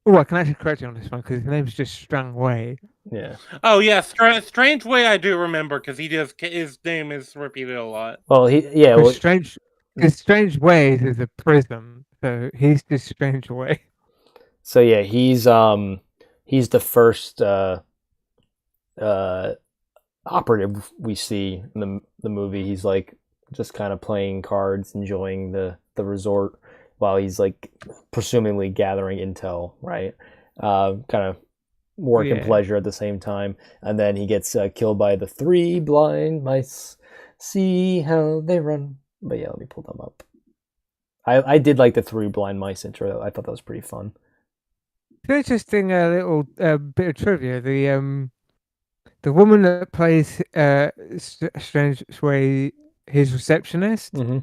Oh, I can actually correct you on this one because his name's just Strangway. Yeah. Oh yeah, Strange Way I do remember because his name is repeated a lot. Well, Strange Ways is a prison, so he's just Strange Way. So yeah, he's the first operative we see in the movie. He's like just kind of playing cards, enjoying the resort while he's like presumably gathering intel, right? Kind of work and pleasure at the same time, and then he gets killed by the three blind mice. See how they run. But yeah, let me pull them up. I did like the three blind mice intro. I thought that was pretty fun. Interesting little bit of trivia. The woman that plays Strange Way, his receptionist. Mm-hmm.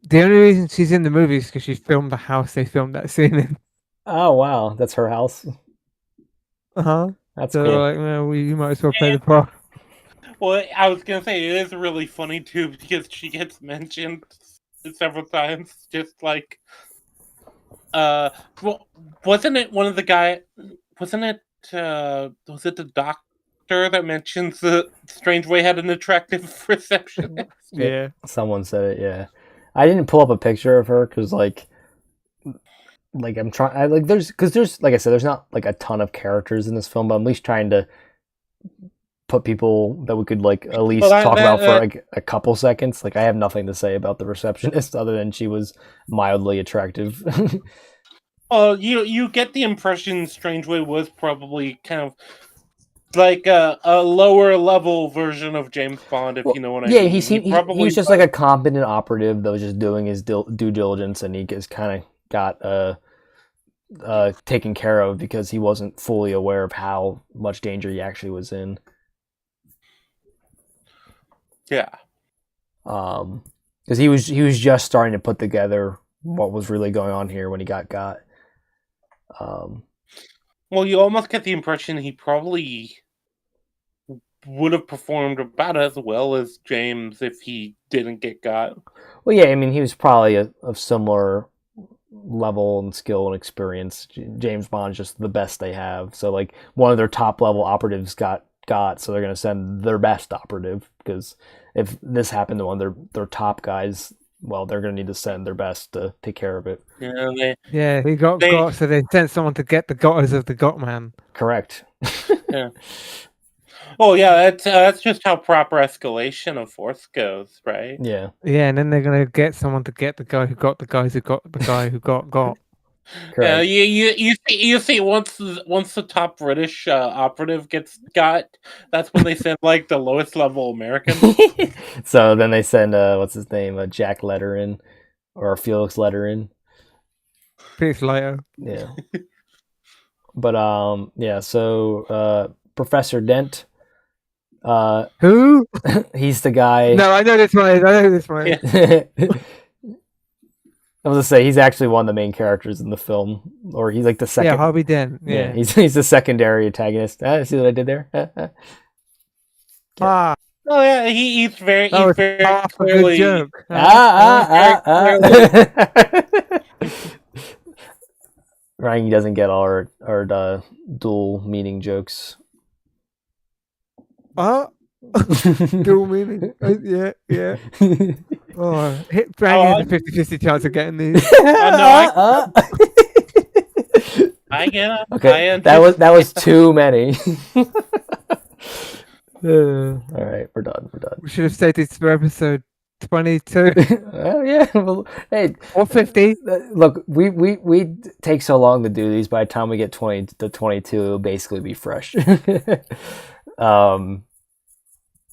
The only reason she's in the movie is because she filmed the house they filmed that scene in. Oh wow, that's her house. That's so cool. Like, well, you might as well play the part. Well, I was gonna say it is really funny too because she gets mentioned several times. Just like, wasn't it one of the guy? Wasn't it? Was it the character that mentions the Strange Way had an attractive reception. Yeah. Someone said it. Yeah, I didn't pull up a picture of her because like I'm trying. There's like I said, there's not like a ton of characters in this film, but I'm at least trying to put people that we could like at least talk about for like a couple seconds. Like I have nothing to say about the receptionist other than she was mildly attractive. Well, you get the impression Strange Way was probably kind of like a lower level version of James Bond, if you know what I mean. He was just like a competent operative that was just doing his due diligence, and he just kind of got taken care of because he wasn't fully aware of how much danger he actually was in. Yeah. Because he was just starting to put together what was really going on here when he got. Well, you almost get the impression he probably would have performed about as well as James if he didn't get got. Well, yeah, I mean, he was probably of similar level and skill and experience. James Bond's just the best they have. So, like, one of their top level operatives got, so they're going to send their best operative, because if this happened to one of their top guys, well, they're going to need to send their best to take care of it. Yeah, he got, so they sent someone to get the gotters of the got man. Correct. Yeah. Oh yeah, that's just how proper escalation of force goes, right? Yeah. Yeah, and then they're gonna get someone to get the guy who got the guys who got the guy who got. Yeah, you see once the top British operative gets got, that's when they send like the lowest level American. So then they send what's his name, Jack Letterin or Felix Letterin. Felix later. Yeah. But yeah, so Professor Dent. Who? He's the guy. No, I know this one. Yeah. I was gonna say he's actually one of the main characters in the film, or he's like the second. Yeah, Harvey Dent. Yeah, he's the secondary antagonist. See what I did there? Ah. Oh yeah, he's very clearly. Joke. Rangi doesn't get all our dual meaning jokes. Dual meaning. Yeah. Oh, hit Rangi has a 50-50 chance of getting these. I get it. Okay, that was too many. All right, we're done. We should have said this for episode 22. Yeah. Well, hey, or 50. Look, we take so long to do these. By the time we get 20 to 22, it'll basically be fresh.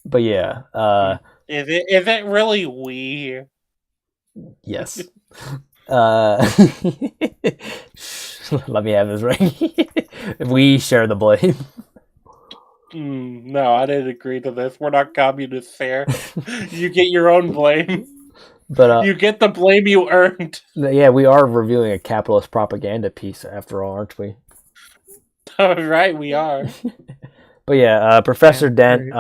But yeah. Is it really we? Yes. Let me have this right. We share the blame. No, I didn't agree to this. We're not communists here. You get your own blame. But you get the blame you earned. Yeah, we are reviewing a capitalist propaganda piece after all, aren't we? Right, we are. But yeah, Professor Dent,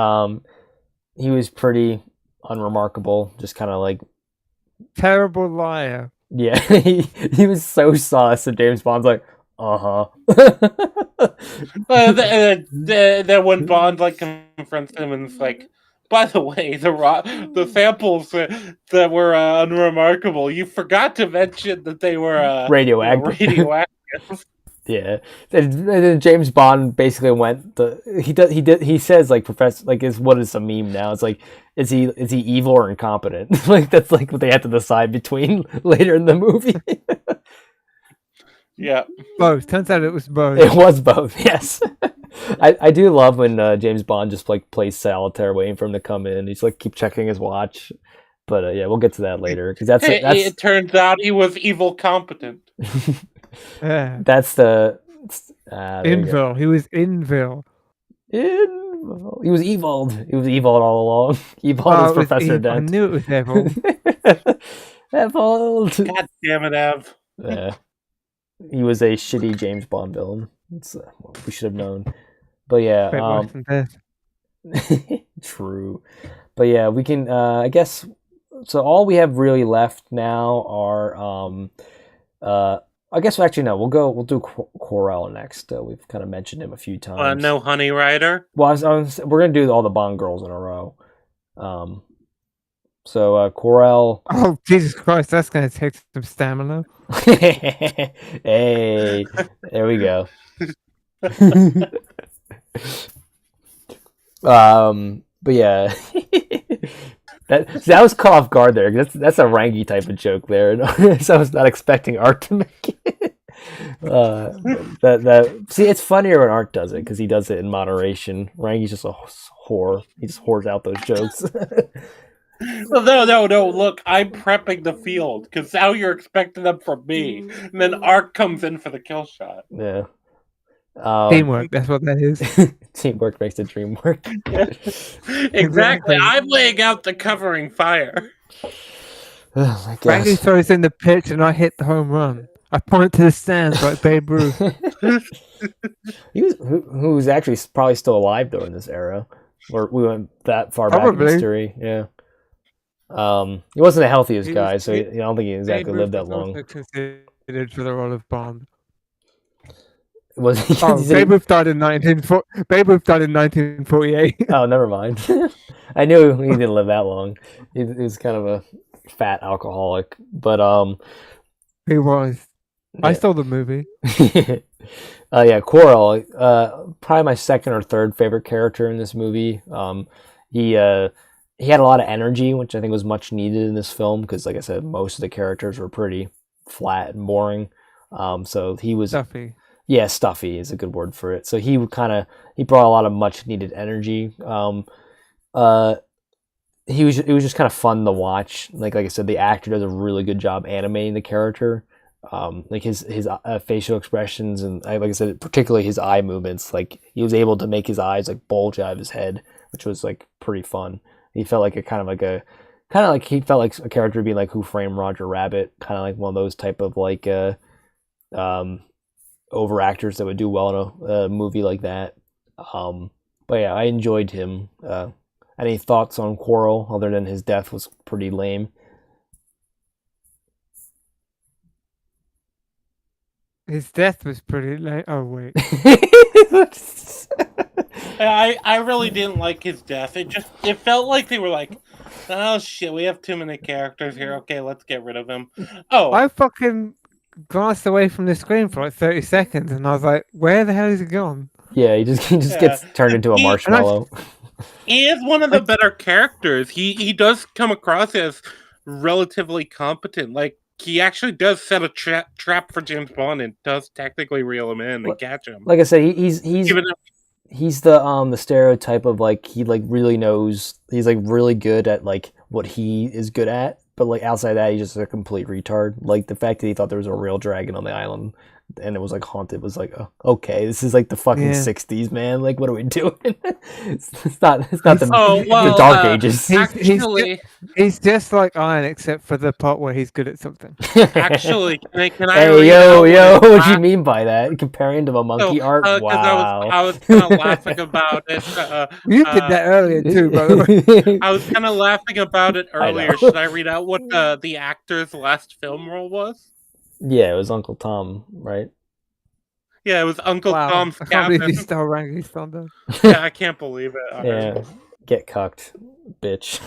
he was pretty unremarkable. Just kind of like terrible liar. Yeah, he was so sauce, and James Bond's like, then when Bond like confronts him and it's like, by the way, the samples that were unremarkable, you forgot to mention that they were radioactive. Yeah, and then James Bond basically went he says like Professor, like, what is a meme now? It's like, is he evil or incompetent? Like that's like what they have to decide between later in the movie. Yeah, both. Turns out it was both. It was both. Yes. I do love when James Bond just like plays solitaire waiting for him to come in. He's like keep checking his watch. But yeah, we'll get to that later because it turns out he was evil competent. Yeah. That's the Invil. He was Invil. He was eviled. He was eviled all along. Eviled as Professor Dent. I knew it was evil. Eviled. God damn it, Ev. Yeah. He was a shitty James Bond villain. We should have known. But yeah. True. But yeah, we can. I guess. So all we have really left now are I guess actually no. We'll do Corel next. We've kind of mentioned him a few times. No Honey Rider. Well, we're gonna do all the Bond girls in a row. So Corel. Oh Jesus Christ, that's gonna take some stamina. Hey, there we go. But yeah, that was caught off guard there. That's a Rangi type of joke there, so I was not expecting Art to make it. See, it's funnier when Art does it because he does it in moderation. Rangi's just a whore. He just whores out those jokes. Well, no. Look, I'm prepping the field because now you're expecting them from me, and then Art comes in for the kill shot. Yeah. Teamwork, that's what that is. Teamwork makes the dream work. Exactly. I'm laying out the covering fire. I Rangi guess. throws in the pitch and I hit the home run. I point to the stands like Babe Ruth. Who was actually probably still alive during this era. Or we went that far back in Probably. history. Yeah. He wasn't the healthiest guy, so I He- don't think he exactly Babe lived Ruth that was also long. considered for the role of Bond. Was he? Oh, Babe Ruth died in 1948. Oh, never mind. I knew he didn't live that long. He was kind of a fat alcoholic, but He was. I yeah. stole the movie. Yeah, Quirrell, probably my second or third favorite character in this movie. He had a lot of energy, which I think was much needed in this film because, like I said, most of the characters were pretty flat and boring. So he was Stuffy. Yeah, stuffy is a good word for it. So he brought a lot of much needed energy. It was just kind of fun to watch. Like I said, the actor does a really good job animating the character. Like his facial expressions and like I said, particularly his eye movements. Like he was able to make his eyes like bulge out of his head, which was like pretty fun. He felt like he felt like a character being like Who Framed Roger Rabbit, kind of like one of those type of like over actors that would do well in a movie like that. But yeah, I enjoyed him. Any thoughts on Quarrel other than his death was pretty lame? His death was pretty late. Oh, wait. I really didn't like his death. It felt like they were like, oh shit, we have too many characters here. Okay, let's get rid of him. Oh, I fucking glanced away from the screen for like 30 seconds and I was like, where the hell is he gone? Yeah, he just Yeah. gets turned into a marshmallow. He is one of the better characters. He does come across as relatively competent. Like he actually does set a trap for James Bond and does technically reel him in and catch him. Like I said, he's Even if, he's the stereotype of like he like really knows, he's like really good at like what he is good at, but like outside that he's just a complete retard. Like the fact that he thought there was a real dragon on the island and it was like haunted was like, oh, okay, this is like the fucking 60s, man. Like what are we doing? it's not the dark ages. He's just like Iron except for the part where he's good at something. Actually, can I Hey, yo, what do you mean by that? Comparing to a monkey art? Wow. I was kind of laughing about it. You did that earlier too, by the way. I was kind of laughing about it earlier. Should I read out what the actor's last film role was? Yeah, it was Uncle Tom, right? Yeah, it was Uncle Tom's I can't Cabin. believe you stole Rangi's thunder. Yeah, I can't believe it. Yeah, get cucked, bitch.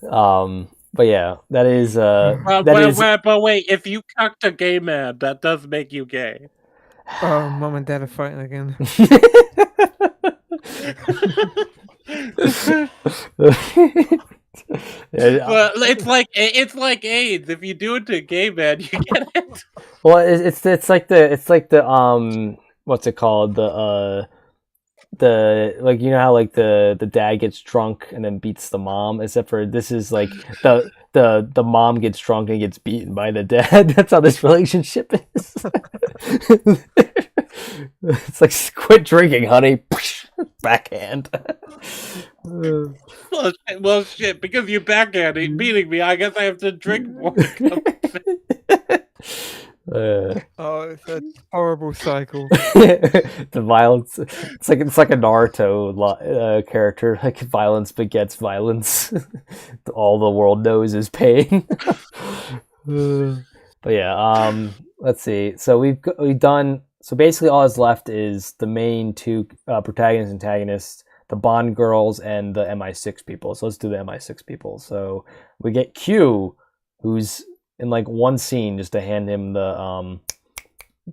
But yeah, that is But wait, if you cucked a gay man, that does make you gay. Oh, mom and dad are fighting again. Well, it's like AIDS. If you do it to a gay man, you get it. Well, it's like the what's it called, the like, you know how like the dad gets drunk and then beats the mom, except for this is like the mom gets drunk and gets beaten by the dad. That's how this relationship is. It's like, quit drinking, honey. Backhand. Well, shit, because you backhanding beating me, I guess I have to drink more. Oh, it's a horrible cycle. The violence. It's like a Naruto character. Like violence begets violence. All the world knows is pain. But But yeah, let's see. So we've done. So basically, all that's left is the main two protagonists, antagonists, the Bond girls, and the MI6 people. So let's do the MI6 people. So we get Q, who's in like one scene, just to hand him the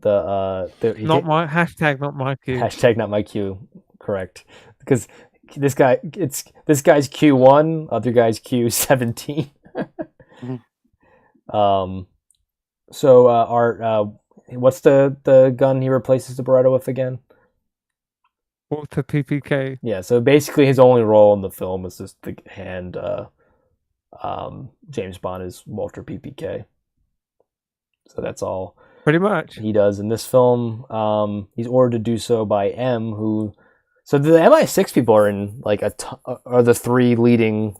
Not my hashtag, not my cue. hashtag not my Q. Correct, because this guy's Q1, other guy's Q17. So Art, what's the gun he replaces the Beretta with again? Walter PPK. Yeah, so basically his only role in the film is just to hand James Bond is Walter PPK. So that's all Pretty much. he does in this film. He's ordered to do so by M, who. So the MI6 people are in like are the three leading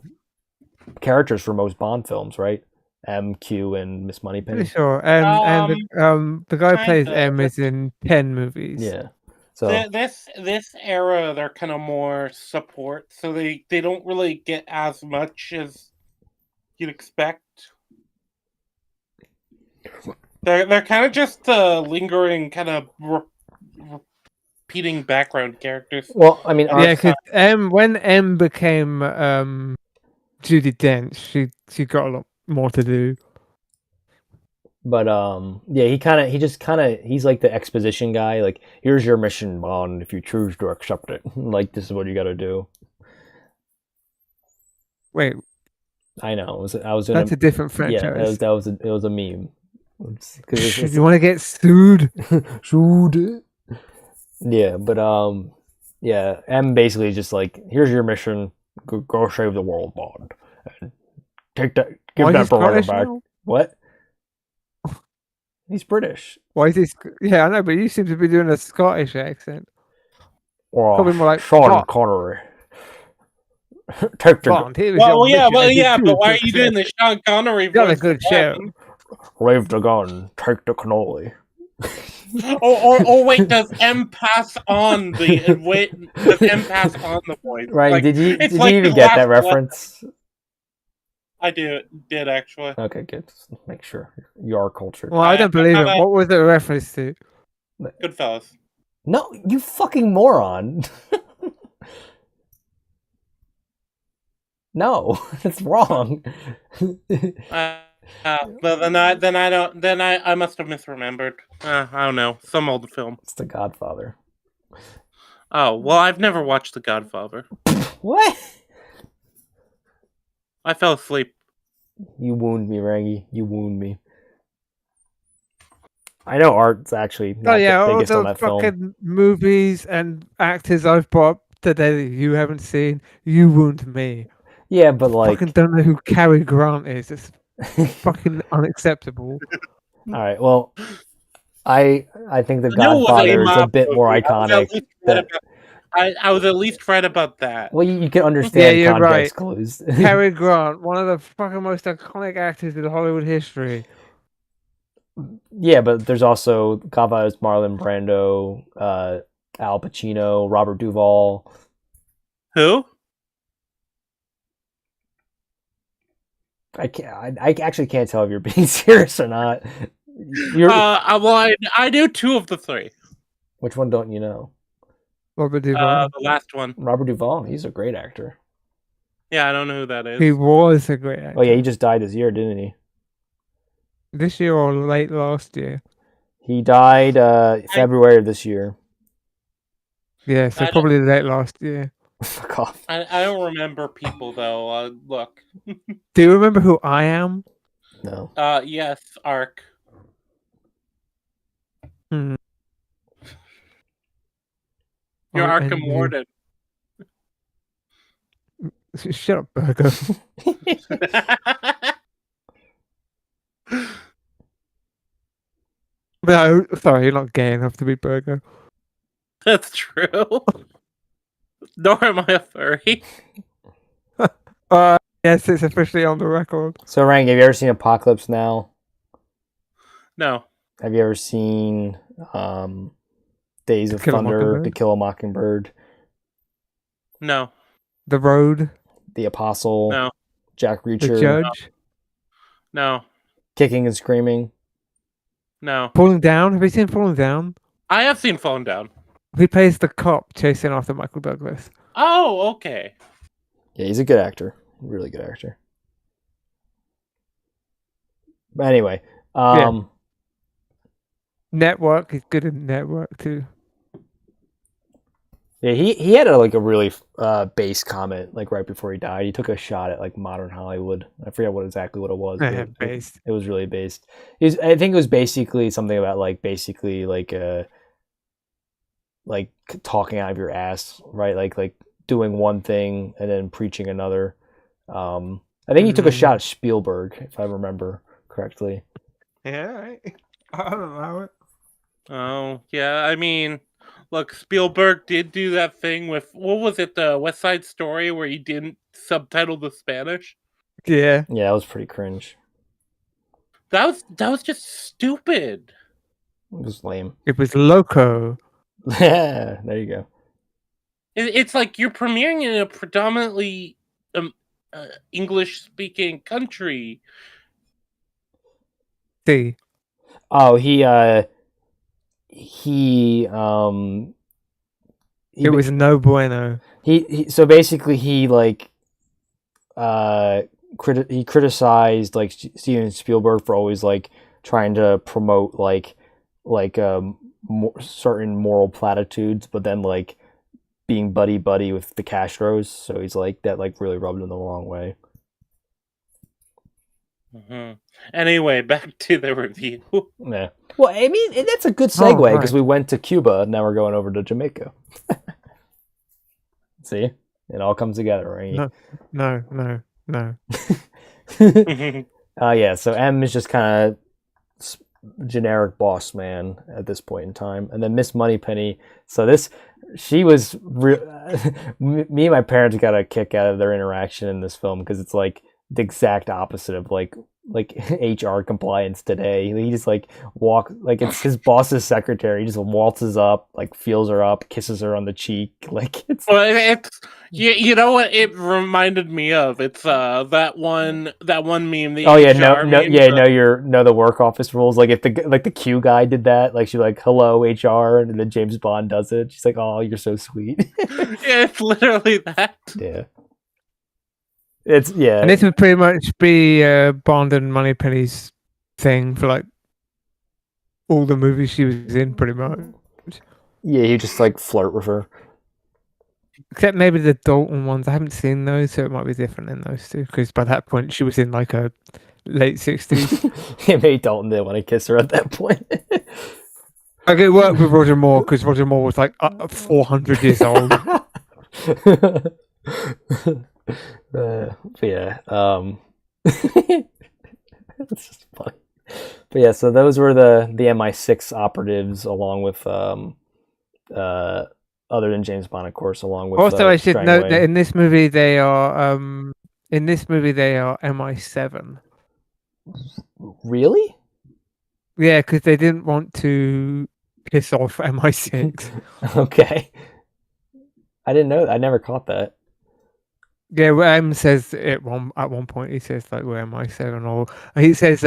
characters for most Bond films, right? M, Q, and Miss Pretty Moneypenny. sure. The guy who plays kinda. M is in 10 movies. Yeah. So This era, they're kind of more support, so they don't really get as much as you'd expect. They're kind of just lingering, kind of repeating background characters. well, I mean, Yeah, because when M became Judi Dench, she got a lot more to do. but yeah, he's like the exposition guy. Like, here's your mission, Bond. If you choose to accept it, like this is what you got to do. Wait, I know. I was doing that's a different yeah. franchise. It was a meme. You want to get sued? Sued. Yeah, but yeah. M basically is just like, here's your mission. Go save the world, Bond. And give Why that is he Beretta Scottish back. now? What? He's British. Why is he? Yeah, I know, but you seem to be doing a Scottish accent. Or Probably more like Sean Bond. Connery. Take the Bond, here is your mission as you but why are choose you to doing the Sean Connery Got a voice? good show. wave the gun. Take the cannoli. Or wait, does M pass on the voice? Right? Like, did you it's did like you even the get that last reference? I did actually. Okay, good. Just make sure you are cultured. Well, I don't believe it. I- What was it a reference to? Goodfellas. No, you fucking moron. No, that's wrong. But then I must have misremembered. I don't know, some old film. It's The Godfather. Oh well, I've never watched The Godfather. What? I fell asleep. You wound me, Rangi. You wound me. I know Art's actually not Oh yeah, the all biggest on the that film. fucking movies and actors I've brought up today that you haven't seen. You wound me. Yeah, but like, Fucking don't know who Cary Grant is. It's fucking unacceptable. all right. Well, I think The I knew it was Godfather is a mob bit more movie. iconic. I was at least right about that. Well, you can understand you're right. context clues. Cary Grant, one of the fucking most iconic actors in Hollywood history. Yeah, but there's also Godfather's Marlon Brando, Al Pacino, Robert Duvall. Who? I actually can't tell if you're being serious or not. Well, I knew two of the three. Which one don't you know? Robert Duvall. The last one. Robert Duvall. He's a great actor. Yeah, I don't know who that is. He was a great actor. Oh yeah, he just died this year, didn't he? This year or late last year. He died February of this year. Yeah, so I probably late last year. Fuck off. I don't remember people though. Look. Do you remember who I am? No. Yes, Ark. Hmm. You're Oh, Arkham and you- Warden. Shut up, Burger. No, sorry, you're not gay enough to be Burger. That's true. Nor am I a furry. Yes, it's officially on the record. So Rank, have you ever seen Apocalypse Now? No. Have you ever seen Days of Kill a Thunder, Mockingbird? To Kill a Mockingbird, No. The Road, The Apostle, No. Jack The Reacher, Judge. No. Kicking and Screaming? No, Falling Down. Have you seen Falling Down? I have seen Falling Down. He plays the cop chasing after Michael Douglas. Oh, okay. Yeah, he's a good actor. Really good actor. But anyway, Network. He's good in Network too. yeah, he had a really base comment like right before he died. He took a shot at like modern Hollywood. I forget exactly what it was. But Based. it was really based. I think it was basically something about like talking out of your ass, right? Like doing one thing and then preaching another. I think he took a shot at Spielberg, if I remember correctly. Yeah, right. I don't know. Oh, yeah. I mean, look, Spielberg did do that thing with, what was it, the West Side Story, where he didn't subtitle the Spanish? Yeah. Yeah, that was pretty cringe. That was just stupid. It was lame. It was Loco. Yeah, there you go. It's like you're premiering in a predominantly English-speaking country. See. Oh, it was no bueno. So basically he like he criticized like Steven Spielberg for always like trying to promote like certain moral platitudes, but then like being buddy with the Castros. So he's like that like really rubbed him the wrong way. Mm-hmm. Anyway, back to the review. Yeah. Well, I mean, that's a good segue because we went to Cuba and now we're going over to Jamaica. See? It all comes together, right? No. Yeah, so M is just kind of generic boss man at this point in time. And then Miss Moneypenny, she was me and my parents got a kick out of their interaction in this film because it's like the exact opposite of like HR compliance today. He just like it's his boss's secretary. He just waltzes up, like feels her up, kisses her on the cheek. Like it's you know what it reminded me of? It's that one meme. The oh yeah, meme know the work office rules. Like if the Q guy did that, like she's like hello HR, and then James Bond does it. She's like, oh, you're so sweet. Yeah, it's literally that. Yeah. And this would pretty much be Bond and Moneypenny's thing for like all the movies she was in, pretty much. Yeah, you just like flirt with her. Except maybe the Dalton ones. I haven't seen those, so it might be different in those two. Because by that point, she was in like a late 60s. Yeah, maybe Dalton didn't want to kiss her at that point. Like it worked with Roger Moore because Roger Moore was like 400 years old. Yeah, it's just funny. But yeah, so those were the MI6 operatives, along with other than James Bond, of course, along with. Also, I should note that in this movie they are MI7. Really? Yeah, because they didn't want to piss off MI6. Okay, I didn't know. I never caught that. Yeah, well, M says at one point he says like we're MI7, or he says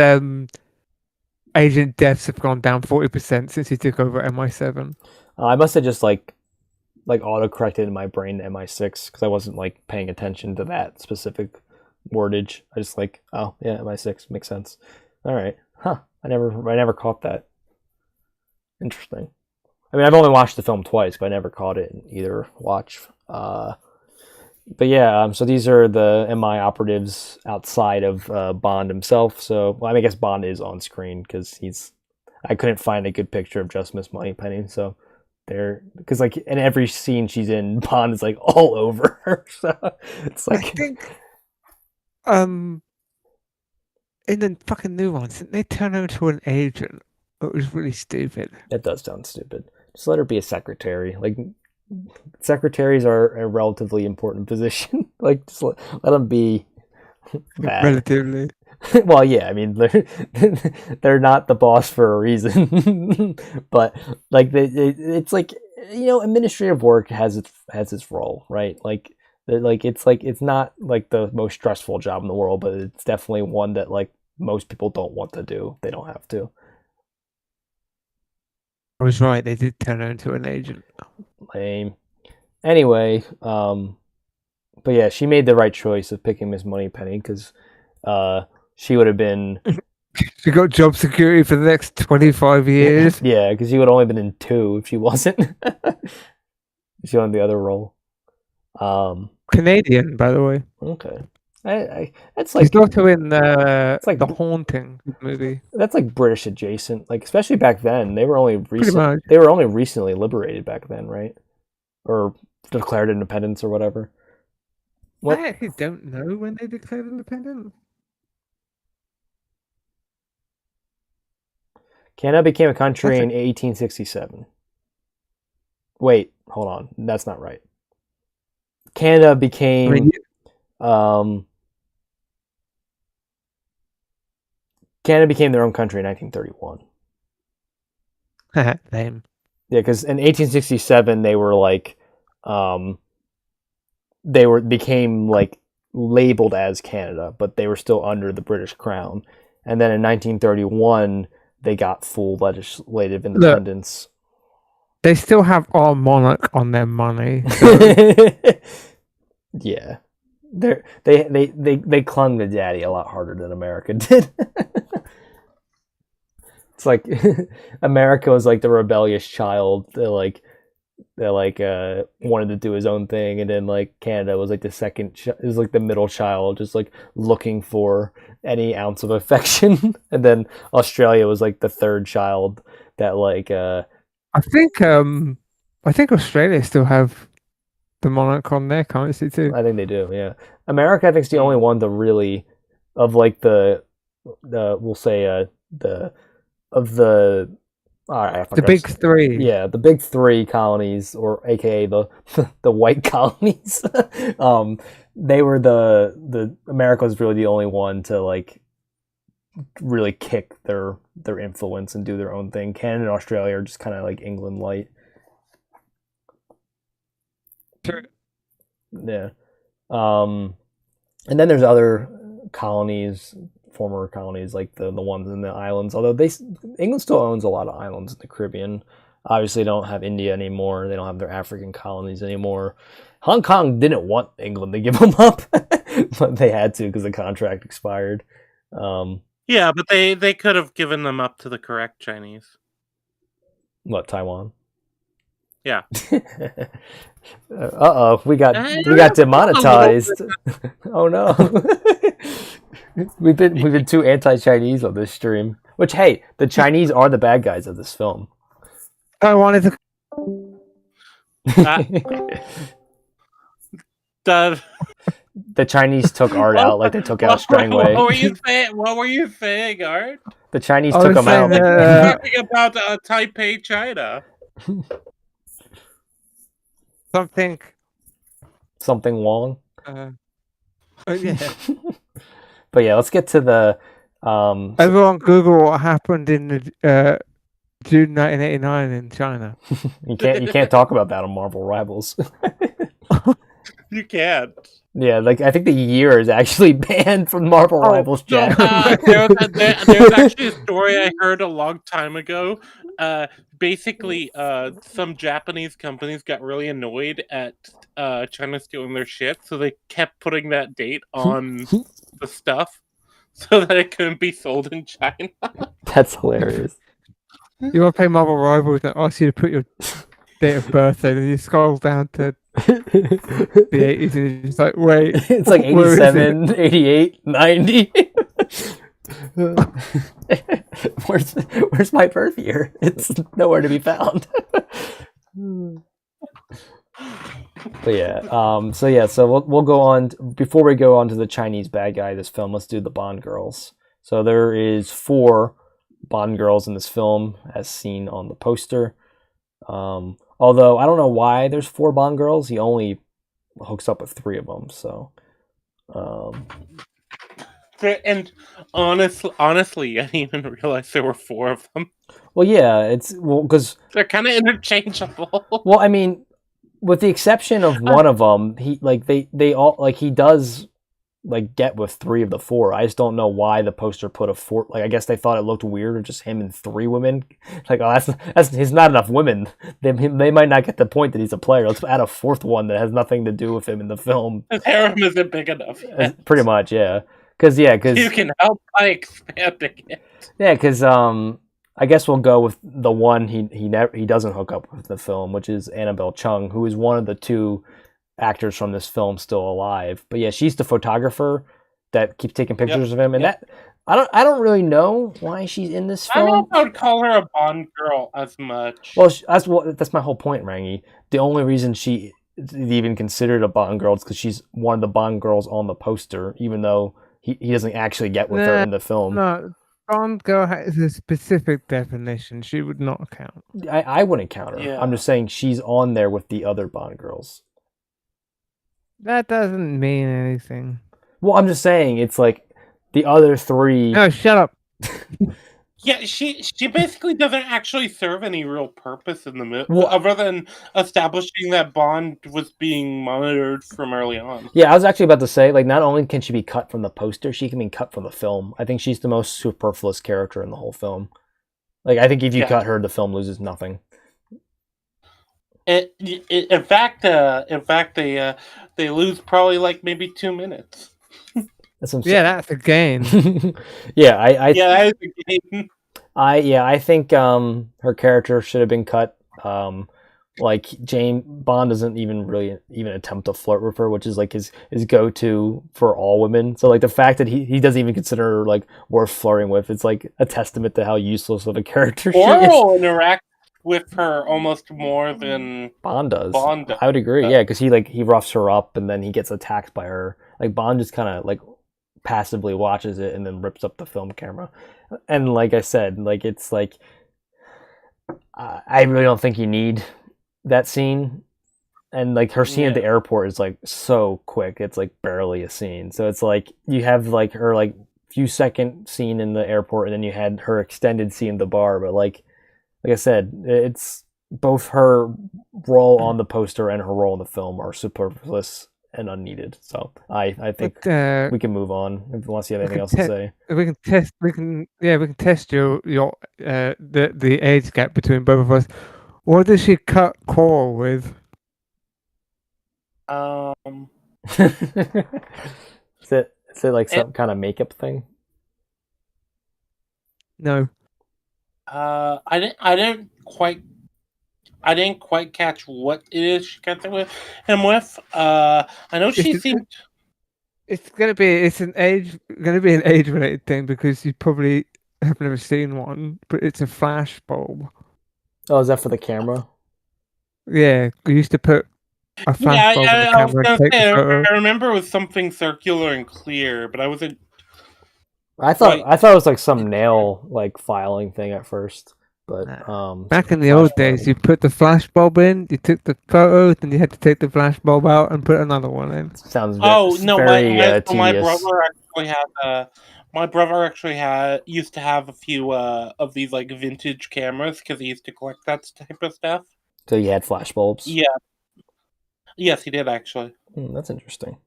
agent deaths have gone down 40% since he took over MI7. I must have just like auto-corrected in my brain to MI6 because I wasn't like paying attention to that specific wordage. I just like, oh yeah, MI6 makes sense. All right, huh? I never caught that. Interesting. I mean, I've only watched the film twice, but I never caught it in either watch. But yeah, so these are the MI operatives outside of Bond himself. So, well, I mean, I guess Bond is on screen because I couldn't find a good picture of just Miss Moneypenny. So because like in every scene she's in, Bond is like all over her. So it's like I think, in the fucking new ones, didn't they turn her into an agent? It was really stupid. That does sound stupid. Just let her be a secretary. Like secretaries are a relatively important position. Like just let them be that. Relatively. Well, yeah, I mean they're not the boss for a reason, but like it's like, you know, administrative work has its role, right? Like it's not like the most stressful job in the world, but it's definitely one that like most people don't want to do. They don't have to. I was right. They did turn her into an agent. Lame. Anyway, but yeah, she made the right choice of picking Miss Moneypenny because she would have been She got job security for the next 25 years. yeah, because she would have only been in 2 if she wasn't. She won the other role. Canadian, by the way. Okay, that's She's like also in the like- Haunting movie. that's like British adjacent. Like especially back then, they were only Pretty much. they were only recently liberated back then, right? Or declared independence or whatever. What? I actually don't know when they declared independence. Canada became a country That's in 1867. Wait, hold on. That's not right. Canada became I mean, Canada became their own country in 1931. lame. Yeah, because in 1867 they were like, became like labeled as Canada, but they were still under the British Crown. And then in 1931 they got full legislative independence. They still have our monarch on their money. Yeah, they clung to daddy a lot harder than America did. It's like America was like the rebellious child that wanted to do his own thing, and then like Canada was like the is like the middle child, just like looking for any ounce of affection, and then Australia was like the third child that like I think Australia still have the monarch on their currency too. I think they do. Yeah, America I think is the only one to really of like the we'll say the of the The big three. Yeah, the big 3 colonies, or AKA the white colonies. They were the America was really the only one to like really kick their influence and do their own thing. Canada and Australia are just kind of like England light. Sure. Yeah. And then there's other colonies, former colonies, like the ones in the islands. Although England still owns a lot of islands in the Caribbean. Obviously, they don't have India anymore. They don't have their African colonies anymore. Hong Kong didn't want England to give them up, but they had to because the contract expired. Yeah, but they could have given them up to the correct Chinese. What, Taiwan? Yeah. Uh-oh, we got demonetized. Oh no. We've been too anti-Chinese on this stream. Which, hey, the Chinese are the bad guys of this film. I wanted to. The Chinese took art out like they took out Strangway. What were you saying, Art? The Chinese took them out. Talking about Taipei, China. Something Wong. Yeah. But yeah, let's get to the. Everyone Google what happened in the June 1989 in China. You can't talk about that on Marvel Rivals. You can't. Yeah, like I think the year is actually banned from Marvel Rivals chat. There's actually a story I heard a long time ago. Basically, some Japanese companies got really annoyed at China stealing their shit, so they kept putting that date on the stuff so that it couldn't be sold in China. That's hilarious. You want to play Marvel Rivals and ask you to put your date of birth in, and you scroll down to the 80s, and it's like, wait. It's like 87, 88, 90. Where's my birth year? It's nowhere to be found. But yeah, so we'll go on. Before we go on to the Chinese bad guy of this film, let's do the Bond girls. So there is 4 Bond girls in this film, as seen on the poster. Although I don't know why there's 4 Bond girls. He only hooks up with 3 of them. So, and honestly, I didn't even realize there were 4 of them. Well, yeah, because they're kind of interchangeable. Well, I mean, with the exception of one of them, he like they all like he does like get with 3 of the 4. I just don't know why the poster put a 4. Like I guess they thought it looked weird of just him and 3 women. Like oh that's he's not enough women. They might not get the point that he's a player. Let's add a 4th one that has nothing to do with him in the film. His harem isn't big enough. Pretty much, yeah. Because You can help by expanding it. yeah, because I guess we'll go with the one he doesn't hook up with in the film, which is Annabelle Chung, who is one of the 2 actors from this film still alive. But yeah, she's the photographer that keeps taking pictures of him, and that I don't really know why she's in this film. I don't know if I would call her a Bond girl as much. Well, that's my whole point, Rangi. The only reason she is even considered a Bond girl is because she's one of the Bond girls on the poster, even though he doesn't actually get with her in the film. No, Bond girl has a specific definition. She would not count. I wouldn't count her. Yeah. I'm just saying she's on there with the other Bond girls. That doesn't mean anything. Well, I'm just saying it's like the other 3. No, shut up. Yeah, she basically doesn't actually serve any real purpose in the movie, other than establishing that Bond was being monitored from early on. Yeah, I was actually about to say, like, not only can she be cut from the poster, she can be cut from the film. I think she's the most superfluous character in the whole film. Like, I think if you cut her, the film loses nothing. In fact, they lose probably like maybe 2 minutes. That's what I'm Yeah, that's a gain. Yeah, that is a game. I think her character should have been cut. Like James Bond doesn't even attempt to flirt with her, which is like his go-to for all women. So like the fact that he doesn't even consider her like worth flirting with, it's like a testament to how useless of a character she is. Or interact with her almost more than Bond does. Bond does. I would agree. Yeah, because he roughs her up and then he gets attacked by her. Like Bond just kind of like passively watches it and then rips up the film camera. And like I said, like it's like I really don't think you need that scene. And like her scene at the airport is like so quick. It's like barely a scene. So it's like you have like her like few second scene in the airport and then you had her extended scene at the bar. But like I said, it's both her role on the poster and her role in the film are superfluous and unneeded. So I think we can move on unless you have anything else to say. We can test your the age gap between both of us. What does she cut Coral with? Is it like some kind of makeup thing? No. I didn't quite catch what it is she got him with. I know she seemed. It's gonna be an age related thing because you probably have never seen one, but it's a flash bulb. Oh, is that for the camera? Yeah, we used to put a flash bulb in the camera and take the photo. I remember it was something circular and clear, but I wasn't. I thought it was like some nail like filing thing at first. But back in the old days, you put the flash bulb in, you took the photo, then you had to take the flash bulb out and put another one in. Sounds very my brother actually used to have a few of these like vintage cameras because he used to collect that type of stuff. So you had flash bulbs? Yeah. Yes, he did actually. That's interesting.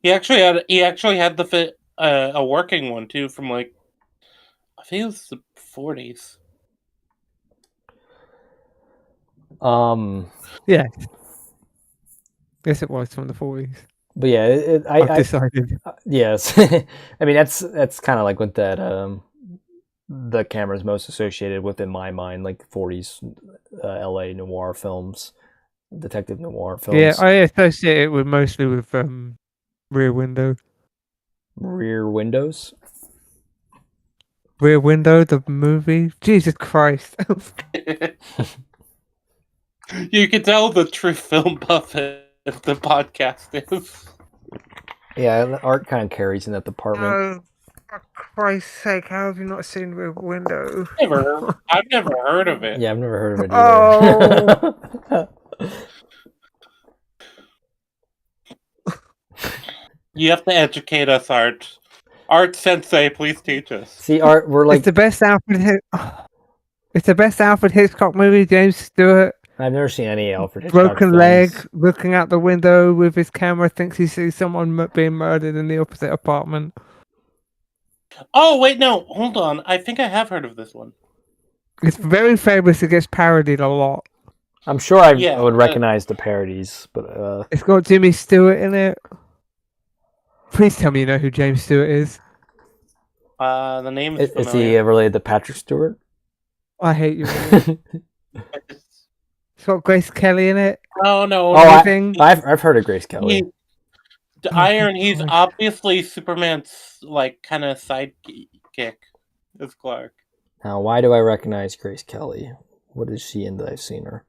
He actually had a working one too from like. I think it was the 40s. Yeah. Yes, it was from the 40s. But yeah, I've decided. Yes. I mean, that's kind of like what that the camera is most associated with in my mind, like 40s LA noir films, detective noir films. Yeah, I associate it mostly with Rear Window. Rear Windows? Rear Window, the movie. Jesus Christ! You can tell the true film buff if the podcast is. Yeah, the art kind of carries in that department. Oh, for Christ's sake! How have you not seen Rear Window? I've never heard of it. Yeah, I've never heard of it either. Oh. You have to educate us, Art. Art Sensei, please teach us. See, Art, we're like It's the best Alfred Hitchcock movie, James Stewart. I've never seen any Alfred Hitchcock broken films. leg, looking out the window with his camera, thinks he sees someone being murdered in the opposite apartment. Oh wait, no, hold on. I think I have heard of this one. It's very famous. It gets parodied a lot. I'm sure I Yeah, would recognize the parodies, but It's got Jimmy Stewart in it. Please tell me you know who James Stewart is. The name is is he familiar. related to Patrick Stewart? I hate you. It's got Grace Kelly in it. Oh no, I've heard of Grace Kelly. Iron. He's obviously Superman's like kind of sidekick as Clark. Now, why do I recognize Grace Kelly? What is she in that I've seen her?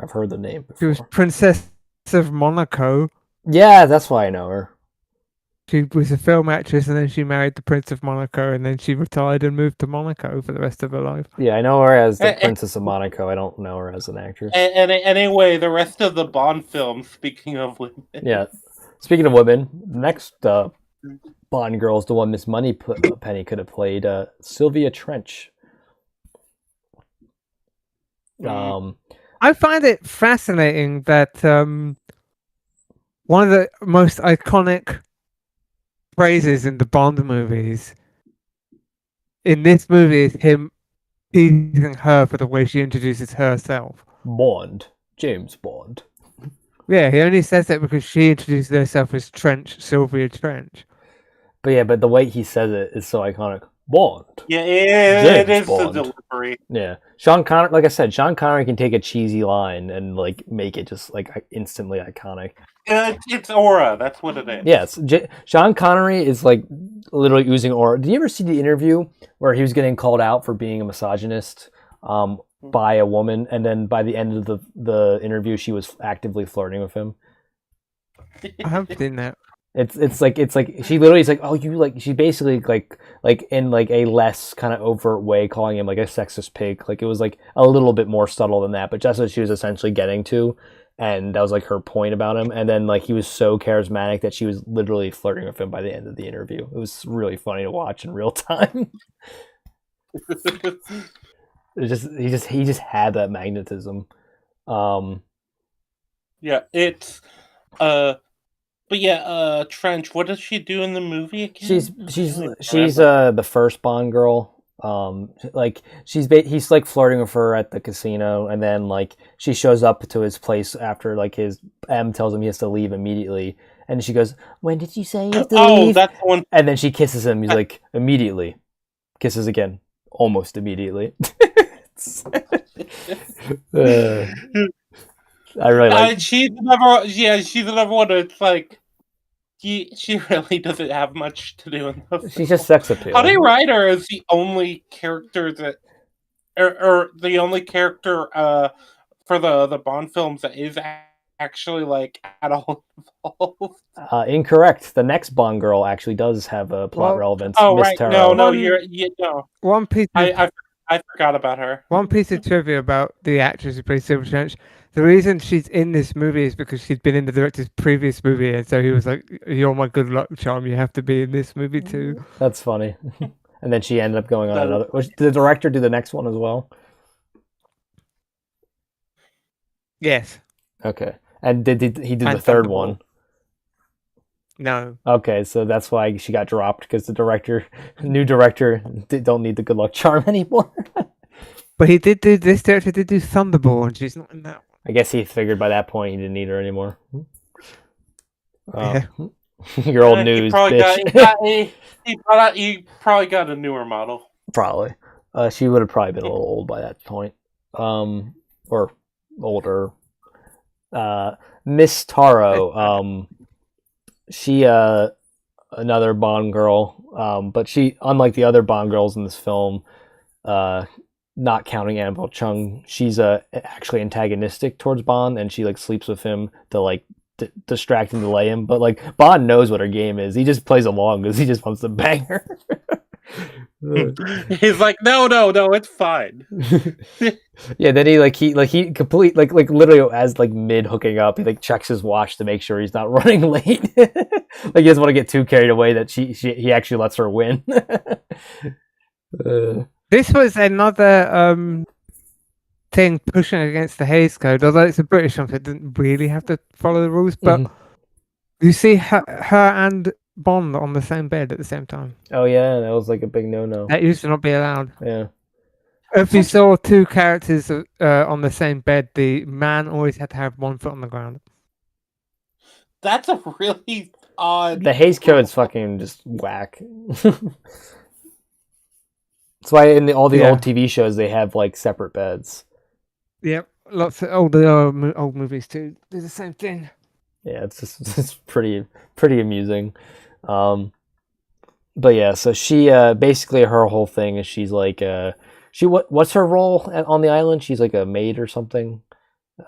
I've heard the name before. She was Princess of Monaco. Yeah, that's why I know her. She was a film actress, and then she married the Prince of Monaco, and then she retired and moved to Monaco for the rest of her life. Yeah, I know her as the Princess of Monaco. I don't know her as an actress. And anyway, the rest of the Bond films, speaking of women. Yeah. Speaking of women, next Bond girl is the one Miss Moneypenny could have played, Sylvia Trench. I find it fascinating that one of the most iconic phrases in the Bond movies in this movie is him teasing her for the way she introduces herself. Bond. James Bond. Yeah, he only says that because she introduces herself as Sylvia Trench. But the way he says it is so iconic. Bond. Yeah, it is Bond. the delivery. Yeah. Sean Connery, like I said, Sean Connery can take a cheesy line and like make it just like instantly iconic. It's aura. That's what it is. Yes, Sean Connery is like literally oozing aura. Did you ever see the interview where he was getting called out for being a misogynist by a woman, and then by the end of the interview, she was actively flirting with him? I haven't seen that. It's like she literally is like, oh, you like, she basically like in like a less kind of overt way calling him like a sexist pig. Like it was like a little bit more subtle than that, but that's what she was essentially getting to. And that was like her point about him. And then like he was so charismatic that she was literally flirting with him by the end of the interview. It was really funny to watch in real time. He just had that magnetism. Yeah, it's but yeah, Trench, what does she do in the movie again? She's the first Bond girl. Like he's like flirting with her at the casino, and then like she shows up to his place after like his M tells him he has to leave immediately, and she goes, "When did you say you have to leave?" Oh, that's the one. And then she kisses him. He's like, immediately. Kisses again, almost immediately. I really like. She's another one. It's like she really doesn't have much to do in those. She's just sex appeal. Honey Rider is the only character that, or the only character for the Bond films that is actually like at all involved. Incorrect. The next Bond girl actually does have a plot relevance. Oh Miss right, Taro. no, One piece. I forgot about her. One piece of trivia about the actress who plays Sylvia Trench. The reason she's in this movie is because she'd been in the director's previous movie, and so he was like, "You're my good luck charm. You have to be in this movie too." That's funny. And then she ended up going on another. Did the director do the next one as well? Yes. Okay. And did he do the third one? No. Okay, so that's why she got dropped, because the new director, don't need the good luck charm anymore. But this director did do Thunderball, and she's not in that one. I guess he figured by that point he didn't need her anymore. Yeah. Your old news, bitch. He probably got a newer model. Probably. She would have probably been a little old by that point. Or older. Miss Taro, she another Bond girl, but she, unlike the other Bond girls in this film, not counting Annabelle Chung, she's actually antagonistic towards Bond, and she like sleeps with him to like distract and delay him. But like Bond knows what her game is. He just plays along because he just wants to bang her. He's like, no, it's fine. Yeah, then he complete like literally as like mid hooking up, he like checks his watch to make sure he's not running late. Like he doesn't want to get too carried away that he actually lets her win. This was another thing pushing against the Hays Code, although it's a British film, so it didn't really have to follow the rules. But you see her and Bond on the same bed at the same time. Oh yeah, that was like a big no-no. That used to not be allowed. Yeah. If you saw two characters on the same bed, the man always had to have one foot on the ground. That's a really odd. The Hays Code's fucking just whack. That's why in all the old TV shows they have like separate beds. Yep, lots of old movies too do the same thing. Yeah, it's pretty amusing. But yeah, so she basically her whole thing is she's like what's her role on the island? She's like a maid or something.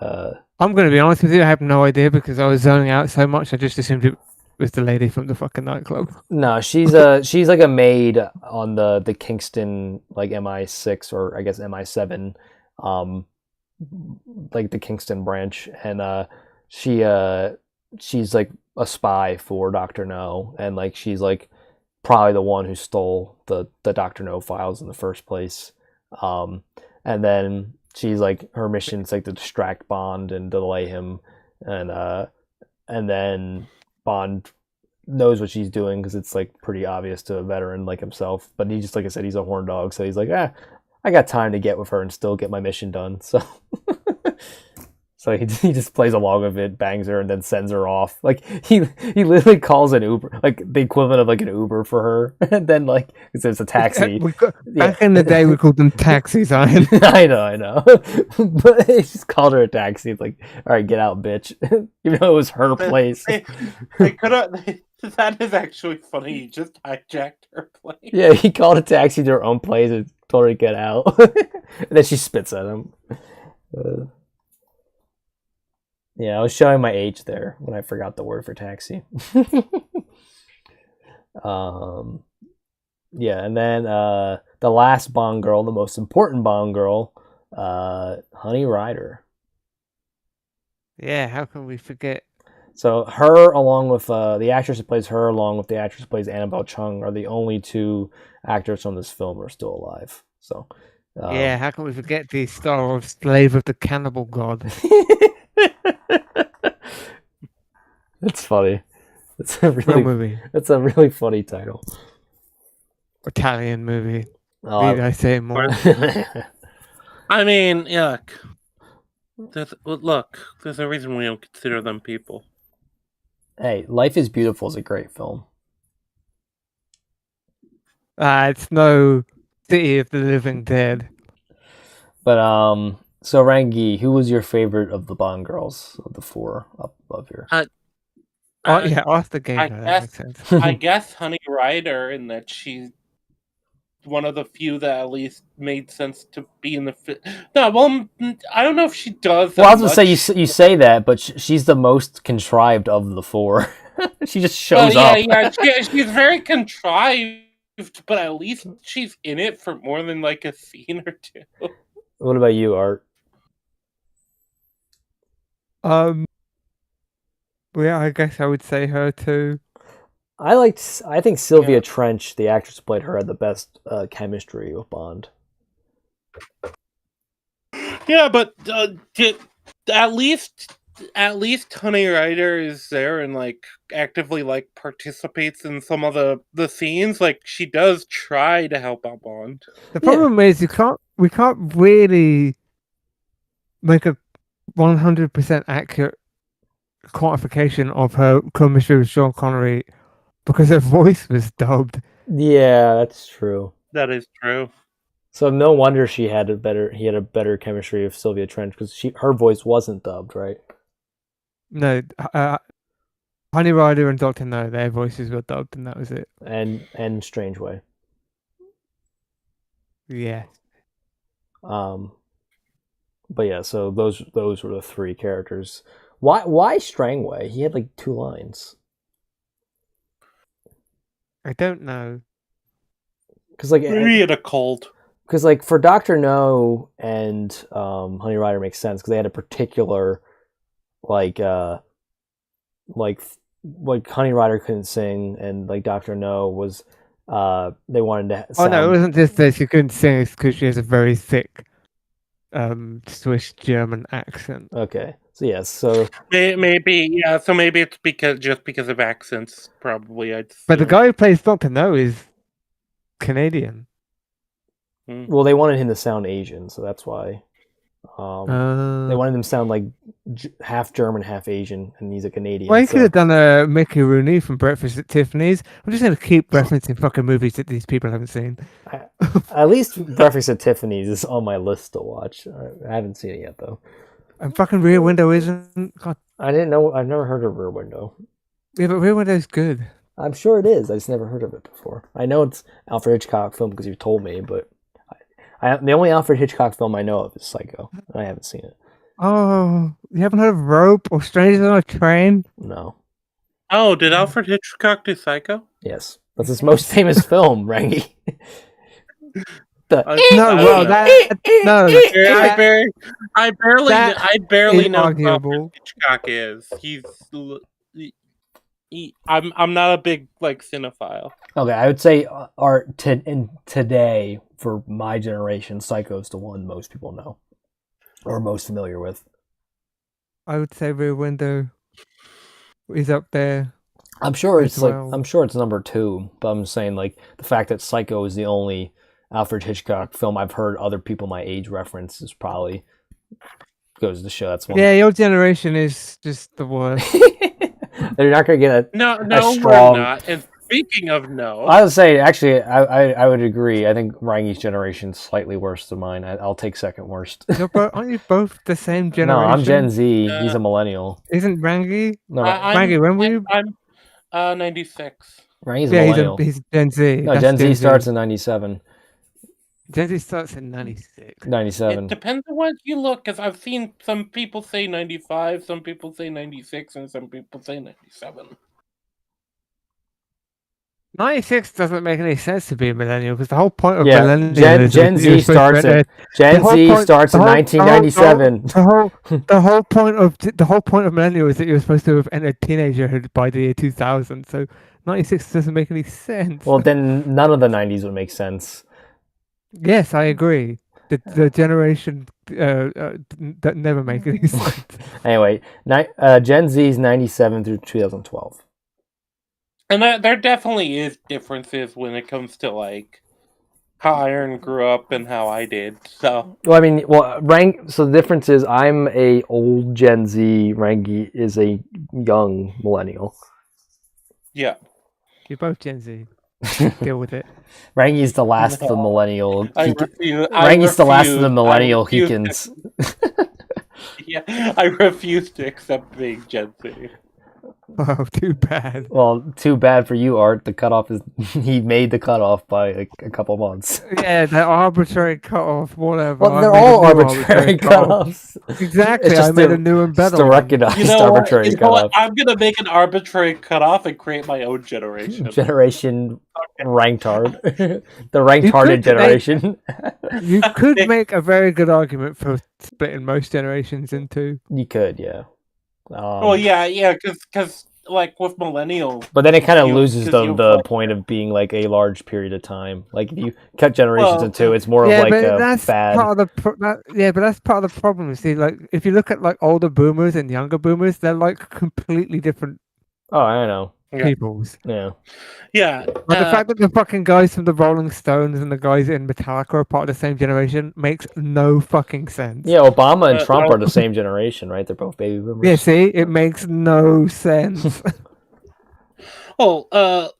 I'm going to be honest with you, I have no idea because I was zoning out so much. I just assumed it was the lady from the fucking nightclub. No, she's like a maid on the Kingston like MI6 or I guess MI7, like the Kingston branch, and she's like a spy for Dr. No, and like she's like probably the one who stole the Dr. No files in the first place, and then she's like her mission's like to distract Bond and delay him, and then Bond knows what she's doing because it's like pretty obvious to a veteran like himself, but he just, like I said, he's a horn dog, so he's like, I got time to get with her and still get my mission done. So so he just plays along with it, bangs her, and then sends her off. Like he literally calls an Uber, like the equivalent of like an Uber for her, and then like it's a taxi. Back in the day, we called them taxis. I know, but he just called her a taxi. It's like, all right, get out, bitch. Even though it was her place. They could have. That is actually funny. He just hijacked her plane. Yeah, he called a taxi to her own place and told her to get out. And then she spits at him. Yeah, I was showing my age there when I forgot the word for taxi. Yeah, and then the last Bond girl, the most important Bond girl, Honey Rider. Yeah, how can we forget? So her, along with the actress who plays her, along with the actress who plays Annabelle Chung, are the only two actors from this film who are still alive. So yeah, how can we forget the star of Slave of the Cannibal God? That's funny. It's a really funny title. Italian movie. Need I say more? I mean, yuck. Look, there's a reason we don't consider them people. Hey, Life is Beautiful is a great film. It's no City of the Living Dead. But so Rangi, who was your favorite of the Bond girls of the four up above here? Yeah, off the game. I guess Honey Rider, in that she's one of the few that at least made sense to be in the No, well, I don't know if she does. Well, I was gonna say you say that, but she's the most contrived of the four. She just shows up. Yeah, she's very contrived, but at least she's in it for more than like a scene or two. What about you, Art? Yeah, I guess I would say her too. I think Sylvia Trench, the actress who played her, had the best chemistry with Bond. Yeah, but at least Honey Rider is there and like actively like participates in some of the scenes. Like she does try to help out Bond. The problem is we can't really make a 100% accurate quantification of her chemistry with Sean Connery because her voice was dubbed. Yeah, that's true. That is true. So no wonder he had a better chemistry with Sylvia Trench because her voice wasn't dubbed, right? No, Honey Rider and Dr. No, their voices were dubbed, and that was it. And Strangeway. Yeah. But yeah, so those were the three characters. Why Strangeway? He had like 2 lines. I don't know. Because like maybe in a cold. Because like for Dr. No and Honey Rider makes sense because they had a particular like Honey Rider couldn't sing and like Dr. No was they wanted to. Oh no, it wasn't just that she couldn't sing; it's because she has a very thick Swiss German accent. Okay, so yes, so Maybe, yeah. So maybe it's because of accents. Probably, I'd. But the assume. guy who plays Doctor No is Canadian. well, they wanted him to sound Asian, so that's why. They wanted him to sound like half German, half Asian, and he's a Canadian. Well, he could so have done a Mickey Rooney from Breakfast at Tiffany's. I'm just going to keep referencing fucking movies that these people haven't seen. at least Breakfast at Tiffany's is on my list to watch. I haven't seen it yet though. And fucking Rear Window isn't. God, I didn't know. I've never heard of Rear Window. yeah, but Rear Window's good. I'm sure it is. I just never heard of it before. I know it's Alfred Hitchcock film because you told me, but the only Alfred Hitchcock film I know of is Psycho, and I haven't seen it. Oh, you haven't heard of Rope or Strangers on a Train? No. Oh, did Alfred Hitchcock do Psycho? Yes, that's his most famous film, Rangi. No, well, that no. I barely know who inarguable. Alfred Hitchcock is. I'm not a big cinephile. Okay, I would say art today for my generation, Psycho's the one most people know or most familiar with. I would say Rear Window is up there. I'm sure it's as well. I'm sure it's number 2, but I'm saying the fact that Psycho is the only Alfred Hitchcock film I've heard other people my age reference is probably goes to show that's one. Yeah, your generation is just the worst. They're not going to get No, strong... we're not. And speaking of no, I would say actually, I would agree. I think Rangi's generation is slightly worse than mine. I'll take second worst. Aren't you both the same generation? No, I'm Gen Z. He's a millennial. Isn't Rangi? No, Rangi, when were you? I'm 96. Rangi's a millennial. He's Gen Z. No, Gen Z starts in 97. Gen Z starts in 96. 97. It depends on what you look, because I've seen some people say 95, some people say 96, and some people say 97. 96 doesn't make any sense to be a millennial because the whole point of millennial Gen Z starts in 1997. The whole point of millennial is that you're supposed to have entered teenagerhood by the year 2000. So 96 doesn't make any sense. Well, then none of the 90s would make sense. Yes, I agree. The generation that never make any sense. Anyway, Gen Z is 97 through 2012. And there definitely is differences when it comes to how Iron grew up and how I did. So well, I mean, so the difference is I'm a old Gen Z. Rangi is a young millennial. Yeah, you're both Gen Z. Deal with it. Rangi's the last of the millennial. Rangi's the last of the millennial Heekins. Yeah, I refuse to accept being Gen Z. Oh, too bad. Well, too bad for you, Art. The cutoff is he made the cutoff by a couple months. Yeah, the arbitrary cutoff, whatever. Well, they're all arbitrary cutoffs. Exactly, I made a new and better one. Recognized arbitrary cutoff. I'm gonna make an arbitrary cutoff and create my own generation. Generation Ranktard. The Ranktarded generation. You could make a very good argument for splitting most generations into. You could, yeah. Well, yeah, because with millennials, but then it kind of loses the point of being a large period of time. If you cut generations in two, it's more of a fad. Part of but that's part of the problem. See, if you look at older boomers and younger boomers, they're completely different. Oh, I know. Peoples. Yeah. Yeah. But the fact that the fucking guys from the Rolling Stones and the guys in Metallica are part of the same generation makes no fucking sense. Yeah, Obama and Trump are the same generation, right? They're both baby boomers. Yeah, see? It makes no sense. Oh, the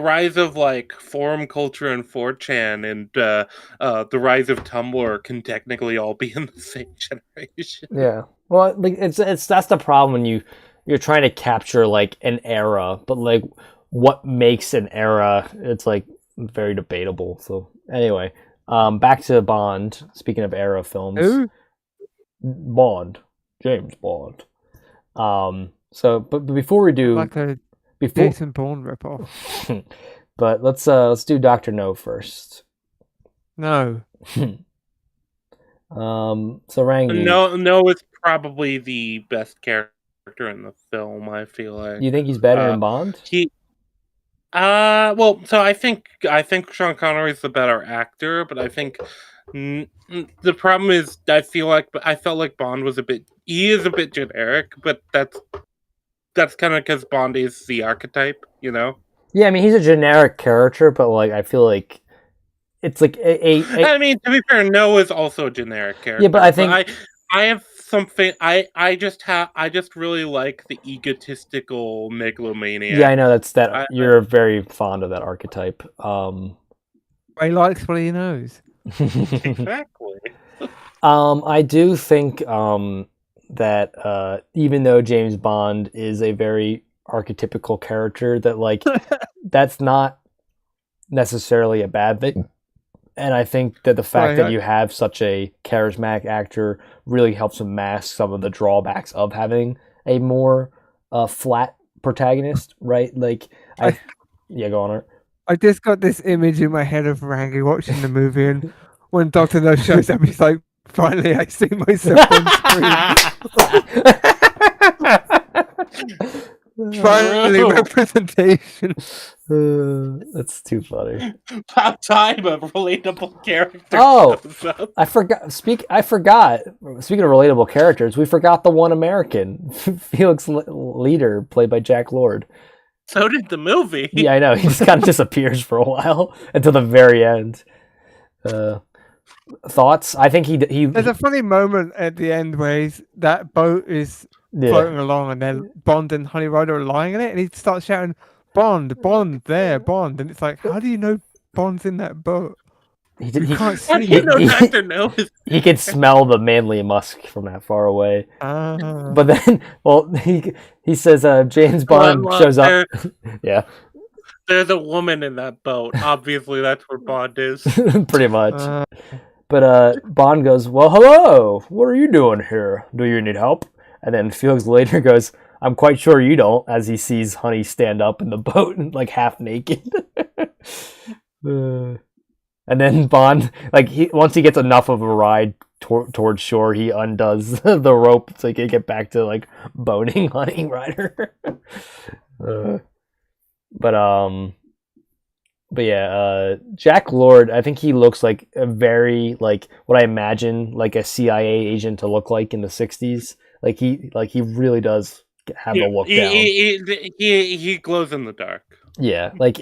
rise of forum culture and 4chan and the rise of Tumblr can technically all be in the same generation. Yeah. Well, it's that's the problem when you're trying to capture an era, but what makes an era? It's very debatable. So anyway, back to Bond. Speaking of era films, Who? Bond, James Bond. So, but before we do, Jason Bourne ripoff. But let's do Dr. No first. No. So Rangi. No is probably the best character in the film. I feel like. You think he's better than Bond? Well, so I think Sean Connery is the better actor, but I think the problem is I felt like Bond was he is a bit generic, but that's kind of because Bond is the archetype, you know. Yeah, I mean he's a generic character, but like I feel like it's like I mean, to be fair, No is also a generic character. Yeah, but I think I have something. I just really like the egotistical megalomaniac. yeah, I know you're very fond of that archetype. He likes what he knows. Exactly. I do think that even though James Bond is a very archetypical character, that like that's not necessarily a bad thing. And I think that the fact that you have such a charismatic actor really helps him mask some of the drawbacks of having a more flat protagonist, right? Like, yeah, go on, Art. I just got this image in my head of Rangi watching the movie, and when Dr. No shows up, he's like, finally, I see myself on screen. Finally, representation. That's too funny. About time of relatable characters. Oh, I forgot. Speaking of relatable characters, we forgot the one American, Felix Leader, played by Jack Lord. So did the movie. Yeah, I know. He just kind of disappears for a while until the very end. Thoughts? I think he. There's a funny moment at the end where that boat is floating along, and then Bond and Honey Rider are lying in it, and he starts shouting, "Bond, Bond, there, Bond!" And it's like, how do you know Bond's in that boat? He can't see. He can smell the manly musk from that far away. But then, well, he says James Bond shows up. Yeah. There's a woman in that boat. Obviously, that's where Bond is. Pretty much. But Bond goes, "Well, hello. What are you doing here? Do you need help?" And then Felix later goes, "I'm quite sure you don't," as he sees Honey stand up in the boat, like half naked. And then Bond, like once he gets enough of a ride towards shore, he undoes the rope so he can get back to like boning Honey Rider. But yeah, Jack Lord, I think he looks like a very like what I imagine like a CIA agent to look like in the '60s. Like he really does have the look down. He glows in the dark. Yeah, like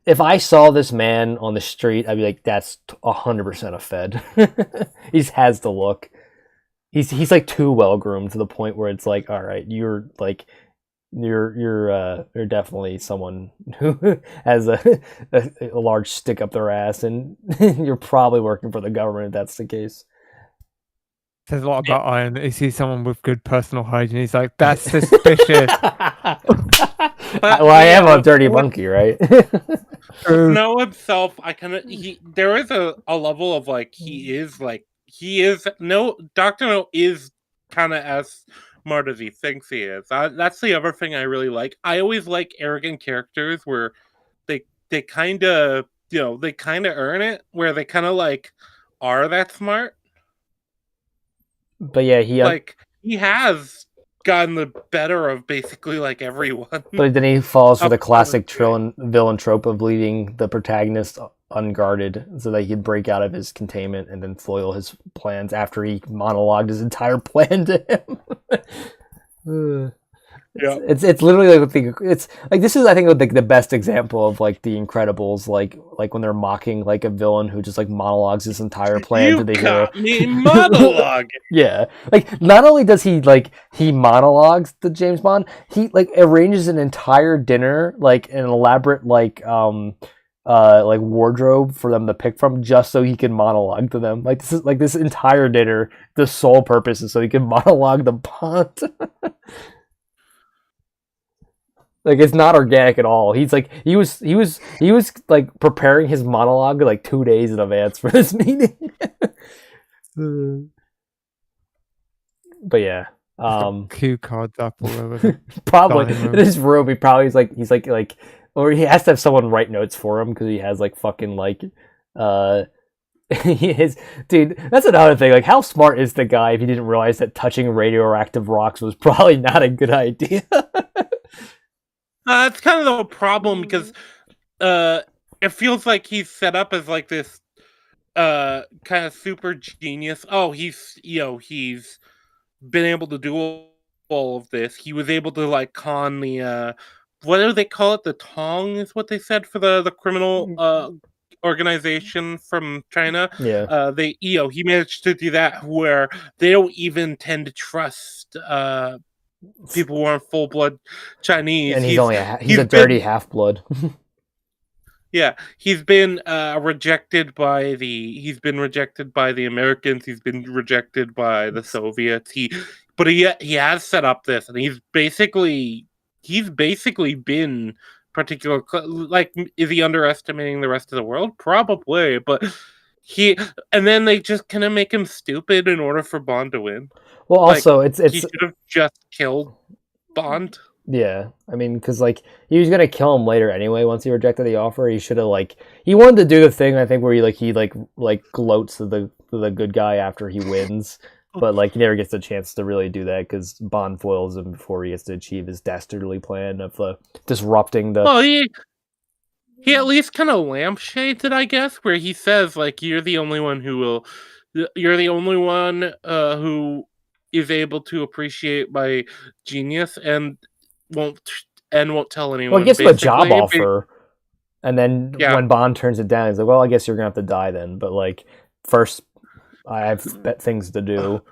if I saw this man on the street, I'd be like, that's 100% a Fed. He has the look. He's like too well groomed to the point where it's like, all right, you're definitely someone who has a large stick up their ass, and you're probably working for the government if that's the case. Says a lot about Iron. He sees someone with good personal hygiene. He's like, that's suspicious. Well, I am a dirty monkey, right? No himself, there is a level of like Dr. No is kind of as smart as he thinks he is. That's the other thing I really like. I always like arrogant characters where they kind of earn it, where they kind of like are that smart. But yeah, he has gotten the better of basically like everyone. But then he falls for the classic villain trope of leaving the protagonist unguarded so that he could break out of his containment and then foil his plans after he monologued his entire plan to him. It's literally like it's like this is I think like the best example of like The Incredibles, like when they're mocking like a villain who just like monologues his entire plan to the hero. Me monologue. Yeah, like not only does he monologues to James Bond, he like arranges an entire dinner, like an elaborate like wardrobe for them to pick from just so he can monologue to them. Like this entire dinner, the sole purpose is so he can monologue the Bond. Like it's not organic at all. He's like he was like preparing his monologue like 2 days in advance for this meeting. But yeah, cue cards up all over. Probably in his room. He's like, or he has to have someone write notes for him because he has like fucking like dude. That's another thing. Like, how smart is the guy if he didn't realize that touching radioactive rocks was probably not a good idea? That's kind of the problem because it feels like he's set up as like this kind of super genius. Oh, he's been able to do all of this. He was able to like con the what do they call it? The Tong is what they said for the criminal organization from China. Yeah. He managed to do that where they don't even tend to trust people who aren't full blood Chinese. And he's a he's dirty been, half-blood. yeah, he's been rejected by the Americans. He's been rejected by the Soviets. But he has set up this, and he's basically been particular. Like, is he underestimating the rest of the world? Probably, but and then they just kind of make him stupid in order for Bond to win. Well, also he should have just killed Bond. Yeah, I mean, because like he was gonna kill him later anyway. Once he rejected the offer, he should have he wanted to do the thing I think where he gloats to the good guy after he wins, but like he never gets the chance to really do that because Bond foils him before he gets to achieve his dastardly plan of disrupting the. Well, he at least kind of lampshades it, I guess, where he says like you're the only one who is able to appreciate my genius and won't tell anyone. Well, he gets him a job offer, and then when Bond turns it down, he's like, "Well, I guess you're gonna have to die then." But like, first, I have things to do.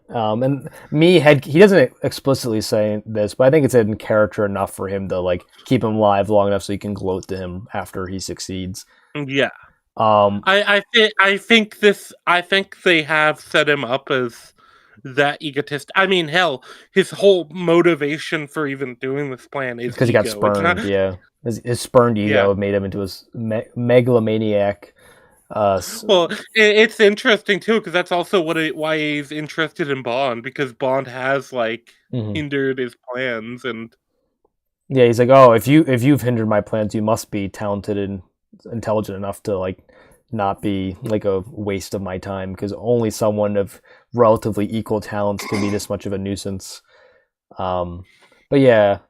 And he doesn't explicitly say this, but I think it's in character enough for him to like keep him alive long enough so you can gloat to him after he succeeds. Yeah. I think they have set him up as that egotist. I mean, hell, his whole motivation for even doing this plan is because he got spurned. Yeah, his spurned ego made him into his megalomaniac. Well, it's interesting too because that's also why he's interested in Bond, because Bond has like hindered his plans, and yeah, he's like, oh, if you've hindered my plans, you must be talented and intelligent enough to like not be like a waste of my time, because only someone of relatively equal talents can be this much of a nuisance. But yeah.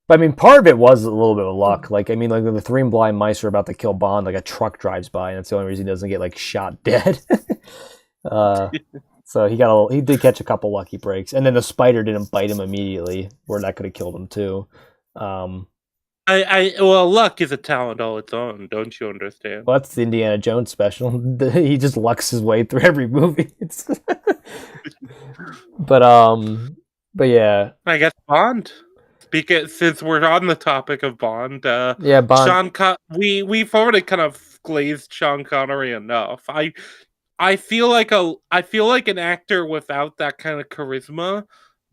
But I mean, part of it was a little bit of luck. Like, I mean, like the three blind mice are about to kill Bond, like a truck drives by, and that's the only reason he doesn't get like shot dead. So he did catch a couple lucky breaks, and then the spider didn't bite him immediately, where that could have killed him too. Well, luck is a talent all its own. Don't you understand? Well, that's the Indiana Jones special. He just lucks his way through every movie. But yeah, I guess Bond. Because since we're on the topic of Bond, Bond. We've already kind of glazed Sean Connery enough. I feel like an actor without that kind of charisma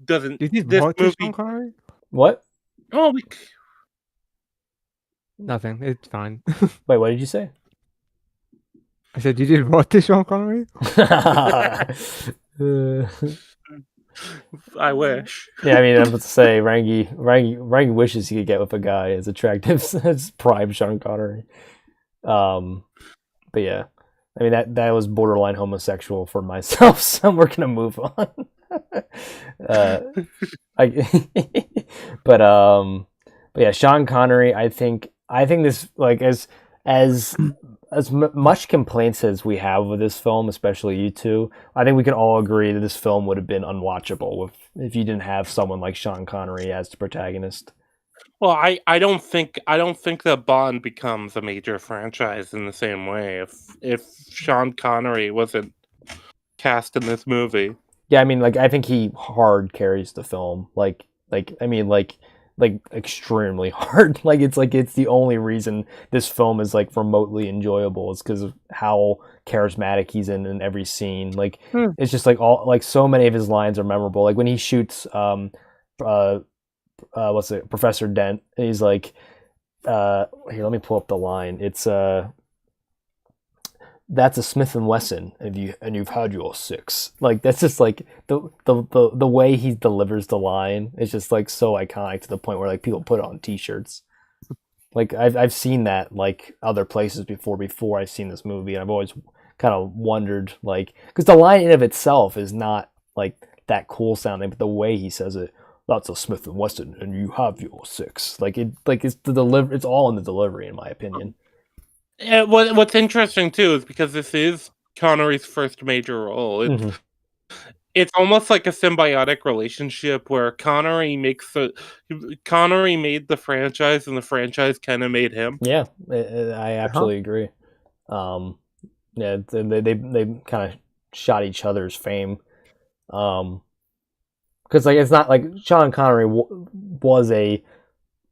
doesn't. Did you watch Sean Connery? What? Oh, nothing. It's fine. Wait, what did you say? I said you did watch Sean Connery. I wish. Yeah, I mean, I was about to say, Rangi wishes he could get with a guy as attractive as prime Sean Connery. But yeah, I mean that was borderline homosexual for myself, so we're gonna move on. But yeah, Sean Connery. I think this, like, as much complaints as we have with this film, especially you two, I think we can all agree that this film would have been unwatchable if you didn't have someone like Sean Connery as the protagonist. Well, I don't think that Bond becomes a major franchise in the same way if Sean Connery wasn't cast in this movie. Yeah, I mean, like, I think he hard carries the film. Like extremely hard. Like it's the only reason this film is like remotely enjoyable is because of how charismatic he's in every scene. Like it's just like so many of his lines are memorable. Like when he shoots Professor Dent, and he's like here, let me pull up the line. It's that's a Smith and Wesson, and you've had your 6. Like that's just like the way he delivers the line is just like so iconic to the point where like people put it on T-shirts. Like I've seen that like other places before I've seen this movie, and I've always kind of wondered, like, because the line in of itself is not like that cool sounding, but the way he says it that's a Smith and Wesson, and you have your 6. It's all in the delivery, in my opinion. What's interesting too is because this is Connery's first major role. It's almost like a symbiotic relationship where Connery made the franchise, and the franchise kind of made him. Yeah, I absolutely agree. Yeah, they kind of shot each other's fame. Because it's not like Sean Connery was a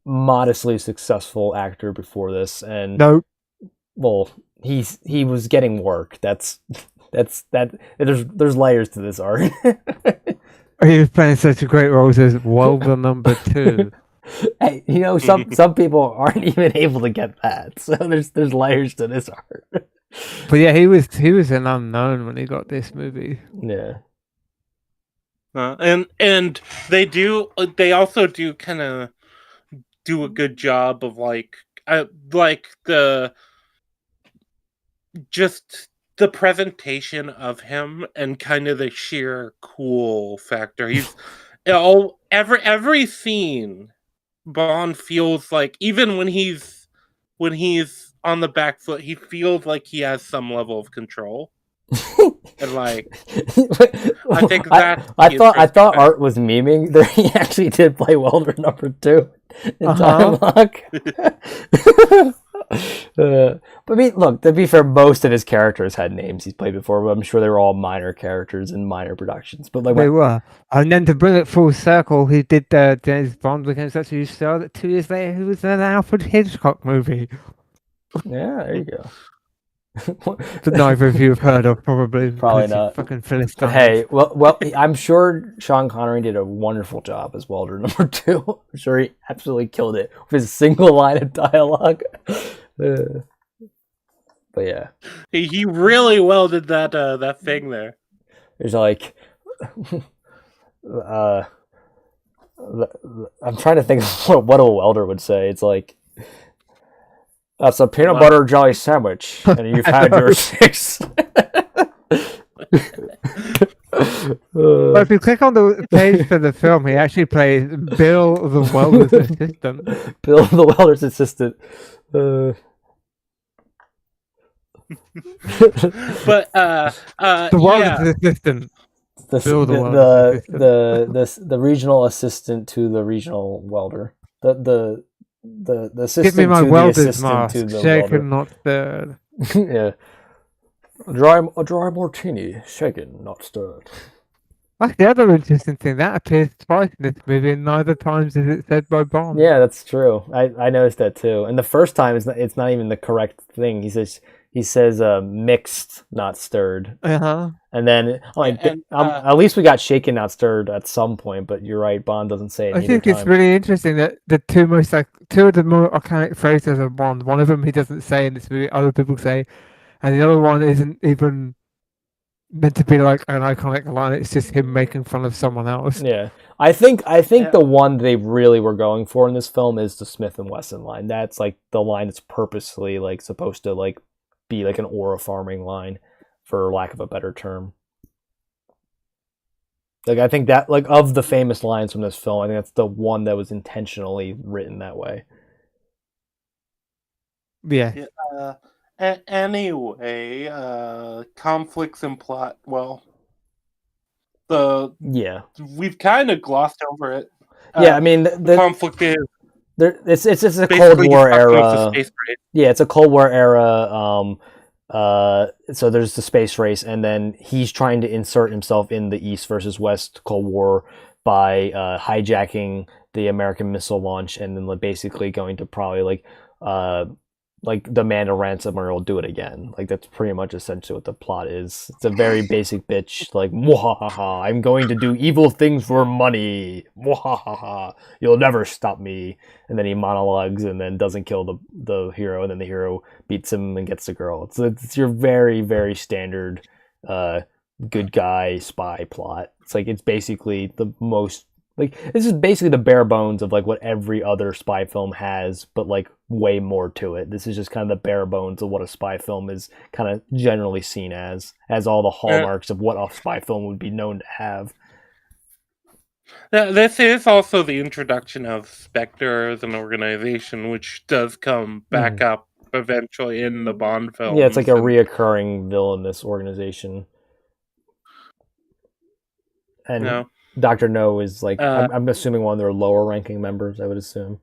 modestly successful actor before this, and Nope. well, he was getting work. There's layers to this art. He was playing such a great roles as Welder number 2. Hey, some people aren't even able to get that. So there's layers to this art. But yeah, he was an unknown when he got this movie. Yeah. And they also do kind of do a good job of the presentation of him and kind of the sheer cool factor. He's every scene Bond feels like, even when he's on the back foot, he feels like he has some level of control. And I think that I thought Art was memeing. There, he actually did play Welder number 2 in Time Lock. But I mean, look, to be fair, most of his characters had names he's played before, but I'm sure they were all minor characters in minor productions. But they were. And then to bring it full circle, he did the James Bond became such a huge star that 2 years later he was in an Alfred Hitchcock movie. Yeah, there you go. That neither of you have heard of, probably not. Fucking Philistines. Hey, well, I'm sure Sean Connery did a wonderful job as Welder number 2. I'm sure he absolutely killed it with his single line of dialogue. But yeah, he really well did that thing there. There's I'm trying to think of what a welder would say. It's like, that's a peanut butter jelly sandwich, and you've had your 6. But if you click on the page for the film, he actually plays Bill the welder's assistant. Bill the welder's assistant. But the welder's assistant. The regional assistant to the regional welder. The assistant. Give me my to welder's the assistant mask. to the Shaken, welder. not stirred. Yeah. A dry martini, shaken, not stirred. That's the other interesting thing. That appears twice in this movie, and neither times is it said by Bond. Yeah, that's true. I noticed that too. And the first time it's not even the correct thing. He says mixed, not stirred. And then at least we got shaken, not stirred at some point. But you're right, Bond doesn't say it. I think it's really interesting that the two of the more iconic phrases of Bond. One of them he doesn't say in this movie. Other people say, and the other one isn't even meant to be like an iconic line. It's just him making fun of someone else. Yeah, I think the one they really were going for in this film is the Smith and Wesson line. That's like the line that's purposely like supposed to like be like an aura farming line, for lack of a better term. Like, I think that, like, of the famous lines from this film, I think that's the one that was intentionally written that way. Yeah. Anyway, conflicts and plot. Well, we've kind of glossed over it. I mean, the conflict is it's a Cold War era. Yeah, it's a Cold War era. So there's the space race, and then he's trying to insert himself in the East versus West Cold War by hijacking the American missile launch, and then basically going to probably demand a ransom or he'll do it again. Like, that's pretty much essentially what the plot is. It's a very basic bitch, like, mwahaha, I'm going to do evil things for money. Mwahaha, you'll never stop me. And then he monologues and then doesn't kill the hero, and then the hero beats him and gets the girl. It's your very, very standard good guy spy plot. It's like, it's basically the most, like, this is basically the bare bones of like what every other spy film has, but like way more to it. This is just kind of the bare bones of what a spy film is kind of generally seen as all the hallmarks of what a spy film would be known to have. This is also the introduction of Spectre as an organization, which does come back up eventually in the Bond films. Yeah, it's like a reoccurring villainous organization. And No. Dr. No is like, I'm assuming one of their lower ranking members, I would assume.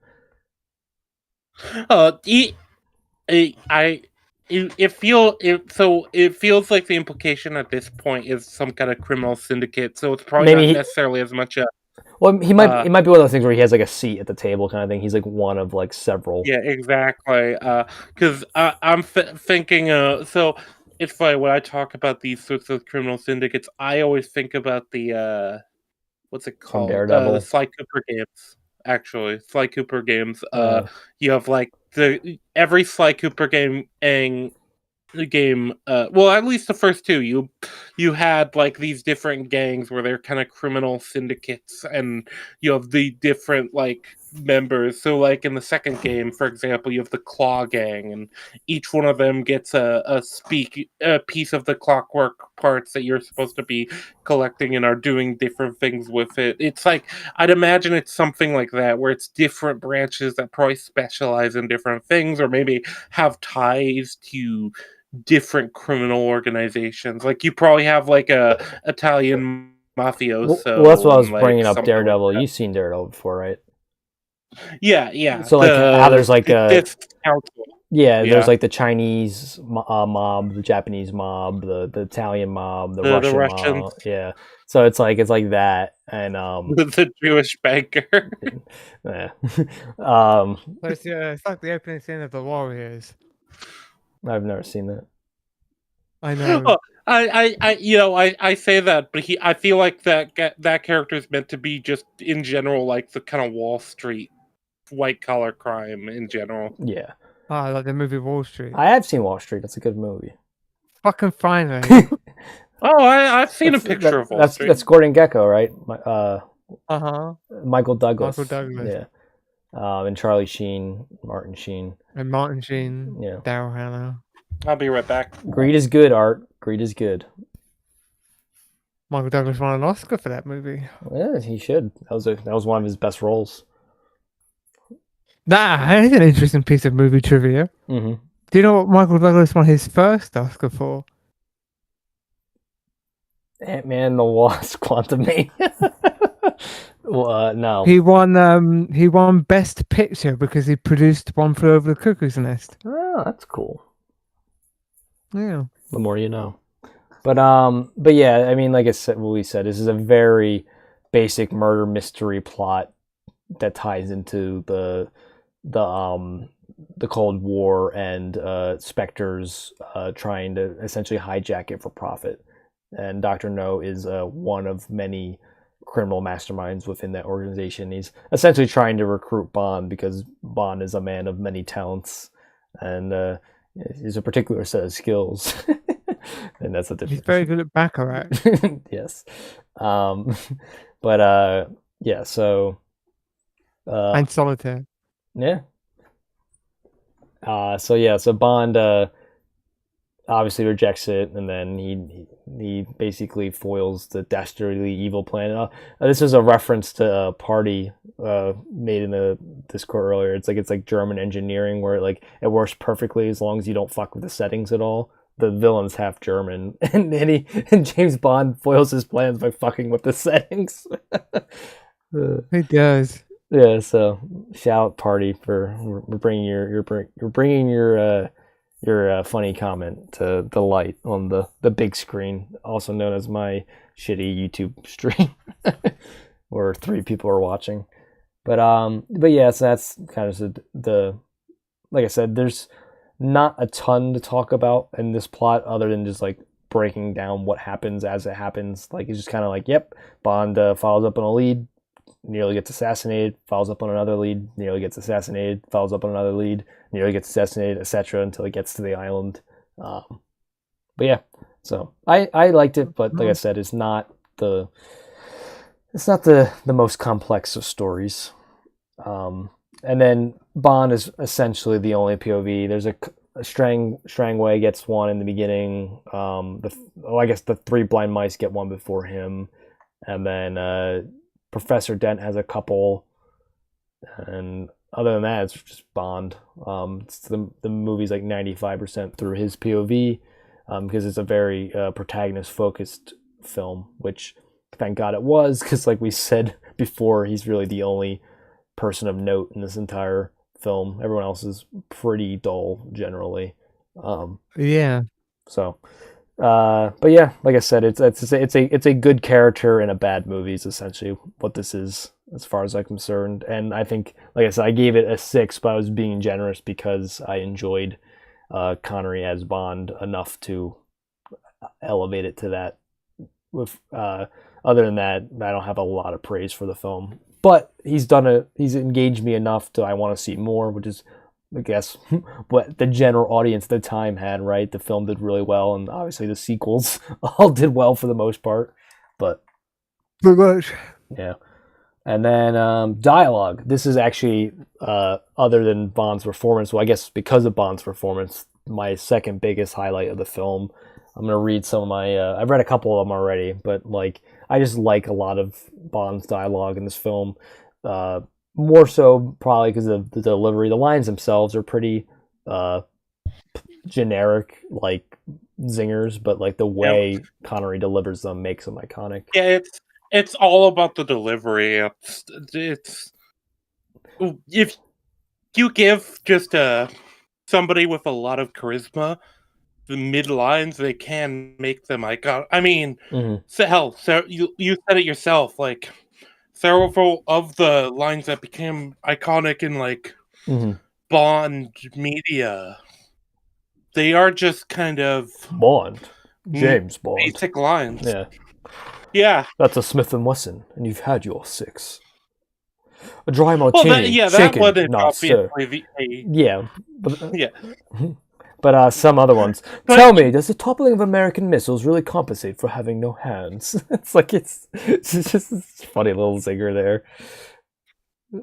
It feels like the implication at this point is some kind of criminal syndicate, so it's probably not necessarily as much a... Well, it might be one of those things where he has like a seat at the table kind of thing. He's like one of like several. Yeah, exactly. Because I'm thinking, so it's funny when I talk about these sorts of criminal syndicates, I always think about the what's it From called? Daredevil. The Sly Cooper games. Actually, Sly Cooper games. You have like every Sly Cooper game well, at least the first two, you had like these different gangs where they're kind of criminal syndicates, and you have the different like members. So like in the second game, for example, you have the Claw Gang, and each one of them gets a piece of the clockwork parts that you're supposed to be collecting, and are doing different things with it. It's like, I'd imagine it's something like that, where it's different branches that probably specialize in different things, or maybe have ties to different criminal organizations. Like you probably have like a Italian mafioso. Well, that's what I was like bringing up. Daredevil. Like You've seen Daredevil before, right? Yeah. So like how there's like this council. There's like the Chinese mob, the Japanese mob, the Italian mob, the Russian mob. Yeah. So it's like that, and the Jewish banker. Yeah. It's like the opening scene of The Warriors. I've never seen that. I know. Oh, I say that, but I feel like that character is meant to be just in general like the kind of Wall Street white collar crime in general. Yeah. Like the movie Wall Street. I have seen Wall Street. That's a good movie. Fucking finally. I've seen a picture of Wall Street. That's Gordon Gekko, right? Michael Douglas. Yeah. And Charlie Sheen, Martin Sheen. And Martin Sheen. Yeah. Daryl Hannah. I'll be right back. Greed is good, Art. Greed is good. Michael Douglas won an Oscar for that movie. Yeah, he should. That was one of his best roles. That is an interesting piece of movie trivia. Mm-hmm. Do you know what Michael Douglas won his first Oscar for? Ant-Man the Wasp: Quantumania. No. He won Best Picture because he produced One Flew Over the Cuckoo's Nest. Oh, that's cool. Yeah. The more you know. But yeah, I mean, like I said, what we said, this is a very basic murder mystery plot that ties into the Cold War and Spectre's trying to essentially hijack it for profit. And Dr. No is one of many criminal masterminds within that organization. He's essentially trying to recruit Bond because Bond is a man of many talents and he's a particular set of skills. And that's the difference. He's very good at baccarat. Yes. Yeah, so and solitaire. Yeah. So Bond obviously rejects it, and then he basically foils the dastardly evil plan. This is a reference to a party made in the Discord earlier. It's like German engineering where it works perfectly as long as you don't fuck with the settings at all. The villain's half German, and James Bond foils his plans by fucking with the settings. He does. Yeah, so shout party for we're bringing your funny comment to the light on the big screen, also known as my shitty YouTube stream, where 3 people are watching. But yeah, so that's kind of the like I said, there's not a ton to talk about in this plot other than just like breaking down what happens as it happens. Like it's just kind of like, yep, Bond follows up on a lead, nearly gets assassinated, follows up on another lead, nearly gets assassinated, follows up on another lead, nearly gets assassinated, etc. until it gets to the island. But yeah, so I liked it, but like I said, it's not the most complex of stories. And then Bond is essentially the only POV. There's a Strangway gets one in the beginning. I guess the 3 blind mice get one before him, and then Professor Dent has a couple, and other than that, it's just Bond. It's the movie's like 95% through his POV, because it's a very protagonist focused film, which thank God it was, because like we said before, he's really the only person of note in this entire film. Everyone else is pretty dull generally. Yeah. So, but yeah, like I said, it's a good character in a bad movie is essentially what this is, as far as I'm concerned. And I think, like I said, I gave it a 6, but I was being generous because I enjoyed Connery as Bond enough to elevate it to that. With other than that, I don't have a lot of praise for the film. But he's engaged me enough to I want to see more, which is, I guess, what the general audience at the time had, right? The film did really well, and obviously the sequels all did well for the most part. But Pretty much. yeah. And then dialogue. This is actually, other than Bond's performance, well, I guess because of Bond's performance, my second biggest highlight of the film. I'm going to read some of my... I've read a couple of them already, but like I just like a lot of Bond's dialogue in this film. More so probably because of the delivery. The lines themselves are pretty generic, like zingers, but like the way Connery delivers them makes them iconic. Yeah, it's all about the delivery. It's if you give just somebody with a lot of charisma the mid lines, they can make them iconic. I mean, so you said it yourself. Like several of the lines that became iconic in like Bond media, they are just kind of Bond, James Bond, basic lines. Yeah, yeah. That's a Smith and Wesson, and you've had your 6. A dry martini, that shaken, one is not stirred. obviously Yeah, but, yeah. But some other ones. Tell me, does the toppling of American missiles really compensate for having no hands? It's like it's just this funny little zinger there.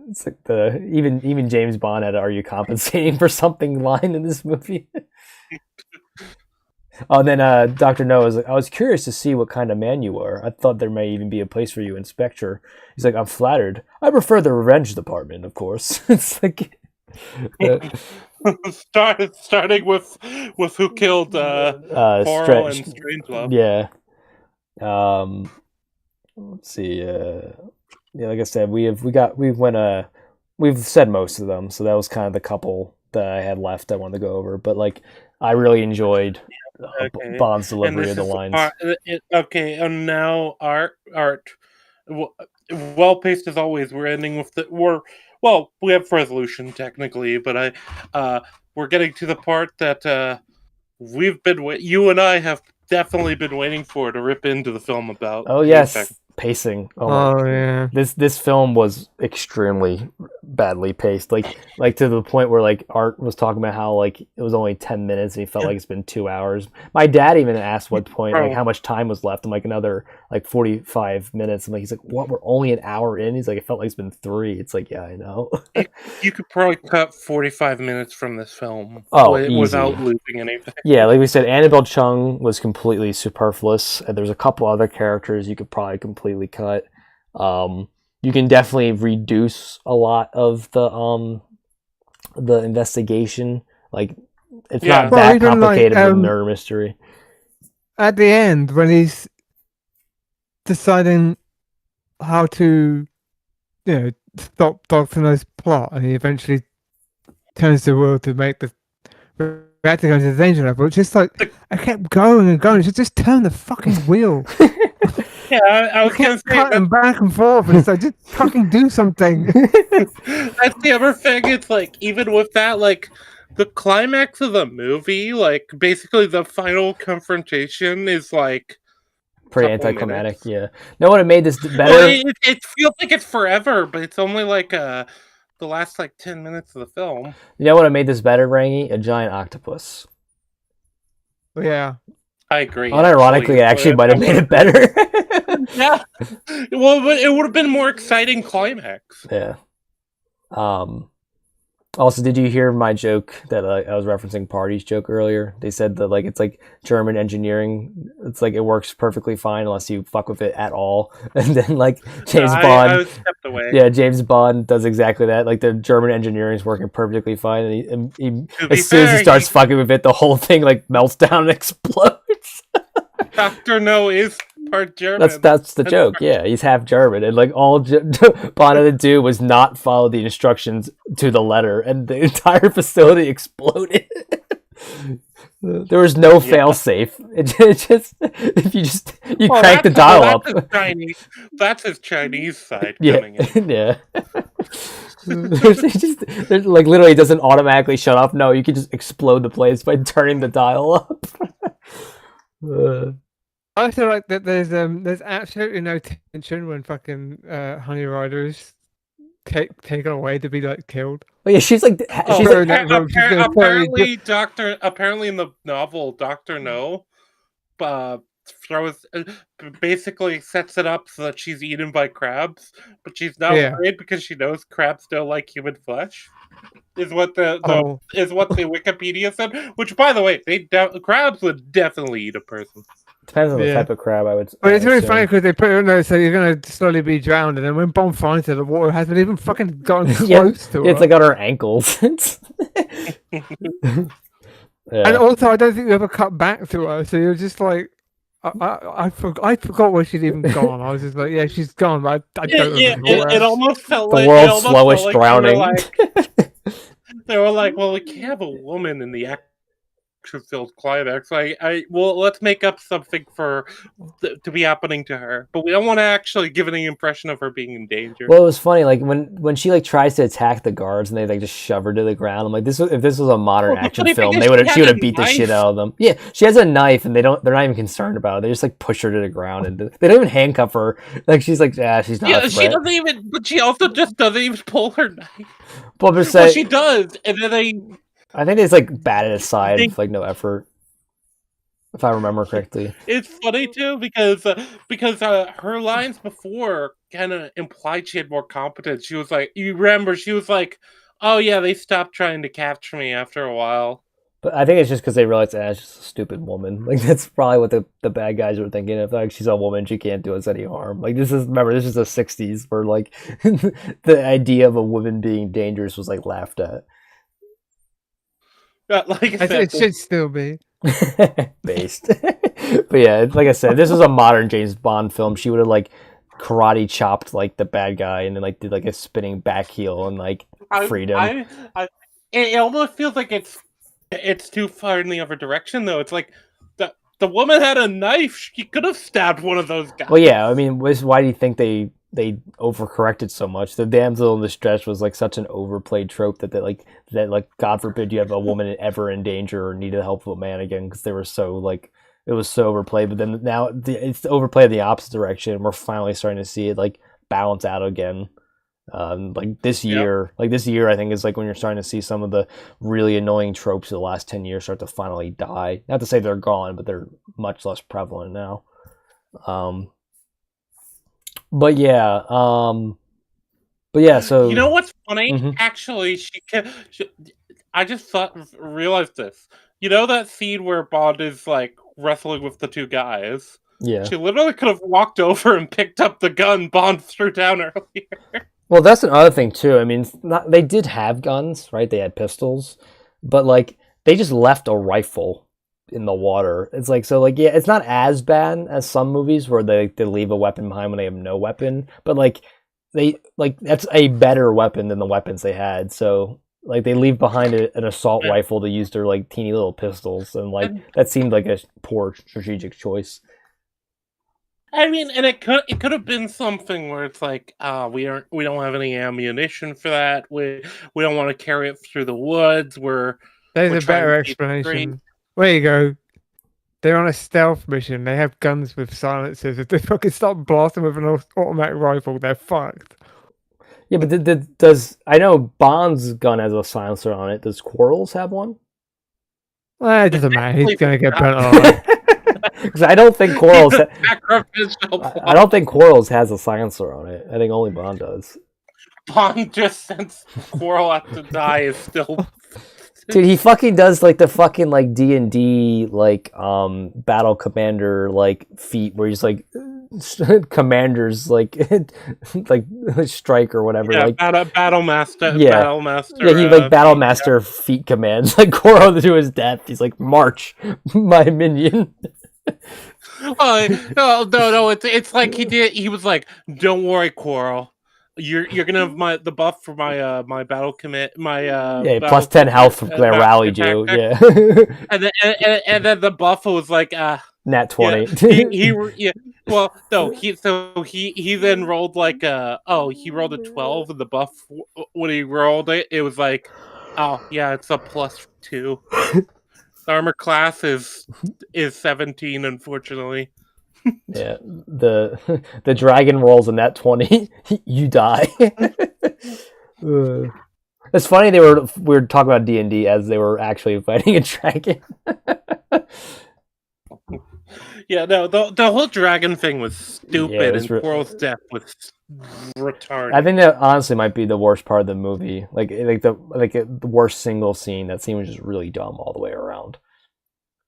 It's like even James Bond had "Are you compensating for something?" line in this movie. Oh, and then Dr. No was like, I was curious to see what kind of man you are. I thought there may even be a place for you in Spectre. He's like, I'm flattered. I prefer the revenge department, of course. It's like... starting with who killed Quarrel and Strangelove. Yeah. Let's see. Yeah, like I said, we've said most of them, so that was kind of the couple that I had left I wanted to go over. But like, I really enjoyed Bond's delivery of the lines. Okay, and now Art. Well paced as always. We're ending with we have resolution technically, but we're getting to the part that you and I have definitely been waiting for to rip into the film about. Oh yes, pacing. Yeah. This film was extremely badly paced, like to the point where like Art was talking about how like it was only 10 minutes and he felt like it's been 2 hours. My dad even asked what point like how much time was left. I'm like another like 45 minutes. I'm like, he's like, what? We're only an hour in. He's like, it felt like it's been 3. It's like, yeah, I know. You could probably cut 45 minutes from this film. Without losing anything. Yeah, like we said, Annabelle Chung was completely superfluous. And there's a couple other characters you could probably completely cut. You can definitely reduce a lot of the investigation. Like it's not that complicated with murder mystery. At the end, when he's deciding how to, stop Dr. No's plot, and he eventually turns the wheel to make the reactor go into the danger level. It's just like I kept going and going. Just turn the fucking wheel. Yeah, I was gonna say cutting back and forth, and it's like just fucking do something. That's the other thing. It's like even with that, like the climax of the movie, like basically the final confrontation is like pretty anticlimactic. Yeah. Know what made this better? Well, it feels like it's forever, but it's only like the last like 10 minutes of the film. You know what made this better, Rangi? A giant octopus. Yeah. I agree. Unironically, it actually might have made it better. Yeah. Well, but it would have been more exciting climax. Yeah. Also, did you hear my joke that I was referencing Party's joke earlier? They said that like it's like German engineering. It's like it works perfectly fine unless you fuck with it at all. And then like James I Bond, stepped away. yeah, James Bond does exactly that. Like the German engineering is working perfectly fine, and he To be as soon as he fair, starts fucking with it, the whole thing like melts down and explodes. Dr. No is part German. That's the joke. Yeah, he's half German, and like all Bond had to do was not follow the instructions to the letter, and the entire facility exploded. There was no fail safe. It just if you crank the dial up. That's his Chinese side Yeah, coming in. yeah. There's like literally it doesn't automatically shut off. No, you can just explode the place by turning the dial up. I feel like that there's absolutely no tension when fucking Honey Riders taken away to be like killed. But yeah, she's like she's Sure, like, that room, she's gonna apparently apparently in the novel, Dr. No throws basically sets it up so that she's eaten by crabs, but she's not afraid because she knows crabs don't like human flesh. Is what the Wikipedia said. Which, by the way, crabs would definitely eat a person. Depends on the type of crab, I would say. But it's really funny because they put it in there so you're going to slowly be drowned, and then when Bond finds her, the water hasn't even fucking gotten close to her. It's like on her ankles. And also, I don't think you ever cut back to her, so you're just like, I forgot where she'd even gone. I was just like, yeah, she's gone, but I don't remember. It almost felt the like world's slowest drowning. They were like, well, we can't have a woman in the action-filled climax. Well, let's make up something to be happening to her, but we don't want to actually give any impression of her being in danger. Well, it was funny, like when she like tries to attack the guards and they like just shove her to the ground. I'm like, if this was a modern action film, she would have beat the shit out of them. Yeah, she has a knife, and they're not even concerned about it. They just like push her to the ground, and they don't even handcuff her. Like she's like, she's not. Yeah, she doesn't even. But she also just doesn't even pull her knife. Well, she does, and then I think it's like batted aside with like no effort, if I remember correctly. It's funny too because her lines before kind of implied she had more competence. She was like, you remember, she was like, "Oh yeah, they stopped trying to capture me after a while." But I think it's just because they realized it's just a stupid woman. Like that's probably what the bad guys were thinking. If like she's a woman, she can't do us any harm. Like this is the '60s where like the idea of a woman being dangerous was like laughed at. Like I said, it should still be based. But yeah, like I said, this was a modern James Bond film. She would have like karate chopped like the bad guy and then like did like a spinning back heel and like freed him. It almost feels like it's too far in the other direction though. It's like the woman had a knife. She could have stabbed one of those guys. Well, yeah. I mean, why do you think they overcorrected so much? The damsel in distress was like such an overplayed trope that God forbid you have a woman ever in danger or needed help of a man again, because they were so like it was so overplayed. But then now it's overplayed in the opposite direction. We're finally starting to see it like balance out again. Like this year, I think is like when you're starting to see some of the really annoying tropes of the last 10 years start to finally die. Not to say they're gone, but they're much less prevalent now. But yeah, so you know what's funny? Mm-hmm. Actually, I just realized this. You know that scene where Bond is like wrestling with the two guys? Yeah. She literally could have walked over and picked up the gun Bond threw down earlier. Well, that's another thing too. I mean, they did have guns, right? They had pistols, but like they just left a rifle in the water. It's like, so like, yeah, it's not as bad as some movies where they leave a weapon behind when they have no weapon, but like that's a better weapon than the weapons they had. So like they leave behind an assault rifle to use their like teeny little pistols, and like that seemed like a poor strategic choice. I mean, and it could have been something where it's like, we don't have any ammunition for that. We don't want to carry it through the woods. There's a better explanation. There you go. They're on a stealth mission. They have guns with silencers. If they fucking start blasting with an automatic rifle, they're fucked. Yeah, but does I know Bond's gun has a silencer on it. Does Quarles have one? Well, it doesn't matter. He's gonna get burnt alive. Because I don't think Quarles. I don't think Quarles has a silencer on it. I think only Bond does. Bond just since Quarrel has to die is still. Dude, he fucking does like the fucking like D&D like battle commander like feat where he's like commanders like like strike or whatever. Yeah, like battle master. Yeah. Battle master. yeah, he like battle feat, master feat commands like Goro to his death. He's like, march, my minion. No. It's like he did. He was like, "Don't worry, Quarrel. You're gonna have the buff for my my battle commit Yeah, battle plus 10 health from their rally attack do. deck." Yeah. And then the buff was like, Nat yeah, 20. yeah. Well, no, he then rolled like he rolled a 12 and the buff when he rolled it was like, oh yeah, it's a +2. The armor class is 17, unfortunately. Yeah, the dragon rolls a nat 20, you die. It's funny we were talking about D&D as they were actually fighting a dragon. Yeah, no, the whole dragon thing was stupid, and re- Quarrel's death was retarded. I think that honestly might be the worst part of the movie. The worst single scene. That scene was just really dumb all the way around.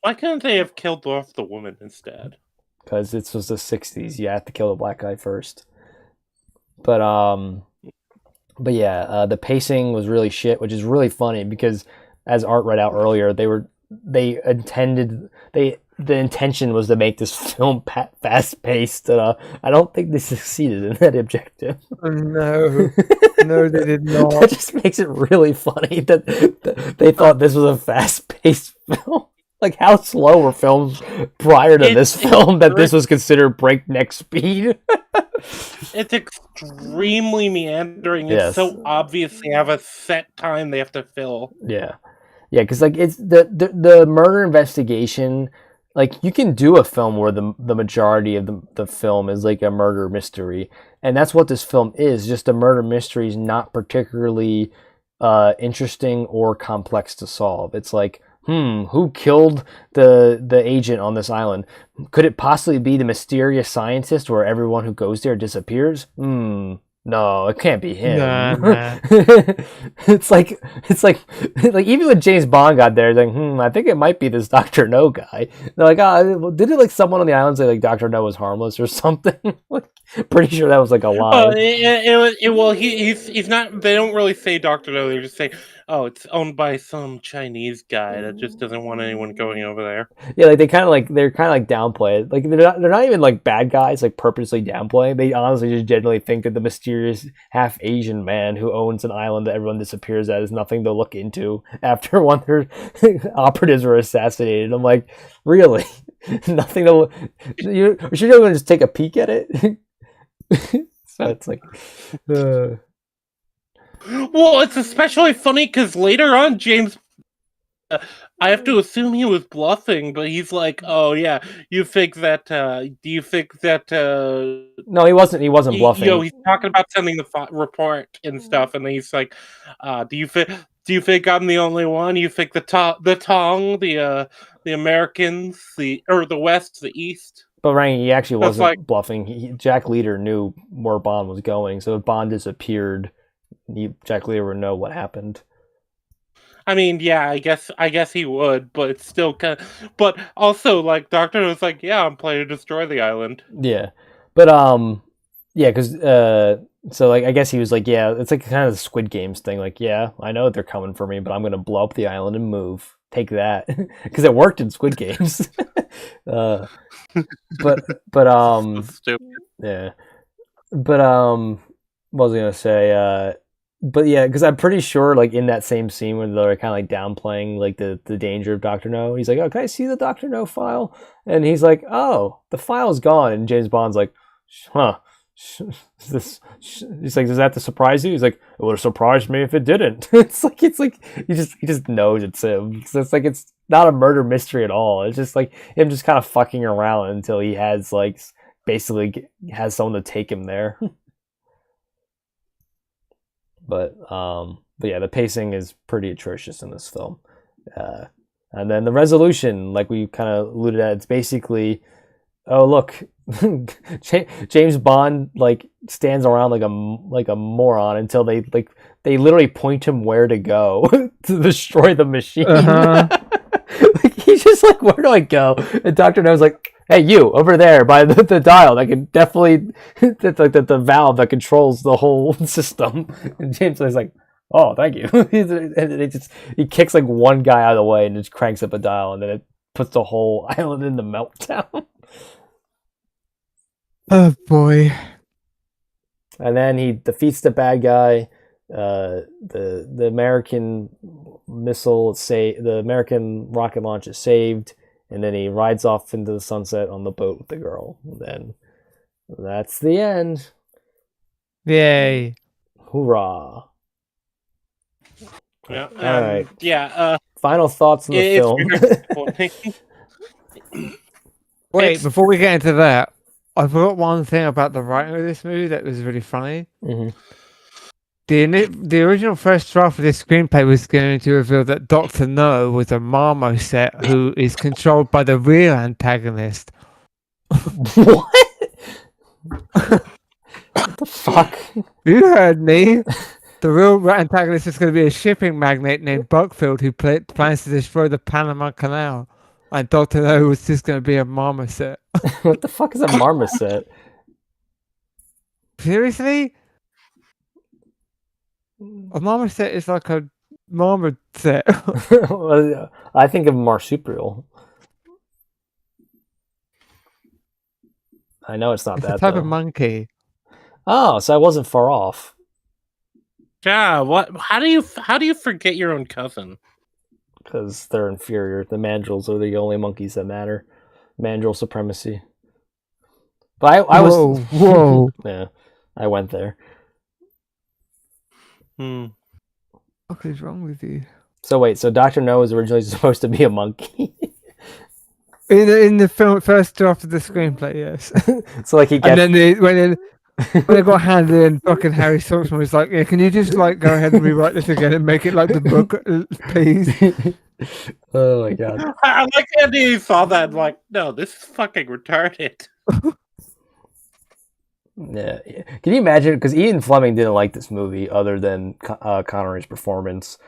Why couldn't they have killed off the woman instead? Because it was the 60s. You have to kill the black guy first. But yeah, the pacing was really shit, which is really funny because, as Art read out earlier, the intention was to make this film fast paced. I don't think they succeeded in that objective. No, no, they did not. That just makes it really funny that they thought this was a fast paced film. Like, how slow were films prior to this film that this was considered breakneck speed? It's extremely meandering. Yes. It's so obvious they have a set time they have to fill. Yeah, because like it's the murder investigation. Like, you can do a film where the majority of the film is like a murder mystery, and that's what this film is. Just a murder mystery is not particularly interesting or complex to solve. It's like, who killed the agent on this island? Could it possibly be the mysterious scientist where everyone who goes there disappears? No, it can't be him. Nah. It's like even when James Bond got there, it's like, I think it might be this Dr. No guy. They're like, did it like someone on the island say like Dr. No was harmless or something? Like, pretty sure that was like a lie. He's not. They don't really say Dr. No. They just say, oh, it's owned by some Chinese guy that just doesn't want anyone going over there. Yeah, like they're kind of like downplay it. Like they're not even like bad guys, like purposely downplay. They honestly just genuinely think that the mysterious half Asian man who owns an island that everyone disappears at is nothing to look into after one of their operatives were assassinated. I'm like, really? Nothing to look. You should just take a peek at it. So it's like. Well, it's especially funny because later on, James, I have to assume he was bluffing, but he's like, "Oh yeah, you think that? Do you think that?" No, he wasn't. He wasn't bluffing. He's talking about sending the report and stuff, and then he's like, "Do you think I'm the only one? You think the Tong, the Americans, the West, the East?" But Rangi, he actually wasn't bluffing. Jack Leader knew where Bond was going, so if Bond disappeared, Jack Leader would know what happened. I mean, yeah, I guess he would, but it's still kind of. But also, like, Doctor was like, "Yeah, I'm planning to destroy the island." Yeah, but yeah, because so like I guess he was like, yeah, it's like kind of the Squid Games thing. Like, yeah, I know they're coming for me, but I'm gonna blow up the island and move. Take that, because it worked in Squid Games. But Stupid. yeah, but what was I gonna say? But yeah, because I'm pretty sure, like in that same scene where they're kind of like downplaying like the danger of Dr. No, he's like, "Oh, can I see the Dr. No file?" And he's like, "Oh, the file's gone." And James Bond's like, "Huh." He's like, "Does that have to surprise you?" He's like, "It would have surprised me if it didn't." It's like he just knows it's him. So it's like it's not a murder mystery at all. It's just like him just kind of fucking around until he has like basically has someone to take him there. But yeah, the pacing is pretty atrocious in this film. And then the resolution, like we kind of alluded at, it's basically, oh look, James Bond like stands around like a moron until they literally point him where to go to destroy the machine. Like he's just like, where do I go? And Doctor No's like, hey, you over there by the dial that can definitely that's like the valve that controls the whole system. And James is like, oh, thank you. And he kicks like one guy out of the way and just cranks up a dial, and then it puts the whole island in the meltdown. Oh boy. And then he defeats the bad guy. The American the American rocket launch is saved, and then he rides off into the sunset on the boat with the girl. And then that's the end. Yay. Hoorah. Yeah. All right. Yeah. Final thoughts on the film. Wait, before we get into that, I forgot one thing about the writing of this movie that was really funny. Mhm. The original first draft of this screenplay was going to reveal that Dr. No was a marmoset who is controlled by the real antagonist. What? What the fuck? You heard me. The real antagonist is going to be a shipping magnate named Buckfield who plans to destroy the Panama Canal. And Dr. No was just going to be a marmoset. What the fuck is a marmoset? Seriously? A marmoset is like a marmoset. I think of marsupial. I know it's not It's that a type though. of monkey. Oh, so I wasn't far off. Yeah. What? How do you forget your own cousin? Because they're inferior. The mandrills are the only monkeys that matter. Mandrill supremacy. But I was. Whoa. Yeah, I went there. What is wrong with you? So wait, so Dr. No was originally supposed to be a monkey? In the film, first draft of the screenplay, yes. So like he gets. And then when they got handed in, fucking Harry Saltzman was like, "Yeah, can you just like go ahead and rewrite this again and make it like the book, please?" Oh my god! I like Andy saw that and like, no, this is fucking retarded. Yeah, can you imagine? Because Ian Fleming didn't like this movie, other than Connery's performance.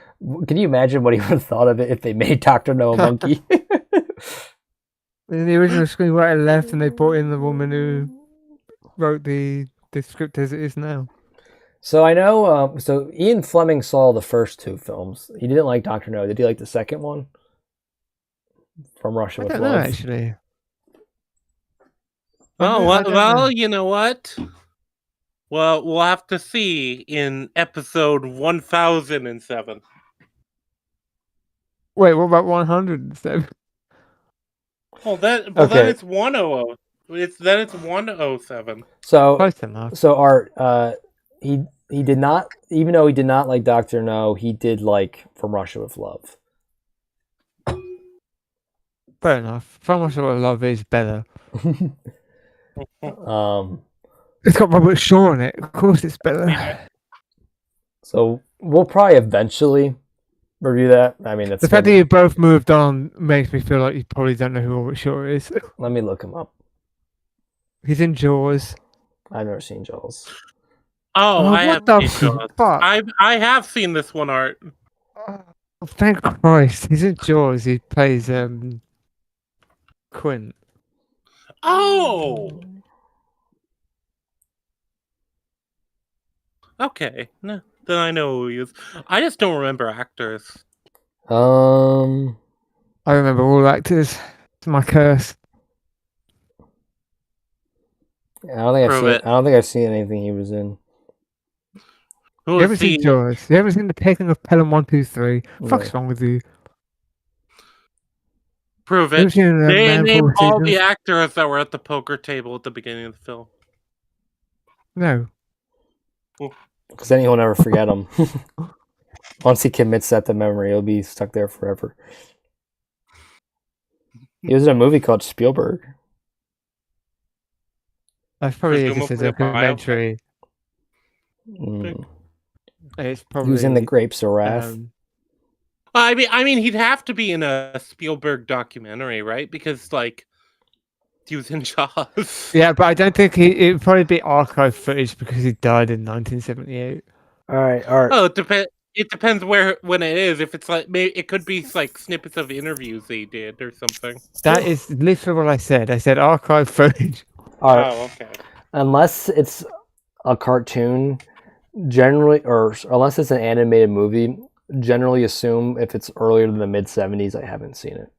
Can you imagine what he would have thought of it if they made Dr. No a monkey? In the original screenwriter left, and they brought in the woman who wrote the script as it is now. So I know. So Ian Fleming saw the first two films. He didn't like Dr. No. Did he like the second one? From Russia with I don't know, Love. actually. Oh, well, you know what? Well, we'll have to see in episode 1007. Wait, what about 100 instead? Then it's 100. Then it's 107. So Close enough. So Art, he did not, even though he did not like Dr. No, he did like From Russia with Love. Fair enough. From Russia with Love is better. It's got Robert Shaw in it. Of course, it's better. So we'll probably eventually review that. I mean, the fact that you both moved on makes me feel like you probably don't know who Robert Shaw is. Let me look him up. He's in Jaws. I've never seen Jaws. Oh, I have what the seen Jaws. fuck? I have seen this one, Art. Oh, thank Christ. He's in Jaws. He plays Quint. Oh! Okay. No, then I know who he is. I just don't remember actors. I remember all actors. It's my curse. I don't think I've seen anything he was in. You haven't seen Jaws. You haven't seen The Taking of Pelham 123. Fuck's wrong with you? Prove it. They name all the actors that were at the poker table at the beginning of the film. No. Because then he'll never forget them. Once he commits that to memory, he'll be stuck there forever. He was in a movie called Spielberg. That's probably just a documentary. It's probably. He was in The Grapes of Wrath. I mean, he'd have to be in a Spielberg documentary, right? Because, like, using Jaws. Yeah, but I don't think it would probably be archive footage because he died in 1978. All right. Oh, it depends when it is. If it's like maybe it could be like snippets of interviews they did or something. That is literally what I said. I said archive footage. All right. Oh, okay. Unless it's a cartoon, generally, or unless it's an animated movie, generally assume if it's earlier than the mid-70s, I haven't seen it.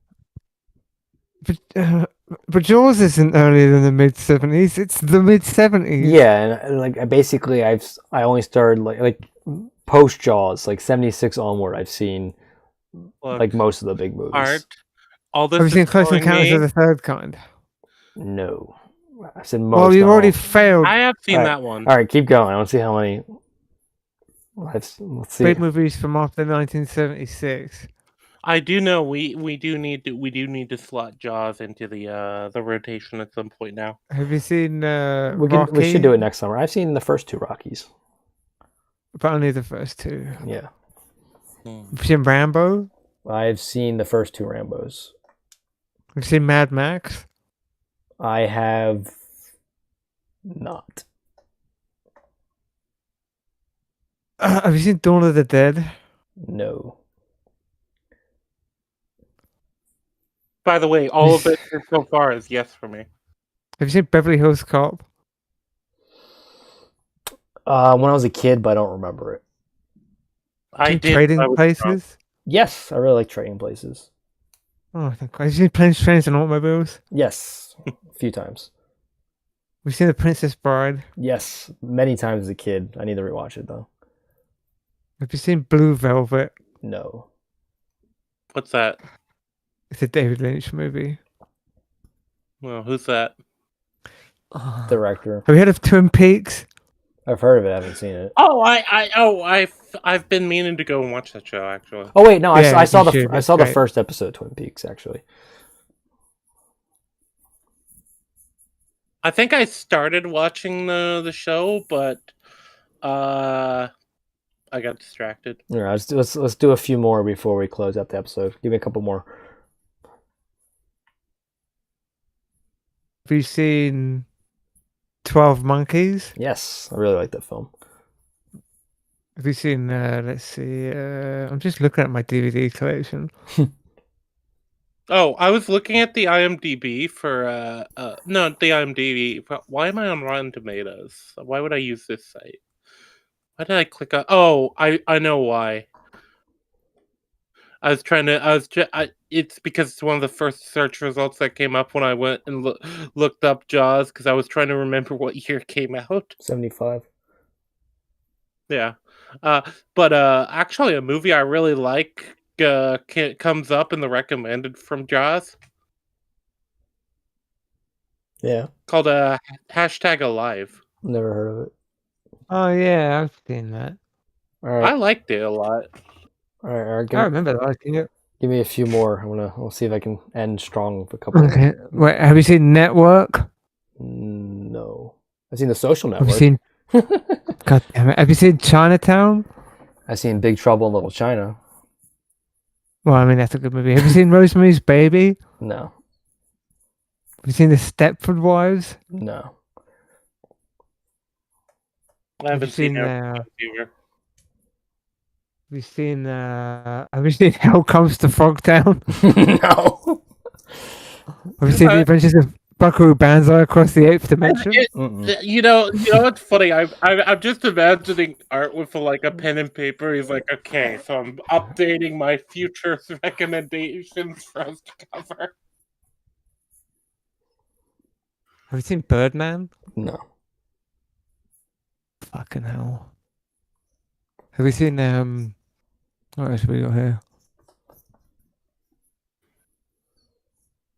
But Jaws isn't earlier than the mid-70s. It's the mid-70s. Yeah, and like basically, I only started like post Jaws, like 76 onward. I've seen Look, like most of the big movies. Art. All this Have you is seen Close telling Encounters me. of the Third Kind? No, I said most. Well, you've not already all. failed. I have seen All right. that one. All right, keep going. I want to see how many. Let's see. Big movies from after 1976. I do know we do need to slot Jaws into the rotation at some point now. Have you seen We Rocky? should do it next summer. I've seen the first two Rockies. But only the first two. Yeah, Have you seen Rambo? I've seen the first two Rambos. Have you seen Mad Max? I have not. Have you seen Dawn of the Dead? No. By the way, all of it so far is yes for me. Have you seen Beverly Hills Cop? When I was a kid, but I don't remember it. I did. Trading I was Places? wrong. Yes, I really like Trading Places. Oh, I think. Have you seen Planes, Trains, and Automobiles? Yes, a few times. We've seen The Princess Bride. Yes, many times as a kid. I need to rewatch it though. Have you seen Blue Velvet? No. What's that? It's a David Lynch movie. Well, who's that? Director. Have you heard of Twin Peaks? I've heard of it. I haven't seen it. Oh, I've been meaning to go and watch that show actually. Oh wait, no, Yeah, I saw you should. I It's saw the great. first episode of Twin Peaks actually. I think I started watching the show, but I got distracted. All right, let's do a few more before we close out the episode. Give me a couple more. Have you seen 12 Monkeys? Yes, I really like that film. Have you seen, let's see, I'm just looking at my DVD collection. Oh, I was looking at the IMDb for no, the IMDb. Why am I on Rotten Tomatoes? Why would I use this site? Why did I click on? Oh, I know why. It's because it's one of the first search results that came up when I went and looked up Jaws because I was trying to remember what year it came out. 75. Yeah, but actually, a movie I really like comes up in the recommended from Jaws Yeah, called #Alive. never heard of it. Oh, yeah, I've seen that. All I right, liked it a lot. all right. I remember liking it. Give me a few more. We'll see if I can end strong with a couple. Okay. Wait, have you seen Network? No, I've seen The Social Have you Network. seen... God damn it. Have you seen Chinatown? I've seen Big Trouble in Little China. Well, I mean, that's a good movie. Have you seen Rosemary's Baby? No, Have you seen The Stepford Wives? no. I haven't seen it. Have you seen Hell Comes to Frogtown? No. Have you seen The Adventures of Buckaroo Banzai Across the Eighth Dimension? Mm-mm. You know what's funny? I'm just imagining Art with like a pen and paper. He's like, okay, so I'm updating my future recommendations for us to cover. Have you seen Birdman? No. Fucking hell. Have you seen what else have we got here?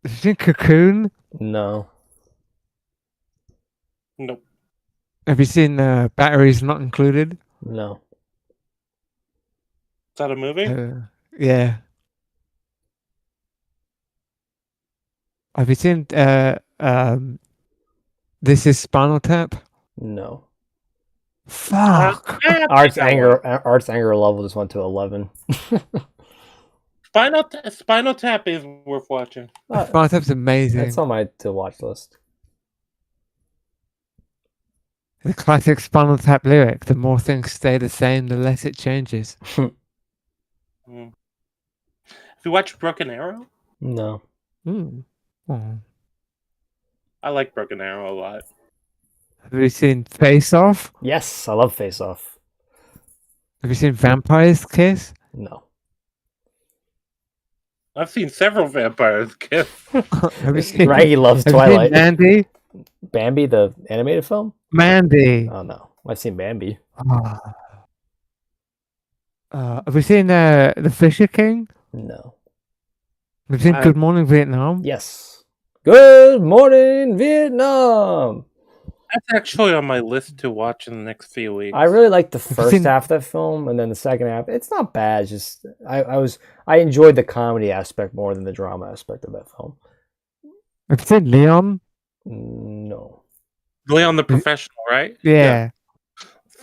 Have you seen Cocoon? No. Nope. Have you seen Batteries Not Included? No. Is that a movie? Yeah. Have you seen This Is Spinal Tap? No. Fuck. Art's anger level just went to 11. Spinal Tap is worth watching. Spinal Tap's amazing. It's on my to watch list. The classic Spinal Tap lyric: "The more things stay the same, the less it changes." Have you watched Broken Arrow? No. Oh. I like Broken Arrow a lot. Have you seen Face Off? Yes, I love Face Off. Have you seen Vampire's Kiss? No. I've seen several vampires kiss. Have you seen Rangi loves have you seen Twilight. Mandy? Bambi, the animated film? Mandy. Oh no, I've seen Bambi. Have you seen The Fisher King? No. Have you seen Good Morning Vietnam? Yes. Good morning, Vietnam. That's actually on my list to watch in the next few weeks. I really liked the you first seen- half of that film, and then the second half. It's not bad. It's just I enjoyed the comedy aspect more than the drama aspect of that film. Have you seen Leon? No. Leon the Professional, right? Yeah.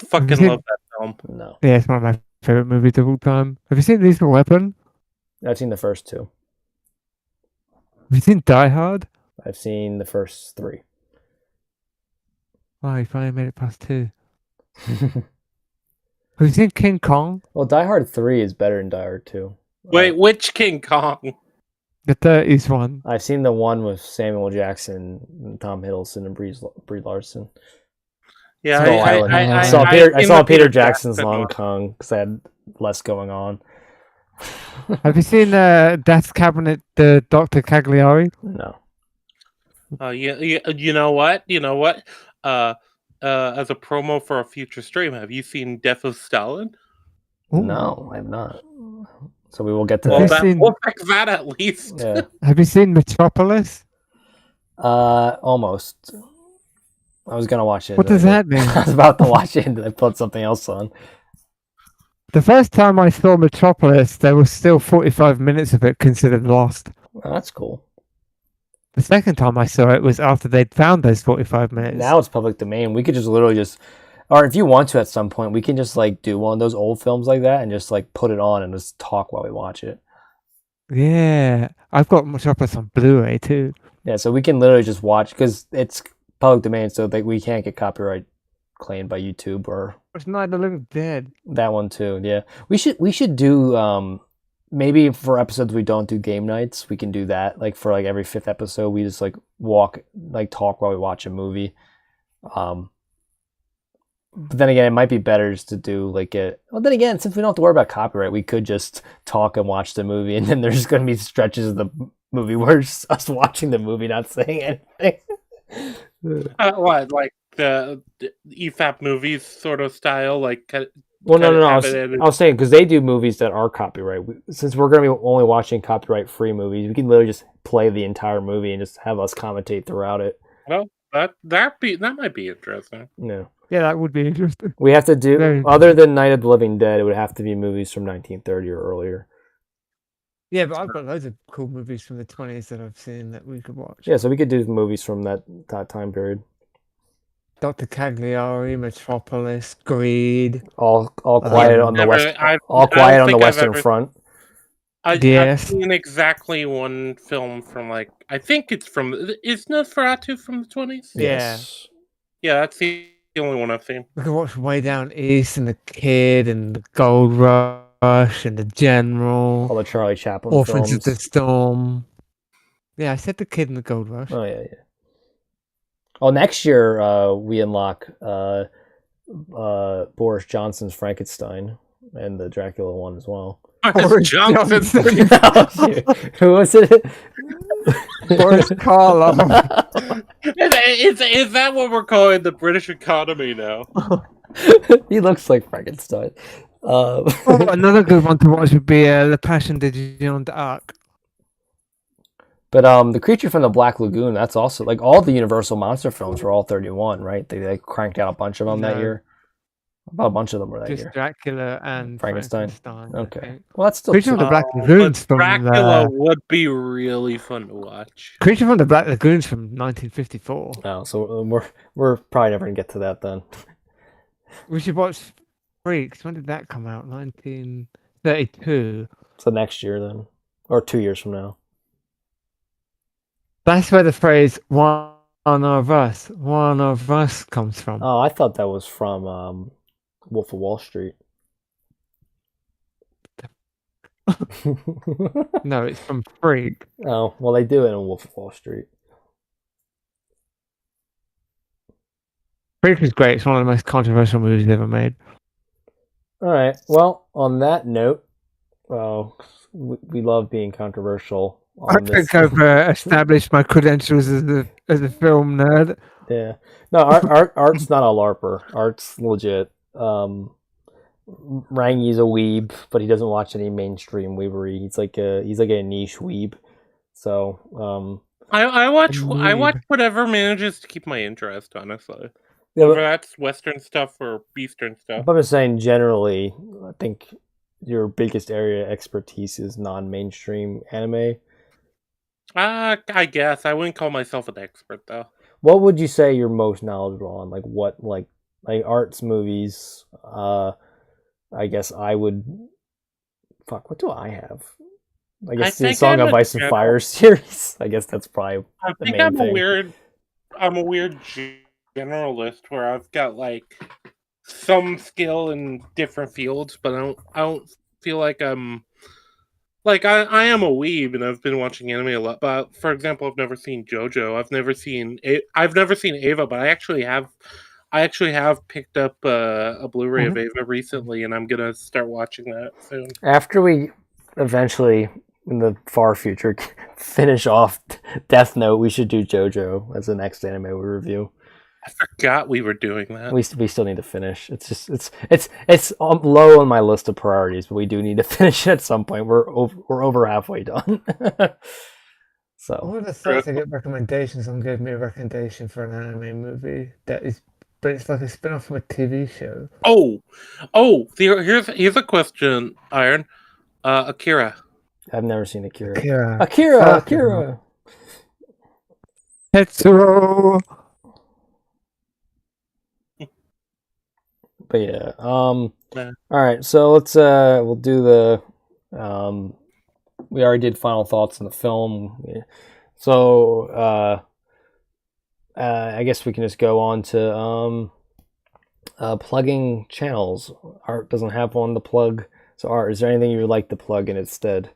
Fucking seen- love that film. No. Yeah, it's one of my favorite movies of all time. Have you seen Lethal Weapon? I've seen the first two. Have you seen Die Hard? I've seen the first three. Oh, you finally made it past 2. Have you seen King Kong? Well, Die Hard 3 is better than Die Hard 2. Wait, which King Kong? The 30s one. I've seen the one with Samuel Jackson, and Tom Hiddleston, and Brie Larson. Yeah, Skull Island. I saw Peter Jackson's Long Kong because I had less going on. Have you seen Death Cabinet, the Dr. Cagliari? No. You know what? As a promo for a future stream, have you seen Death of Stalin? Ooh. No, I have not. So we will get to Well, that. we'll fix that at least. Yeah. Have you seen Metropolis? Almost. I was gonna watch it. What does that mean? I was about to watch it, and then I put something else on. The first time I saw Metropolis, there was still 45 minutes of it considered lost. Oh, that's cool. The second time I saw it was after they'd found those 45 minutes. Now it's public domain. We could just literally or if you want to at some point, we can just like do one of those old films like that and just like put it on and just talk while we watch it. Yeah, I've got Metropolis on Blu-ray too. Yeah, so we can literally just watch because it's public domain, so that we can't get copyright claimed by YouTube or It's Night of the Living Dead. that one too. Yeah, we should do maybe for episodes we don't do game nights, we can do that. Like for like every 5th episode, we just like talk while we watch a movie. But then again, it might be better just to do like it. Well, then again, since we don't have to worry about copyright, we could just talk and watch the movie, and then there's going to be stretches of the movie where it's us watching the movie, not saying anything. What, like the EFAP movies sort of style? Like, Well, no. I was saying because they do movies that are copyright. Since we're going to be only watching copyright-free movies, we can literally just play the entire movie and just have us commentate throughout it. Well, that might be interesting. No. Yeah, that would be interesting. We have to do, Very other than Night of the Living Dead, it would have to be movies from 1930 or earlier. Yeah, but I've got loads of cool movies from the 20s that I've seen that we could watch. Yeah, so we could do movies from that time period. Dr. Cagliari, Metropolis, Greed. All quiet on the west. All I quiet don't on the think I've Western ever- Front. I've Yes. seen exactly one film from like I think it's from is Nosferatu from the 20s? Yeah. Yes. Yeah, that's the only one I've seen. We could watch Way Down East and The Kid and The Gold Rush and The General. All the Charlie Chaplin Orphans films. of the Storm. Yeah, I said The Kid and The Gold Rush. Oh yeah. Oh, next year we unlock Boris Johnson's Frankenstein and the Dracula one as well. Boris Johnson. Who was it? Boris Karloff. Is that what we're calling the British economy now? He looks like Frankenstein. Another good one to watch would be The Passion de Jeanne d'Arc. But the Creature from the Black Lagoon, that's also like all the Universal monster films were all 31, right? They cranked out a bunch of them that year. About a bunch of them were that Just year. Dracula and Frankenstein. I Okay. think. Well, that's still Creature from the Black But Lagoon's from Dracula would be really fun to watch. Creature from the Black Lagoon's from 1954. Oh, so we're probably never gonna get to that then. We should watch Freaks. When did that come out? 1932. So next year then. or 2 years from now. That's where the phrase "one of us" comes from. Oh, I thought that was from Wolf of Wall Street. No, it's from Freak. Oh, well, they do it in Wolf of Wall Street. Freak is great. It's one of the most controversial movies ever made. All right. Well, on that note, we love being controversial I on this. think I've established my credentials as a film nerd. Yeah. No, Art's not a LARPer. Art's legit. Rangi's a weeb, but he doesn't watch any mainstream weebery. He's like a niche weeb. So I watch whatever manages to keep my interest, honestly. yeah, Whether that's Western stuff or Eastern stuff. but I'm just saying generally, I think your biggest area of expertise is non-mainstream anime. I guess I wouldn't call myself an expert though. What would you say you're most knowledgeable on? Like what, like Art's movies? I guess I would. Fuck, what do I have? I guess the Song of Ice and Fire series. I guess that's probably the main thing. I'm a weird generalist where I've got like some skill in different fields, but I don't feel like I'm like I am a weeb and I've been watching anime a lot. But for example, I've never seen JoJo. I've never seen Ava, but I actually have picked up a Blu-ray of Ava recently, and I'm gonna start watching that soon. After we eventually, in the far future, finish off Death Note, we should do JoJo as the next anime we review. I forgot we were doing that. We still need to finish. It's low on my list of priorities, but we do need to finish it at some point. We're over halfway done. So I would have thought to get recommendations. Someone gave me a recommendation for an anime movie but it's like a spin-off from a TV show. Here's a question, Iron. Akira. I've never seen Akira. Akira. Tetsuo. But yeah. All right. So let's we'll do the we already did final thoughts on the film. So I guess we can just go on to plugging channels. Art doesn't have one to plug. So Art, is there anything you would like to plug in its stead?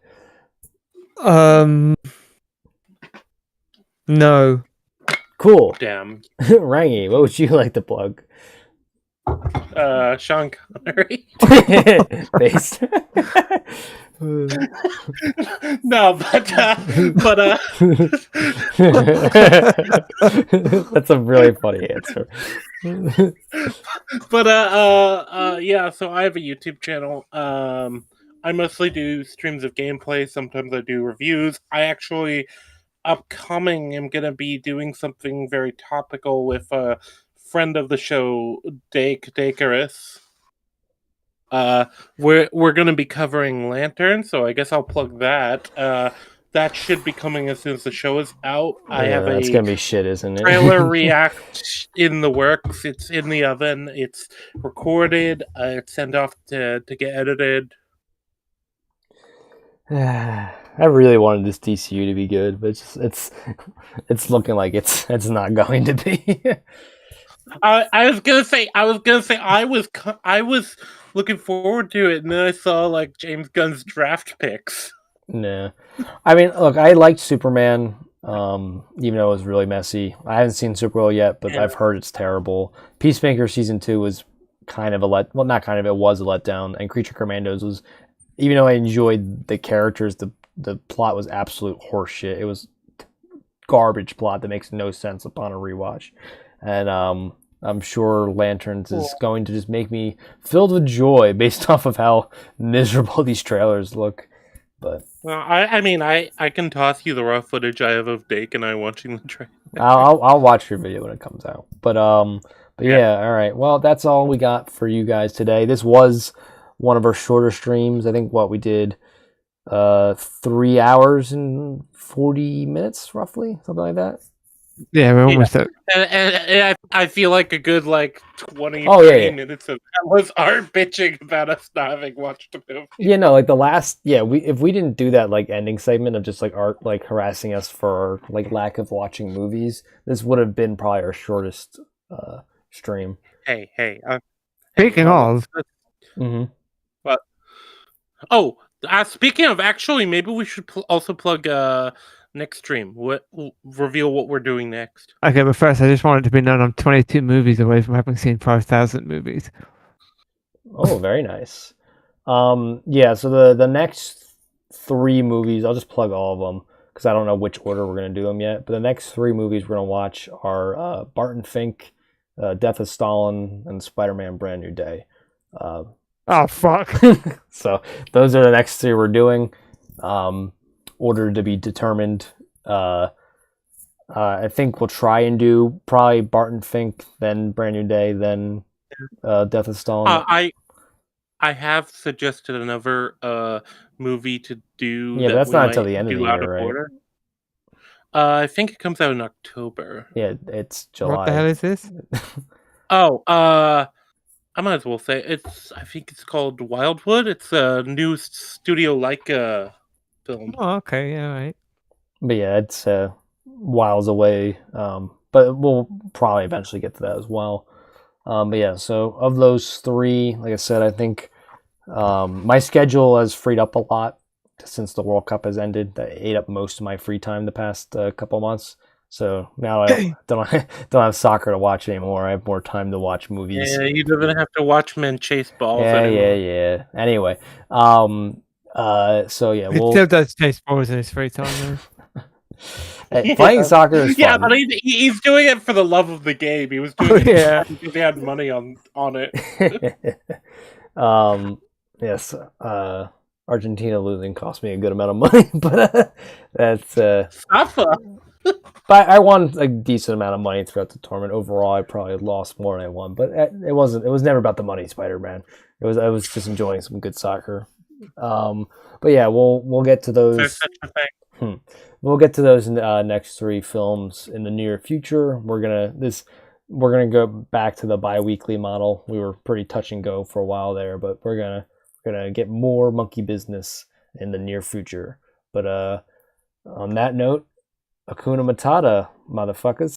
No. Cool. Damn. Rangi, what would you like to plug? Sean Connery. Based. No, but that's a really funny answer. But yeah, so I have a YouTube channel. I mostly do streams of gameplay. Sometimes I do reviews. I actually upcoming am gonna be doing something very topical with a friend of the show, Dakerus. We're gonna be covering Lantern, so I guess I'll plug that. That should be coming as soon as the show is out. I have that's gonna be shit, isn't it? Trailer react in the works. It's in the oven. It's recorded. It's sent off to get edited. I really wanted this DCU to be good, but it's looking like it's not going to be. I was gonna say I was looking forward to it, and then I saw like James Gunn's draft picks. Nah, I mean, look, I liked Superman, even though it was really messy. I haven't seen Supergirl yet, but I've heard it's terrible. Peacemaker season 2 was kind of a it was a letdown, and Creature Commandos was, even though I enjoyed the characters, the plot was absolute horseshit. It was garbage plot that makes no sense upon a rewatch. And I'm sure Lanterns is going to just make me filled with joy based off of how miserable these trailers look. But well, I mean, I can toss you the raw footage I have of Dake and I watching the trailer. I'll watch your video when it comes out. But yeah, all right. Well, that's all we got for you guys today. This was one of our shorter streams. I think we did 3 hours and 40 minutes, roughly, something like that. Yeah, we're almost at. And I feel like a good 20, Oh, 30 yeah. minutes of that was our bitching about us not having watched the movie. Yeah, no, like the last, yeah, if we didn't do that like ending segment of just like art like harassing us for like lack of watching movies, this would have been probably our shortest stream. Hey, Speaking of, Mm-hmm. But speaking of, actually, maybe we should also plug next stream. Reveal what we're doing next. okay, but first, I just want it to be known I'm 22 movies away from having seen 5,000 movies. Oh, very nice. Yeah, so the next 3 movies, I'll just plug all of them because I don't know which order we're gonna do them yet. But the next 3 movies we're gonna watch are Barton Fink, Death of Stalin, and Spider-Man: Brand New Day. Oh fuck! So those are the next 3 we're doing. Order to be determined. I think we'll try and do probably Barton Fink, then Brand New Day, then Death of Stalin. I have suggested another movie to do. Yeah, but that's not until the end of the year, right? Order. I think it comes out in October. Yeah, it's July. What the hell is this? I might as well say I think it's called Wildwood. It's a new Studio Leica film. Oh, okay, yeah, right. But yeah, it's whiles away. But we'll probably eventually get to that as well. But yeah, so of those 3, like I said, I think my schedule has freed up a lot since the World Cup has ended. That ate up most of my free time the past couple months. So now I don't have soccer to watch anymore. I have more time to watch movies. Yeah, you don't even have to watch men chase balls anymore. Yeah. Anyway, so yeah, He still does chase balls in his free time. Playing soccer is fun. Yeah, but he's doing it for the love of the game. He was doing it because he had money on it. Yes. Argentina losing cost me a good amount of money, but that's but I won a decent amount of money throughout the tournament. Overall, I probably lost more than I won, but it was never about the money, Spider-Man. I was just enjoying some good soccer. But yeah, we'll get to those. There's such a thing. We'll get to those next 3 films in the near future. We're gonna go back to the bi-weekly model. We were pretty touch and go for a while there, but we're gonna get more monkey business in the near future. But on that note, Hakuna Matata, motherfuckers.